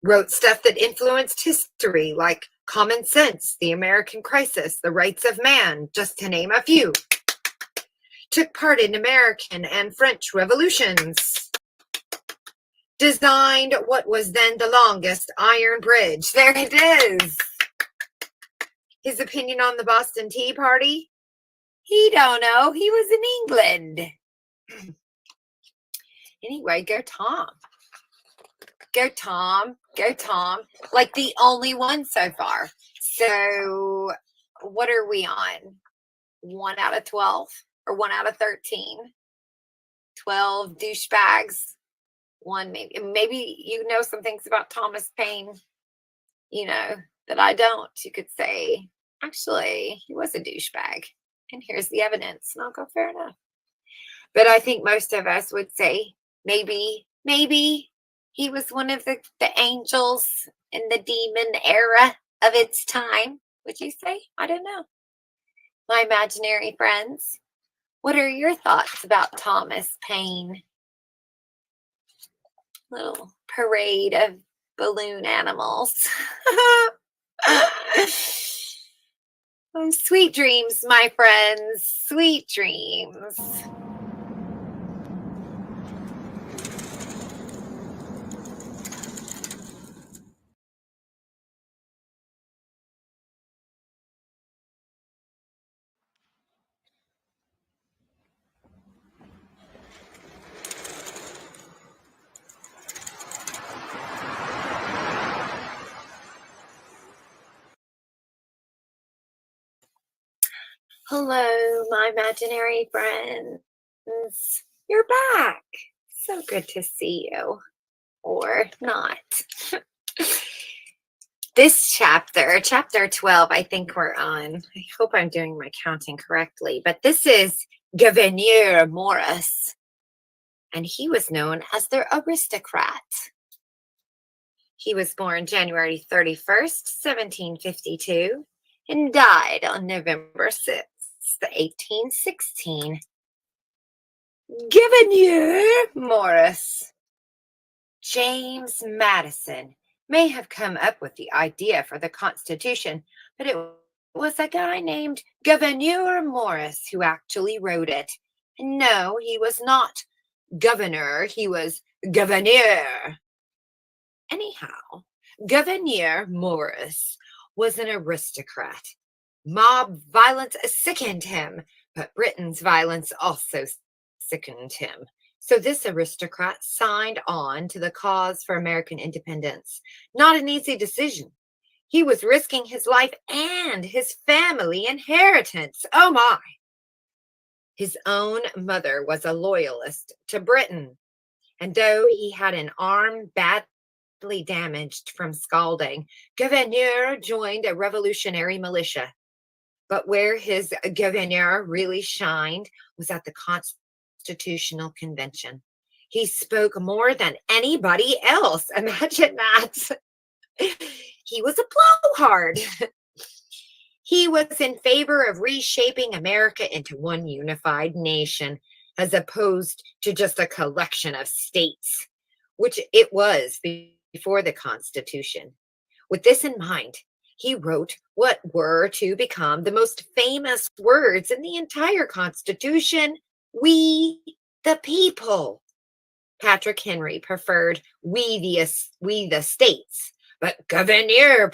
wrote stuff that influenced history like Common Sense, The American Crisis, The Rights of Man, just to name a few. Took part in American and French revolutions. Designed what was then the longest iron bridge. There it is. His opinion on the Boston Tea Party? He don't know. He was in England. Anyway, go Tom. Go Tom. Go Tom. Like the only one so far. So what are we on? 1 out of 12 or 1 out of 13? 12 douchebags. 1 maybe. Maybe you know some things about Thomas Paine, that I don't. You could say, actually, he was a douchebag. And here's the evidence. And I'll go, fair enough. But I think most of us would say maybe he was one of the angels in the demon era of its time. Would you say? I don't know. My imaginary friends, what are your thoughts about Thomas Paine? Little parade of balloon animals. Oh, sweet dreams, my friends. Sweet dreams. Hello, my imaginary friends. You're back. So good to see you. Or not. This chapter 12, I think we're on. I hope I'm doing my counting correctly. But this is Gouverneur Morris. And he was known as the aristocrat. He was born January 31st, 1752, and died on November 6th. 1816. Gouverneur Morris. James Madison may have come up with the idea for the Constitution, but it was a guy named Gouverneur Morris who actually wrote it. And no, he was not governor, he was gouverneur. Anyhow, Gouverneur Morris was an aristocrat. Mob violence sickened him, but Britain's violence also sickened him. So this aristocrat signed on to the cause for American independence. Not an easy decision. He was risking his life and his family inheritance. Oh my! His own mother was a loyalist to Britain, and though he had an arm badly damaged from scalding, Gouverneur joined a revolutionary militia. But where his gouverneur really shined was at the Constitutional Convention. He spoke more than anybody else. Imagine that. He was a blowhard. He was in favor of reshaping America into one unified nation, as opposed to just a collection of states, which it was before the Constitution. With this in mind, he wrote what were to become the most famous words in the entire Constitution: "We the people." Patrick Henry preferred "we the states," but Gouverneur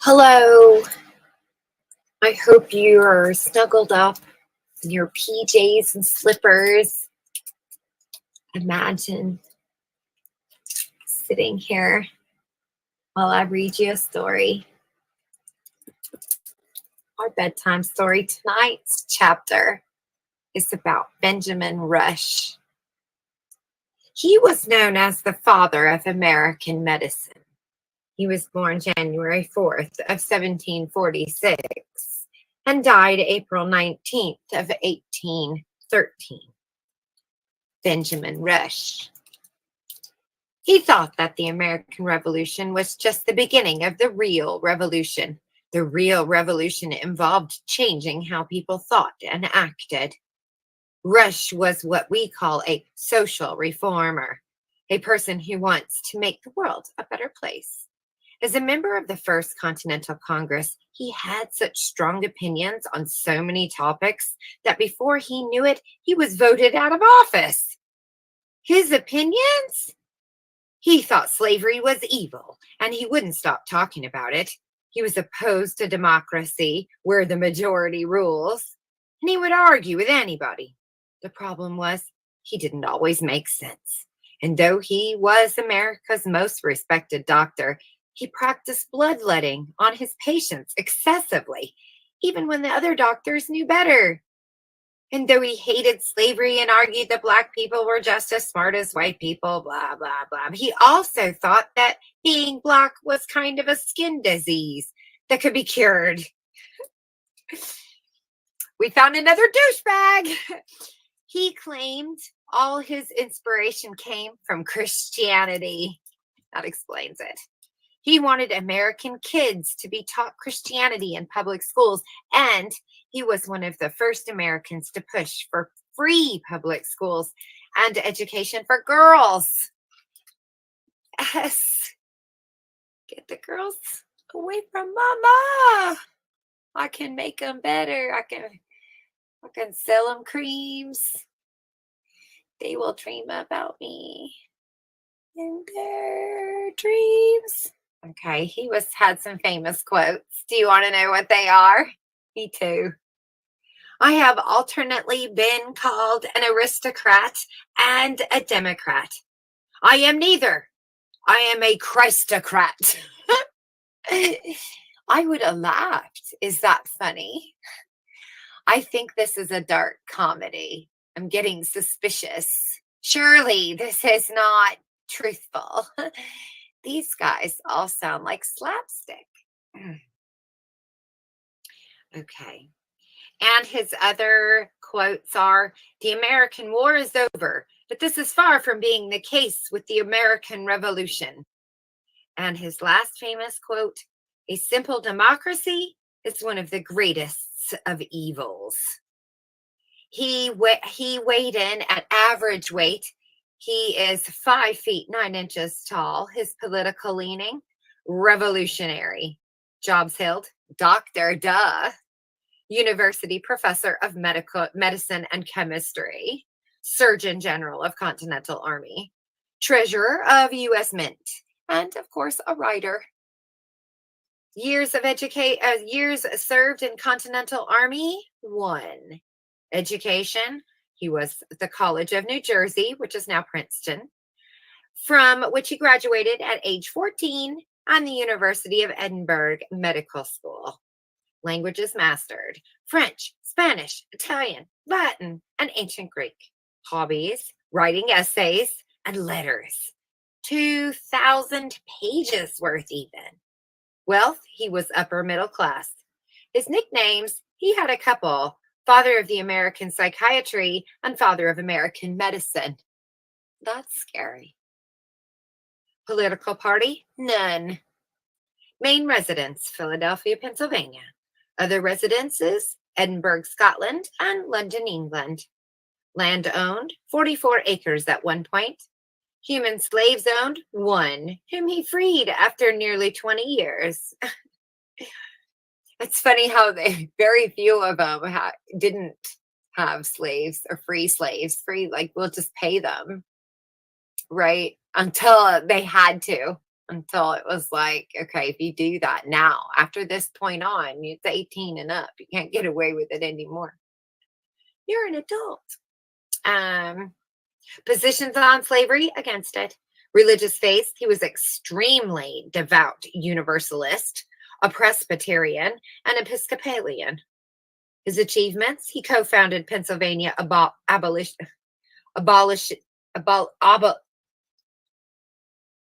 Hello. I hope you are snuggled up in your PJs and slippers. Imagine sitting here while I read you a story. Our bedtime story tonight's chapter is about Benjamin Rush. He was known as the father of American medicine. He was born January 4th of 1746 and died April 19th of 1813. Benjamin Rush. He thought that the American Revolution was just the beginning of the real revolution. The real revolution involved changing how people thought and acted. Rush was what we call a social reformer, a person who wants to make the world a better place. As a member of the First Continental Congress, he had such strong opinions on so many topics that before he knew it, he was voted out of office. His opinions? He thought slavery was evil, and he wouldn't stop talking about it. He was opposed to democracy, where the majority rules, and he would argue with anybody. The problem was, he didn't always make sense. And though he was America's most respected doctor, he practiced bloodletting on his patients excessively, even when the other doctors knew better. And though he hated slavery and argued that Black people were just as smart as white people, blah, blah, blah, he also thought that being Black was kind of a skin disease that could be cured. We found another douchebag. He claimed all his inspiration came from Christianity. That explains it. He wanted American kids to be taught Christianity in public schools, and he was one of the first Americans to push for free public schools and education for girls. Yes. Get the girls away from mama. I can make them better. I can sell them creams. They will dream about me in their dreams. Okay, he had some famous quotes. Do you want to know what they are? Me too. I have alternately been called an aristocrat and a Democrat. I am neither. I am a Christocrat. I would have laughed. Is that funny? I think this is a dark comedy. I'm getting suspicious. Surely this is not truthful. These guys all sound like slapstick. Okay. And his other quotes are, the American War is over, but this is far from being the case with the American Revolution. And his last famous quote, a simple democracy is one of the greatest of evils. He weighed in at average weight. He is 5 feet 9 inches tall. His political leaning, revolutionary. Jobs held, doctor, duh. University professor of medicine and chemistry. Surgeon General of Continental Army. Treasurer of U.S. Mint. And, of course, a writer. Years served in Continental Army, 1. Education, he was at the College of New Jersey, which is now Princeton, from which he graduated at age 14 and the University of Edinburgh Medical School. Languages mastered, French, Spanish, Italian, Latin, and Ancient Greek. Hobbies, writing essays and letters. 2,000 pages worth even. Wealth, he was upper middle class. His nicknames, he had a couple. Father of the American psychiatry and father of American medicine. That's scary. Political party, none. Main residence, Philadelphia, Pennsylvania. Other residences, Edinburgh, Scotland, and London, England. Land owned, 44 acres at one point. Human slaves owned, 1, whom he freed after nearly 20 years. It's funny how very few of them didn't have slaves or free slaves. Free, like, we'll just pay them, right? Until they had to. until it was like, okay, if you do that now, after this point on, it's 18 and up. You can't get away with it anymore. You're an adult. Um, Positions on slavery against it. Religious faith, he was extremely devout Universalist, a Presbyterian, and Episcopalian. His achievements, he co-founded Pennsylvania abolish, abol, abo-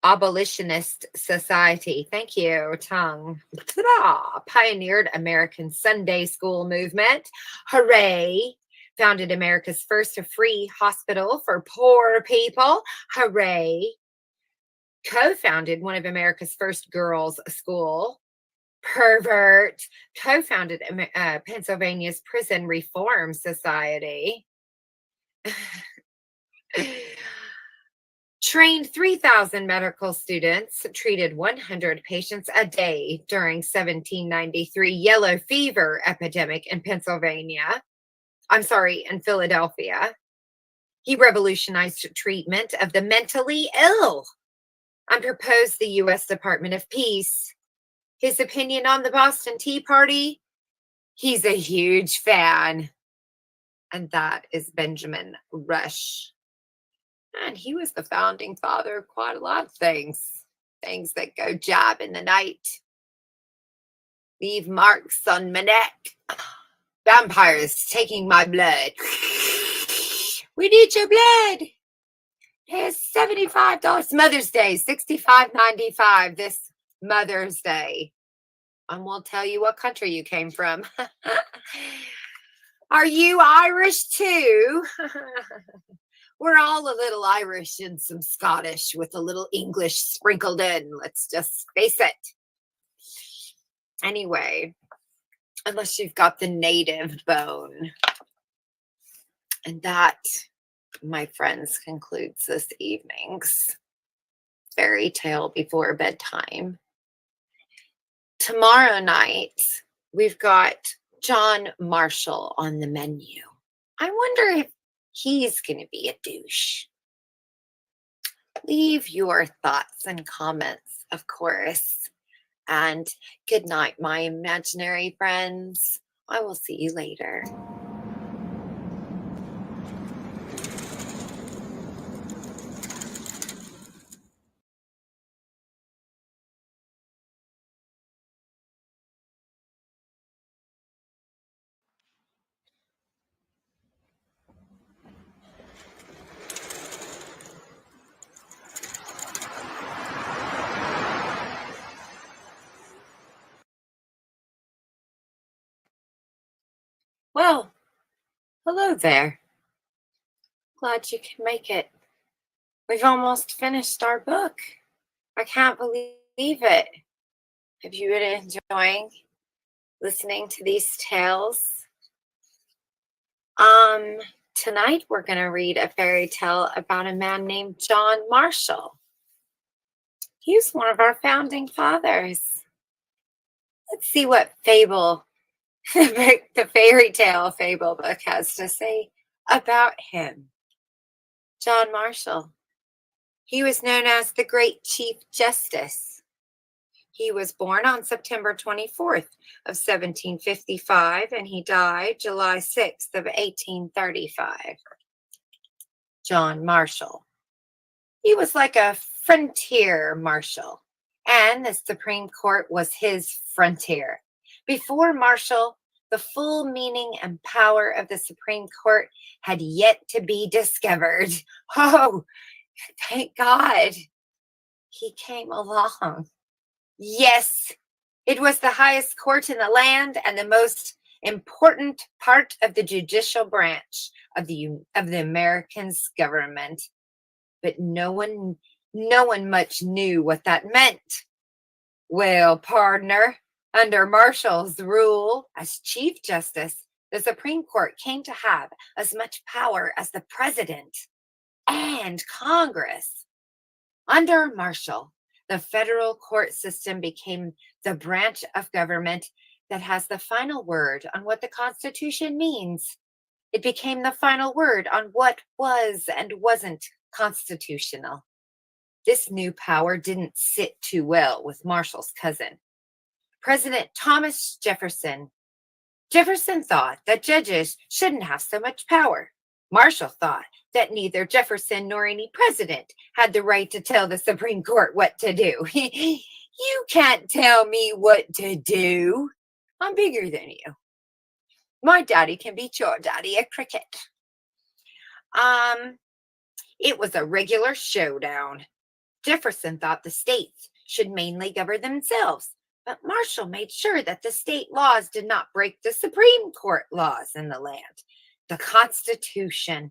Abolitionist Society. Thank you, tongue. Ta-da! Pioneered American Sunday School movement. Hooray! Founded America's first free hospital for poor people. Hooray! Co-founded one of America's first girls' school. Pervert. Co-founded Pennsylvania's Prison Reform Society. Trained 3,000 medical students, treated 100 patients a day during 1793 yellow fever epidemic in in Philadelphia. He revolutionized treatment of the mentally ill and proposed the U.S. Department of Peace. His opinion on the Boston Tea Party, he's a huge fan. And that is Benjamin Rush. And he was the founding father of quite a lot of things. Things that go jab in the night. Leave marks on my neck. Vampires taking my blood. We need your blood. Here's $75. Mother's Day, $65.95 this Mother's Day. And we'll tell you what country you came from. Are you Irish too? We're all a little Irish and some Scottish with a little English sprinkled in. Let's just face it. Anyway, unless you've got the native bone. And that, my friends, concludes this evening's fairy tale before bedtime. Tomorrow night, we've got John Marshall on the menu. I wonder if he's going to be a douche. Leave your thoughts and comments, of course. And good night, my imaginary friends. I will see you later. Well, hello there. Glad you can make it. We've almost finished our book. I can't believe it. Have you been enjoying listening to these tales? Tonight we're going to read a fairy tale about a man named John Marshall. He's one of our founding fathers. Let's see what fable the fairy tale fable book has to say about him. John Marshall. He was known as the Great Chief Justice. He was born on September 24th of 1755 and he died July 6th of 1835. John Marshall. He was like a frontier marshal, and the Supreme Court was his frontier. Before Marshall, the full meaning and power of the Supreme Court had yet to be discovered. Oh, thank God he came along. Yes, it was the highest court in the land and the most important part of the judicial branch of the American's government. But no one much knew what that meant. Well, partner, under Marshall's rule as Chief Justice, the Supreme Court came to have as much power as the President and Congress. Under Marshall, the federal court system became the branch of government that has the final word on what the Constitution means. It became the final word on what was and wasn't constitutional. This new power didn't sit too well with Marshall's cousin, President Thomas Jefferson. Jefferson thought that judges shouldn't have so much power. Marshall thought that neither Jefferson nor any president had the right to tell the Supreme Court what to do. You can't tell me what to do. I'm bigger than you. My daddy can beat your daddy at cricket. It was a regular showdown. Jefferson thought the states should mainly govern themselves, but Marshall made sure that the state laws did not break the Supreme Court laws in the land, the Constitution.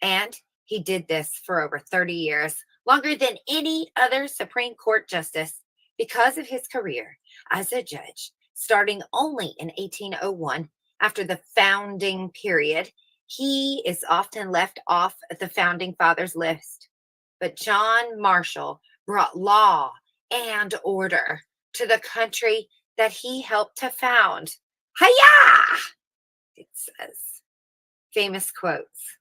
And he did this for over 30 years, longer than any other Supreme Court justice, because of his career as a judge, starting only in 1801 after the founding period. He is often left off the founding fathers list. But John Marshall brought law and order to the country that he helped to found. Hi-ya! It says. Famous quotes.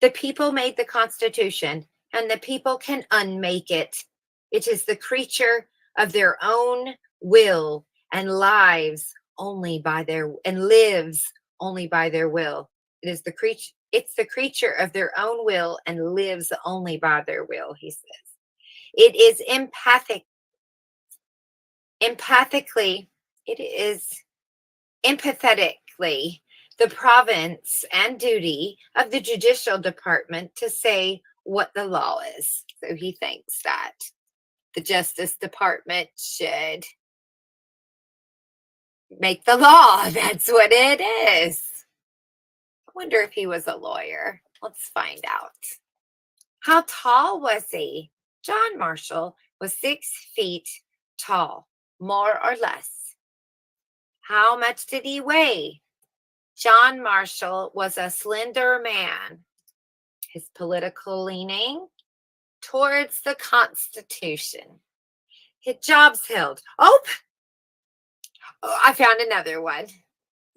The people made the Constitution, and the people can unmake it. It is the creature of their own will and lives only by their lives only by their will. It's the creature of their own will and lives only by their will, he says. It is empathetically the province and duty of the judicial department to say what the law is. So he thinks that the Justice Department should make the law. That's what it is. I wonder if he was a lawyer. Let's find out. How tall was he? John Marshall was 6 feet tall, more or less. How much did he weigh? John Marshall was a slender man. His political leaning towards the Constitution. His jobs held. Oh, I found another one.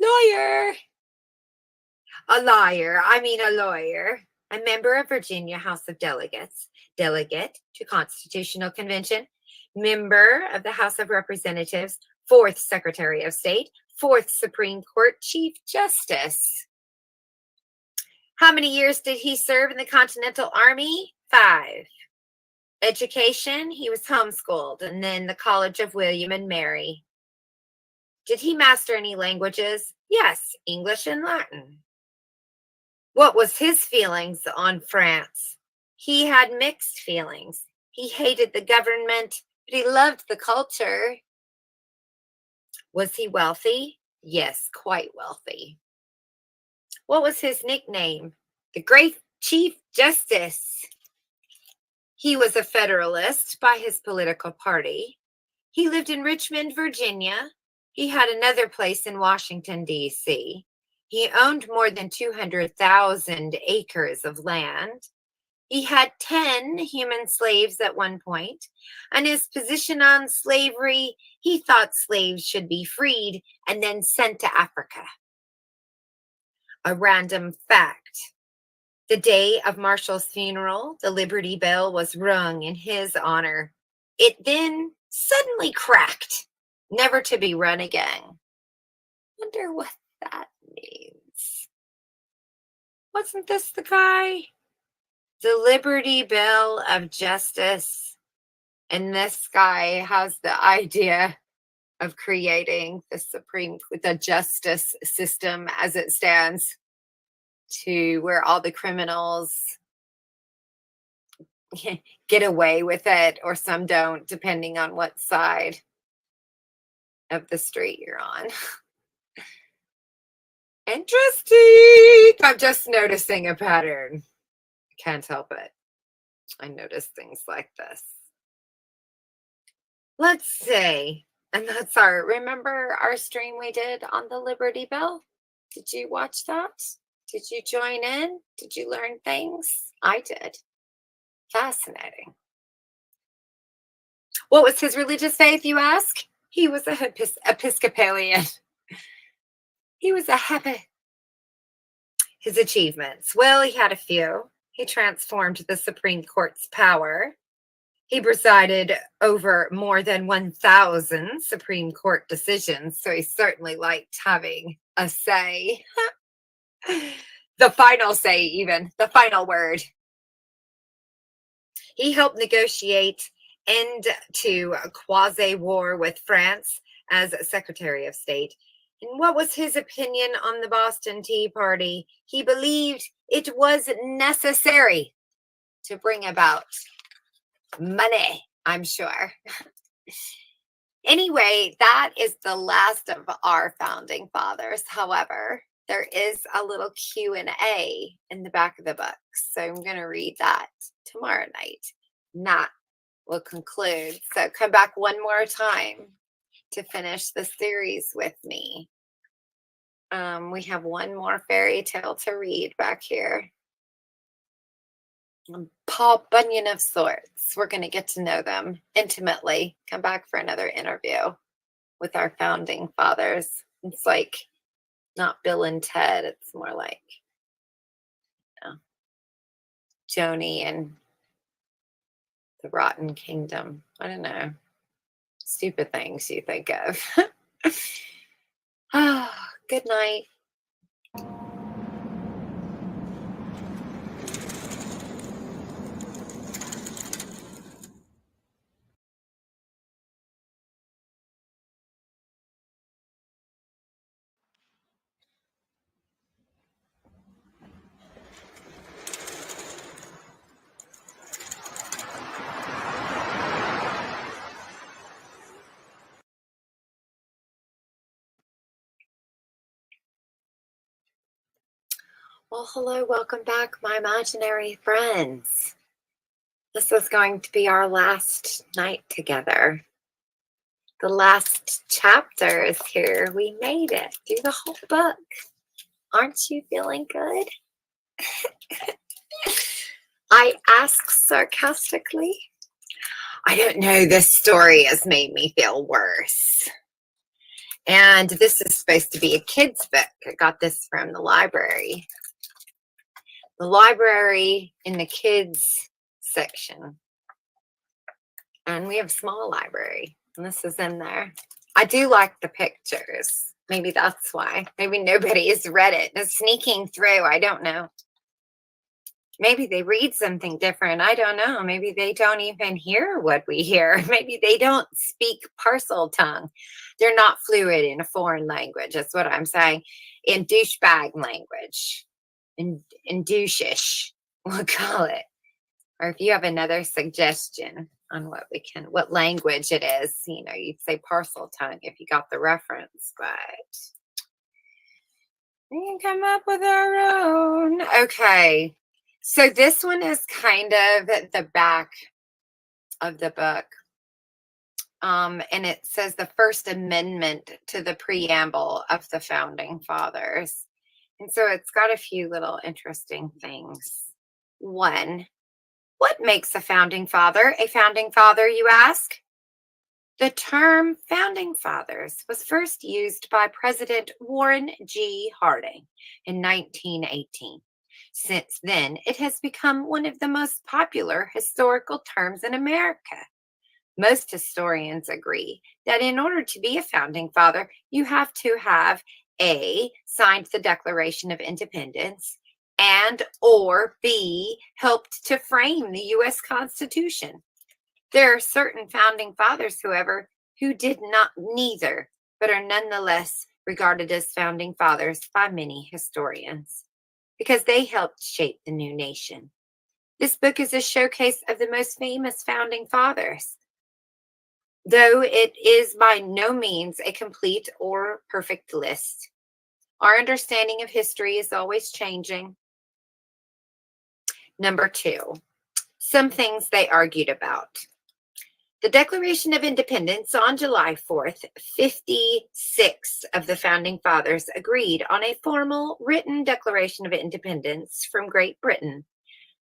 Lawyer. A lawyer. A member of Virginia House of Delegates. Delegate to Constitutional Convention. Member of the House of Representatives. 4th Secretary of State. 4th Supreme Court Chief Justice. How many years did he serve in the Continental Army? 5. Education, he was homeschooled, and then the College of William and Mary. Did he master any languages? Yes, English and Latin. What was his feelings on France? He had mixed feelings. He hated the government, but he loved the culture. Was he wealthy? Yes, quite wealthy. What was his nickname? The Great Chief Justice. He was a Federalist by his political party. He lived in Richmond, Virginia. He had another place in Washington, D.C. He owned more than 200,000 acres of land. He had 10 human slaves at one point, and his position on slavery, he thought slaves should be freed and then sent to Africa. A random fact. The day of Marshall's funeral, the Liberty Bell was rung in his honor. It then suddenly cracked, never to be rung again. Wonder what that means. Wasn't this the guy? The Liberty Bell of Justice. And this guy has the idea of creating the justice system as it stands, to where all the criminals get away with it, or some don't, depending on what side of the street you're on. Interesting. I'm just noticing a pattern. Can't help it. I notice things like this. Let's see. And remember our stream we did on the Liberty Bell? Did you watch that? Did you join in? Did you learn things? I did. Fascinating. What was his religious faith, you ask? He was a Episcopalian. He was a happy. His achievements. Well, he had a few. He transformed the Supreme Court's power. He presided over more than 1,000 Supreme Court decisions, so he certainly liked having a say. The final say, even, the final word. He helped negotiate end to a quasi-war with France as Secretary of State. And what was his opinion on the Boston Tea Party? He believed it was necessary to bring about money, I'm sure. Anyway, that is the last of our founding fathers. However, there is a little Q&A in the back of the book, so I'm going to read that tomorrow night. And that will conclude. So come back one more time to finish the series with me. We have one more fairy tale to read back here. Paul Bunyan of sorts. We're going to get to know them intimately. Come back for another interview with our founding fathers. It's like not Bill and Ted. It's more like Joni and the Rotten Kingdom. I don't know. Stupid things you think of. Oh, good night. Well, hello, welcome back, my imaginary friends. This is going to be our last night together. The last chapter is here. We made it through the whole book. Aren't you feeling good? I ask sarcastically. I don't know, this story has made me feel worse. And this is supposed to be a kid's book. I got this from the library. The library in the kids section. And we have a small library. And this is in there. I do like the pictures. Maybe that's why. Maybe nobody has read it. It's sneaking through. I don't know. Maybe they read something different. I don't know. Maybe they don't even hear what we hear. Maybe they don't speak parcel tongue. They're not fluid in a foreign language. That's what I'm saying. In douchebag language. In douchish, we'll call it. Or if you have another suggestion on what language it is, you'd say parcel tongue if you got the reference, but we can come up with our own. Okay. So this one is kind of the back of the book. And it says the First Amendment to the preamble of the Founding Fathers. And so it's got a few little interesting things. One, what makes a founding father a founding father, you ask? The term founding fathers was first used by President Warren G. Harding in 1918. Since then, it has become one of the most popular historical terms in America. Most historians agree that in order to be a founding father, you have to have A, signed the Declaration of Independence, and or B, helped to frame the U.S. Constitution. There are certain founding fathers, however, who did not neither, but are nonetheless regarded as founding fathers by many historians because they helped shape the new nation. This book is a showcase of the most famous founding fathers. Though it is by no means a complete or perfect list. Our understanding of history is always changing. Number 2, some things they argued about. The Declaration of Independence on July 4th, 56 of the Founding Fathers agreed on a formal written Declaration of Independence from Great Britain.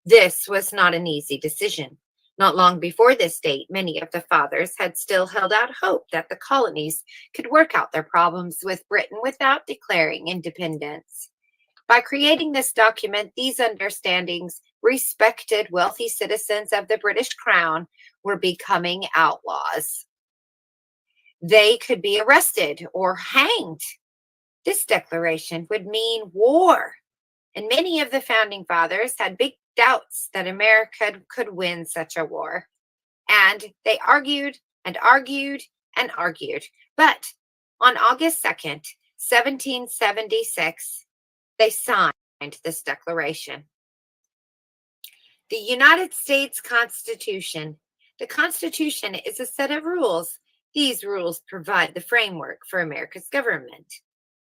This was not an easy decision. Not long before this date, many of the fathers had still held out hope that the colonies could work out their problems with Britain without declaring independence. By creating this document, these understandings respected, wealthy citizens of the British Crown were becoming outlaws. They could be arrested or hanged. This declaration would mean war, and many of the founding fathers had big doubts that America could win such a war. And they argued and argued and argued. But on August 2nd, 1776, they signed this declaration. The United States Constitution. The Constitution is a set of rules. These rules provide the framework for America's government.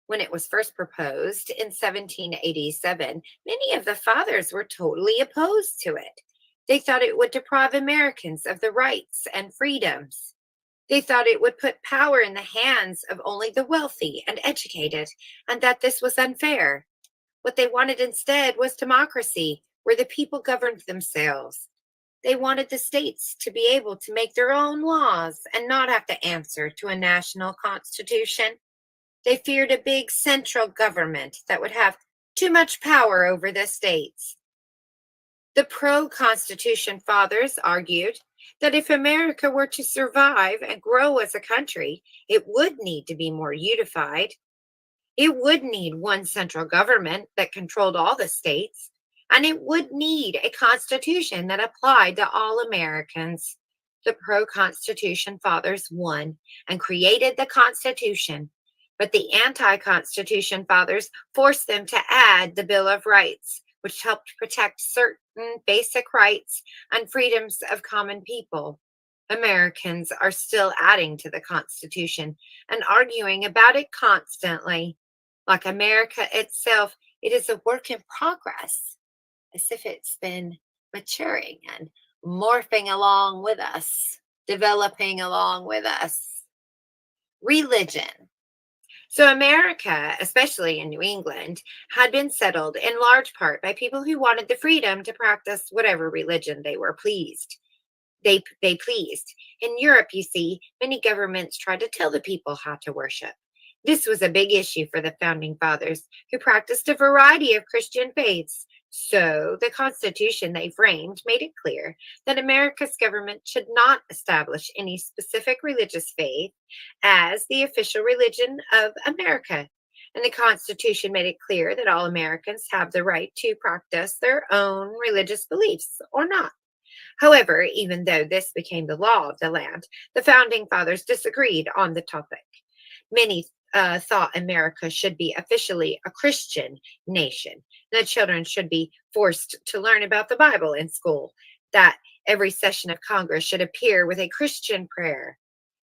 When it was first proposed in 1787, many of the fathers were totally opposed to it. They thought it would deprive Americans of the rights and freedoms. They thought it would put power in the hands of only the wealthy and educated, and that this was unfair. What they wanted instead was democracy, where the people governed themselves. They wanted the states to be able to make their own laws and not have to answer to a national constitution. They feared a big central government that would have too much power over the states. The pro-Constitution fathers argued that if America were to survive and grow as a country, it would need to be more unified. It would need one central government that controlled all the states, and it would need a constitution that applied to all Americans. The pro-Constitution fathers won and created the Constitution, but the anti-Constitution fathers forced them to add the Bill of Rights, which helped protect certain basic rights and freedoms of common people. Americans are still adding to the Constitution and arguing about it constantly. Like America itself, it is a work in progress, as if it's been maturing and morphing along with us, developing along with us. Religion. So America, especially in New England, had been settled in large part by people who wanted the freedom to practice whatever religion they were pleased. They pleased. In Europe, you see, many governments tried to tell the people how to worship. This was a big issue for the founding fathers, who practiced a variety of Christian faiths. So the Constitution they framed made it clear that America's government should not establish any specific religious faith as the official religion of America. And the Constitution made it clear that all Americans have the right to practice their own religious beliefs or not. However, even though this became the law of the land, the founding fathers disagreed on the topic. Many thought America should be officially a Christian nation. That children should be forced to learn about the Bible in school. That every session of Congress should appear with a Christian prayer.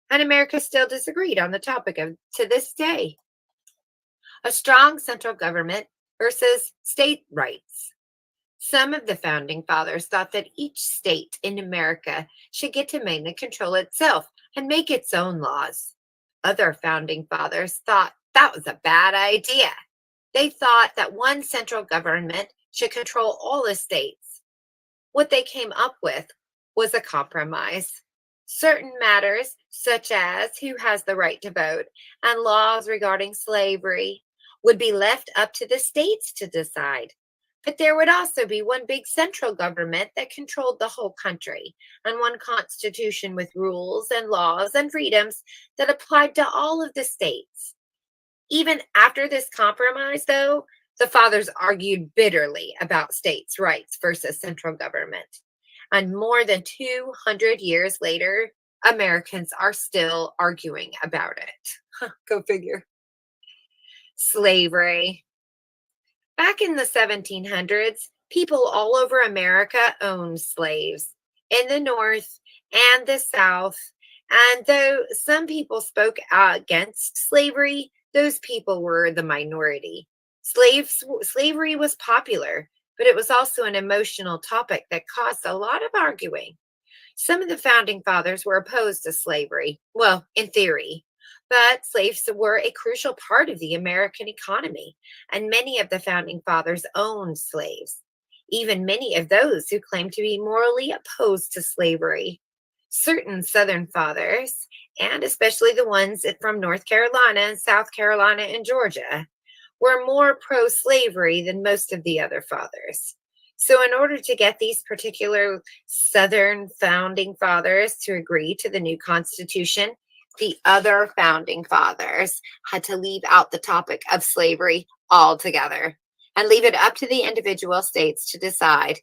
And America still disagreed on the topic to this day. A strong central government versus state rights. Some of the founding fathers thought that each state in America should get to mainly control itself and make its own laws. Other founding fathers thought that was a bad idea. They thought that one central government should control all the states. What they came up with was a compromise. Certain matters, such as who has the right to vote and laws regarding slavery, would be left up to the states to decide. But there would also be one big central government that controlled the whole country, and one constitution with rules and laws and freedoms that applied to all of the states. Even after this compromise, though, the fathers argued bitterly about states' rights versus central government. And more than 200 years later, Americans are still arguing about it. Go figure. Slavery. Back in the 1700s, people all over America owned slaves in the North and the South. And though some people spoke against slavery, those people were the minority. Slavery was popular, but it was also an emotional topic that caused a lot of arguing. Some of the founding fathers were opposed to slavery, well, in theory, but slaves were a crucial part of the American economy, and many of the founding fathers owned slaves, even many of those who claimed to be morally opposed to slavery. Certain Southern fathers, and especially the ones from North Carolina and South Carolina and Georgia, were more pro-slavery than most of the other fathers. So, in order to get these particular Southern founding fathers to agree to the new Constitution, the other founding fathers had to leave out the topic of slavery altogether and leave it up to the individual states to decide.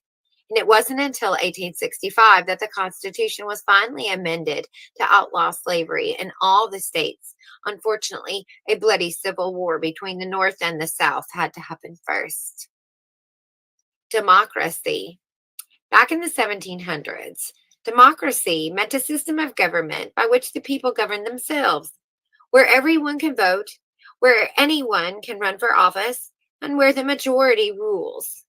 And it wasn't until 1865 that the Constitution was finally amended to outlaw slavery in all the states. Unfortunately, a bloody civil war between the North and the South had to happen first. Democracy. Back in the 1700s, democracy meant a system of government by which the people govern themselves, where everyone can vote, where anyone can run for office, and where the majority rules.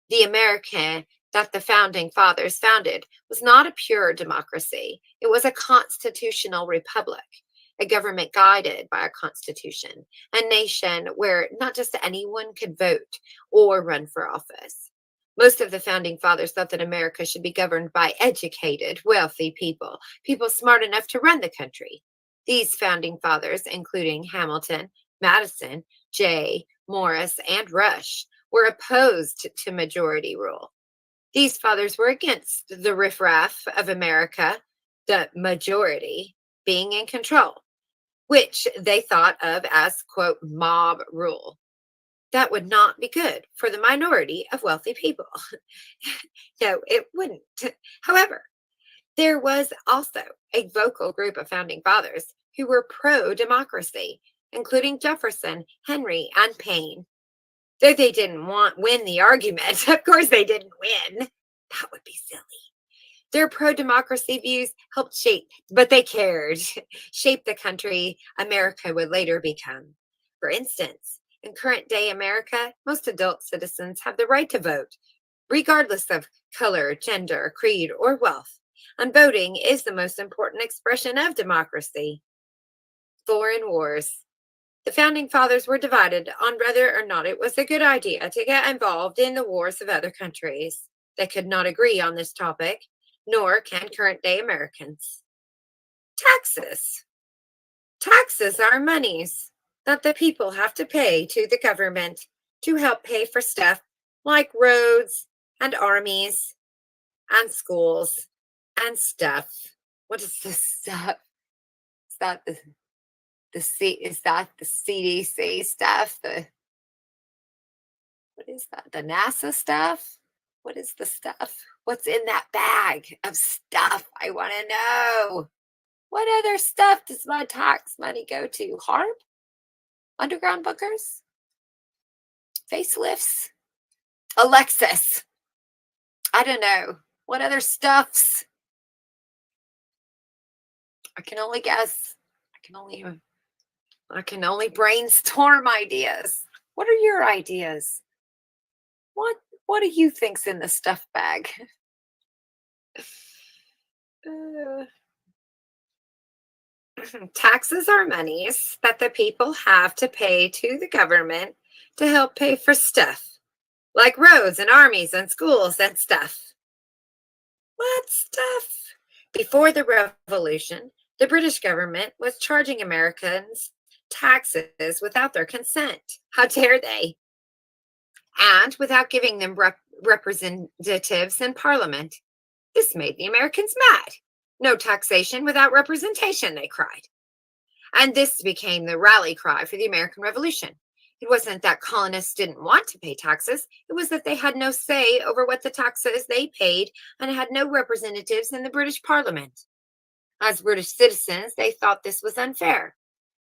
The America that the founding fathers founded was not a pure democracy. It was a constitutional republic, a government guided by a constitution, a nation where not just anyone could vote or run for office. Most of the founding fathers thought that America should be governed by educated, wealthy people, people smart enough to run the country. These founding fathers, including Hamilton, Madison, Jay, Morris, and Rush, were opposed to majority rule. These fathers were against the riffraff of America, the majority, being in control, which they thought of as, quote, mob rule. That would not be good for the minority of wealthy people. No, it wouldn't. However, there was also a vocal group of founding fathers who were pro democracy, including Jefferson, Henry, and Paine. Though they didn't win the argument, of course they didn't win. That would be silly. Their pro democracy views helped shape, but they cared, shape the country America would later become. For instance, in current day America, most adult citizens have the right to vote, regardless of color, gender, creed, or wealth. And voting is the most important expression of democracy. Foreign wars. The founding fathers were divided on whether or not it was a good idea to get involved in the wars of other countries. They could not agree on this topic, nor can current day Americans. Taxes. Taxes are monies that the people have to pay to the government to help pay for stuff like roads and armies and schools and stuff. What is this stuff? Is that the CDC stuff? What is that? The NASA stuff? What is the stuff? What's in that bag of stuff? I want to know. What other stuff does my tax money go to? HARP? Underground bunkers? Facelifts? Alexis? I don't know. What other stuffs? I can only guess. I can only brainstorm ideas. What are your ideas? What do you think's in the stuff bag? Taxes are monies that the people have to pay to the government to help pay for stuff, like roads and armies and schools and stuff. What stuff? Before the revolution, the British government was charging Americans taxes without their consent. How dare they? And without giving them representatives in Parliament. This made the Americans mad. No taxation without representation, they cried. And this became the rally cry for the American Revolution. It wasn't that colonists didn't want to pay taxes, it was that they had no say over what the taxes they paid and had no representatives in the British Parliament. As British citizens, they thought this was unfair.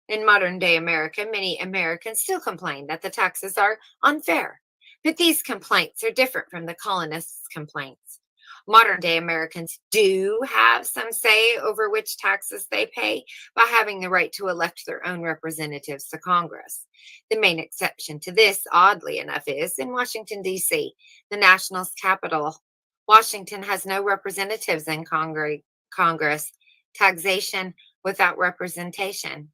In modern day America, many Americans still complain that the taxes are unfair. But these complaints are different from the colonists' complaints. Modern day Americans do have some say over which taxes they pay by having the right to elect their own representatives to Congress. The main exception to this, oddly enough, is in Washington, D.C., the national's capital. Washington has no representatives in Congress. Taxation without representation.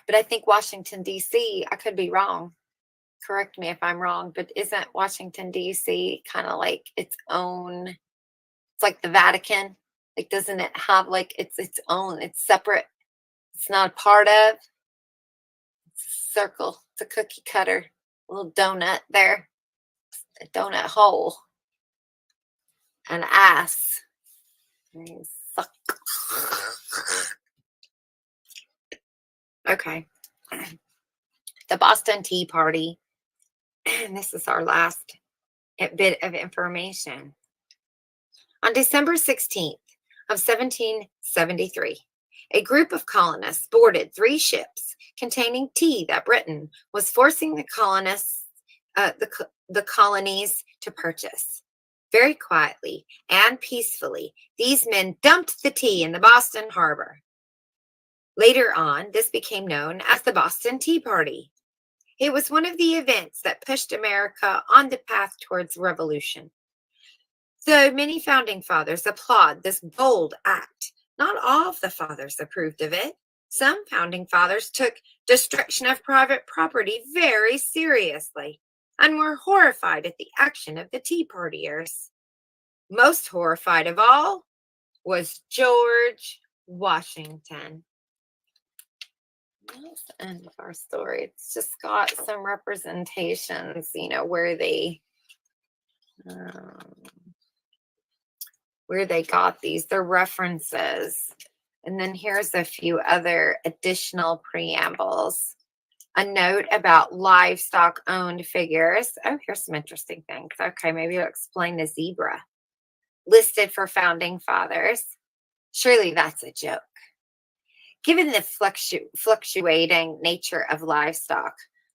But I think Washington, D.C., I could be wrong. Correct me if I'm wrong, but isn't Washington, D.C. kind of like its own? It's like the Vatican. Like, doesn't it have like it's own? It's separate. It's not a part of. It's a circle. It's a cookie cutter. A little donut there. a donut hole, an ass. You suck. Okay. The Boston Tea Party. And this is our last bit of information. On December 16th of 1773, a group of colonists boarded 3 ships containing tea that Britain was forcing the colonies to purchase. Very quietly and peacefully, these men dumped the tea in the Boston harbor. Later on, this became known as the Boston Tea Party. It was one of the events that pushed America on the path towards revolution. Though many founding fathers applaud this bold act, not all of the fathers approved of it. Some founding fathers took destruction of private property very seriously and were horrified at the action of the Tea Partiers. Most horrified of all was George Washington. That's the end of our story. It's just got some representations, where they got these, their references. And then here's a few other additional preambles. A note about livestock owned figures. Oh, here's some interesting things. Okay, maybe I'll explain the zebra. Listed for founding fathers. Surely that's a joke. Given the fluctuating nature of livestock,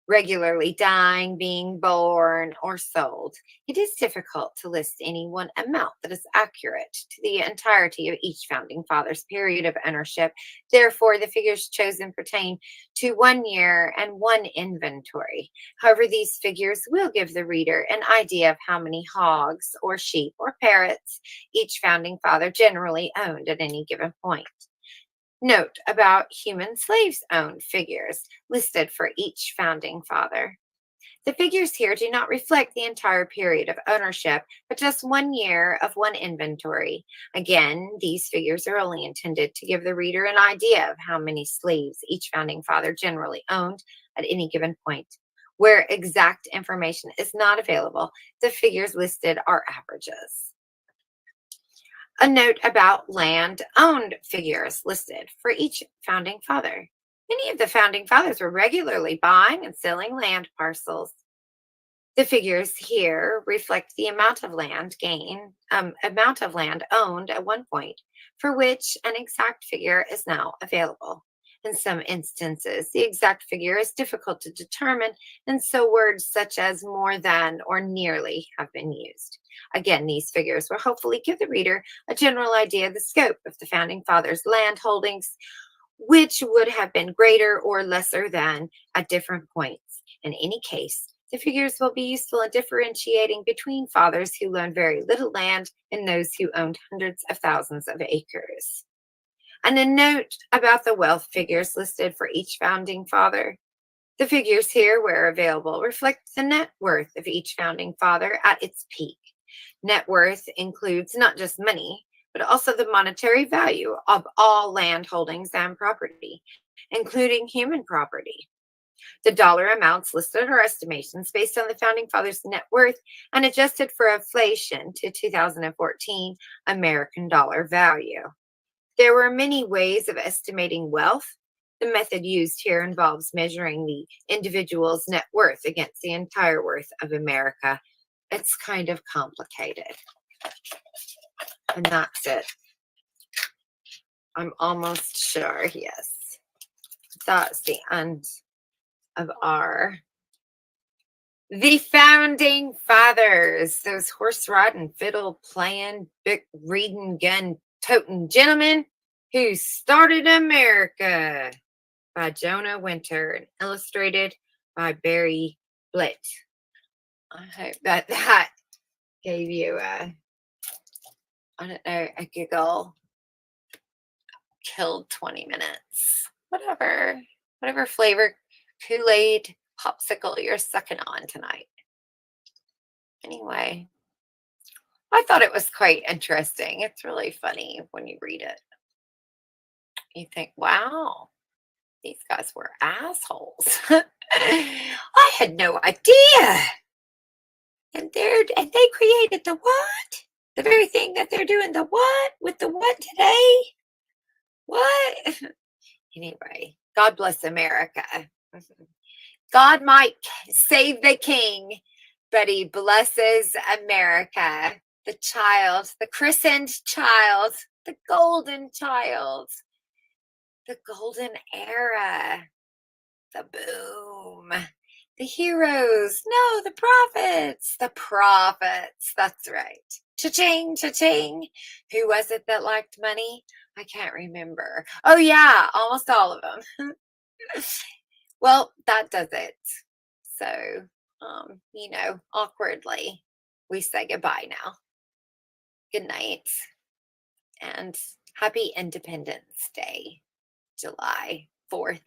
regularly dying, being born, or sold, it is difficult to list any one amount that is accurate to the entirety of each founding father's period of ownership. Therefore, the figures chosen pertain to 1 year and 1 inventory. However, these figures will give the reader an idea of how many hogs or sheep or parrots each founding father generally owned at any given point. Note about human slaves owned figures listed for each founding father. The figures here do not reflect the entire period of ownership, but just 1 year of 1 inventory. Again, these figures are only intended to give the reader an idea of how many slaves each founding father generally owned at any given point. Where exact information is not available, the figures listed are averages. A note about land-owned figures listed for each founding father. Many of the founding fathers were regularly buying and selling land parcels. The figures here reflect the amount of land owned at one point, for which an exact figure is now available. In some instances, the exact figure is difficult to determine, and so words such as more than or nearly have been used. Again, these figures will hopefully give the reader a general idea of the scope of the founding fathers' land holdings, which would have been greater or lesser than at different points. In any case, the figures will be useful in differentiating between fathers who loaned very little land and those who owned hundreds of thousands of acres. And a note about the wealth figures listed for each founding father. The figures here, where available, reflect the net worth of each founding father at its peak. Net worth includes not just money, but also the monetary value of all land holdings and property, including human property. The dollar amounts listed are estimations based on the founding fathers' net worth and adjusted for inflation to 2014 American dollar value. There were many ways of estimating wealth. The method used here involves measuring the individual's net worth against the entire worth of America. It's kind of complicated. And that's it. I'm almost sure, yes. That's the end of the founding fathers, those horse riding, fiddle playing, book reading, gun toting gentlemen who started America, by Jonah Winter and illustrated by Barry Blitt. I hope that gave you a giggle. Killed 20 minutes. Whatever flavor Kool-Aid popsicle you're sucking on tonight. Anyway, I thought it was quite interesting. It's really funny when you read it. You think, wow, these guys were assholes. I had no idea. And they created the what? The very thing that they're doing the what with the what today? What? Anyway, God bless America. Mhm. God might save the king, but he blesses America. The child, the christened child, the golden era, the boom, the heroes. No, the prophets. That's right. Cha-ching, cha-ching. Who was it that liked money? I can't remember. Oh, yeah, almost all of them. Well, that does it. So, awkwardly, we say goodbye now. Good night and happy Independence Day, July 4th.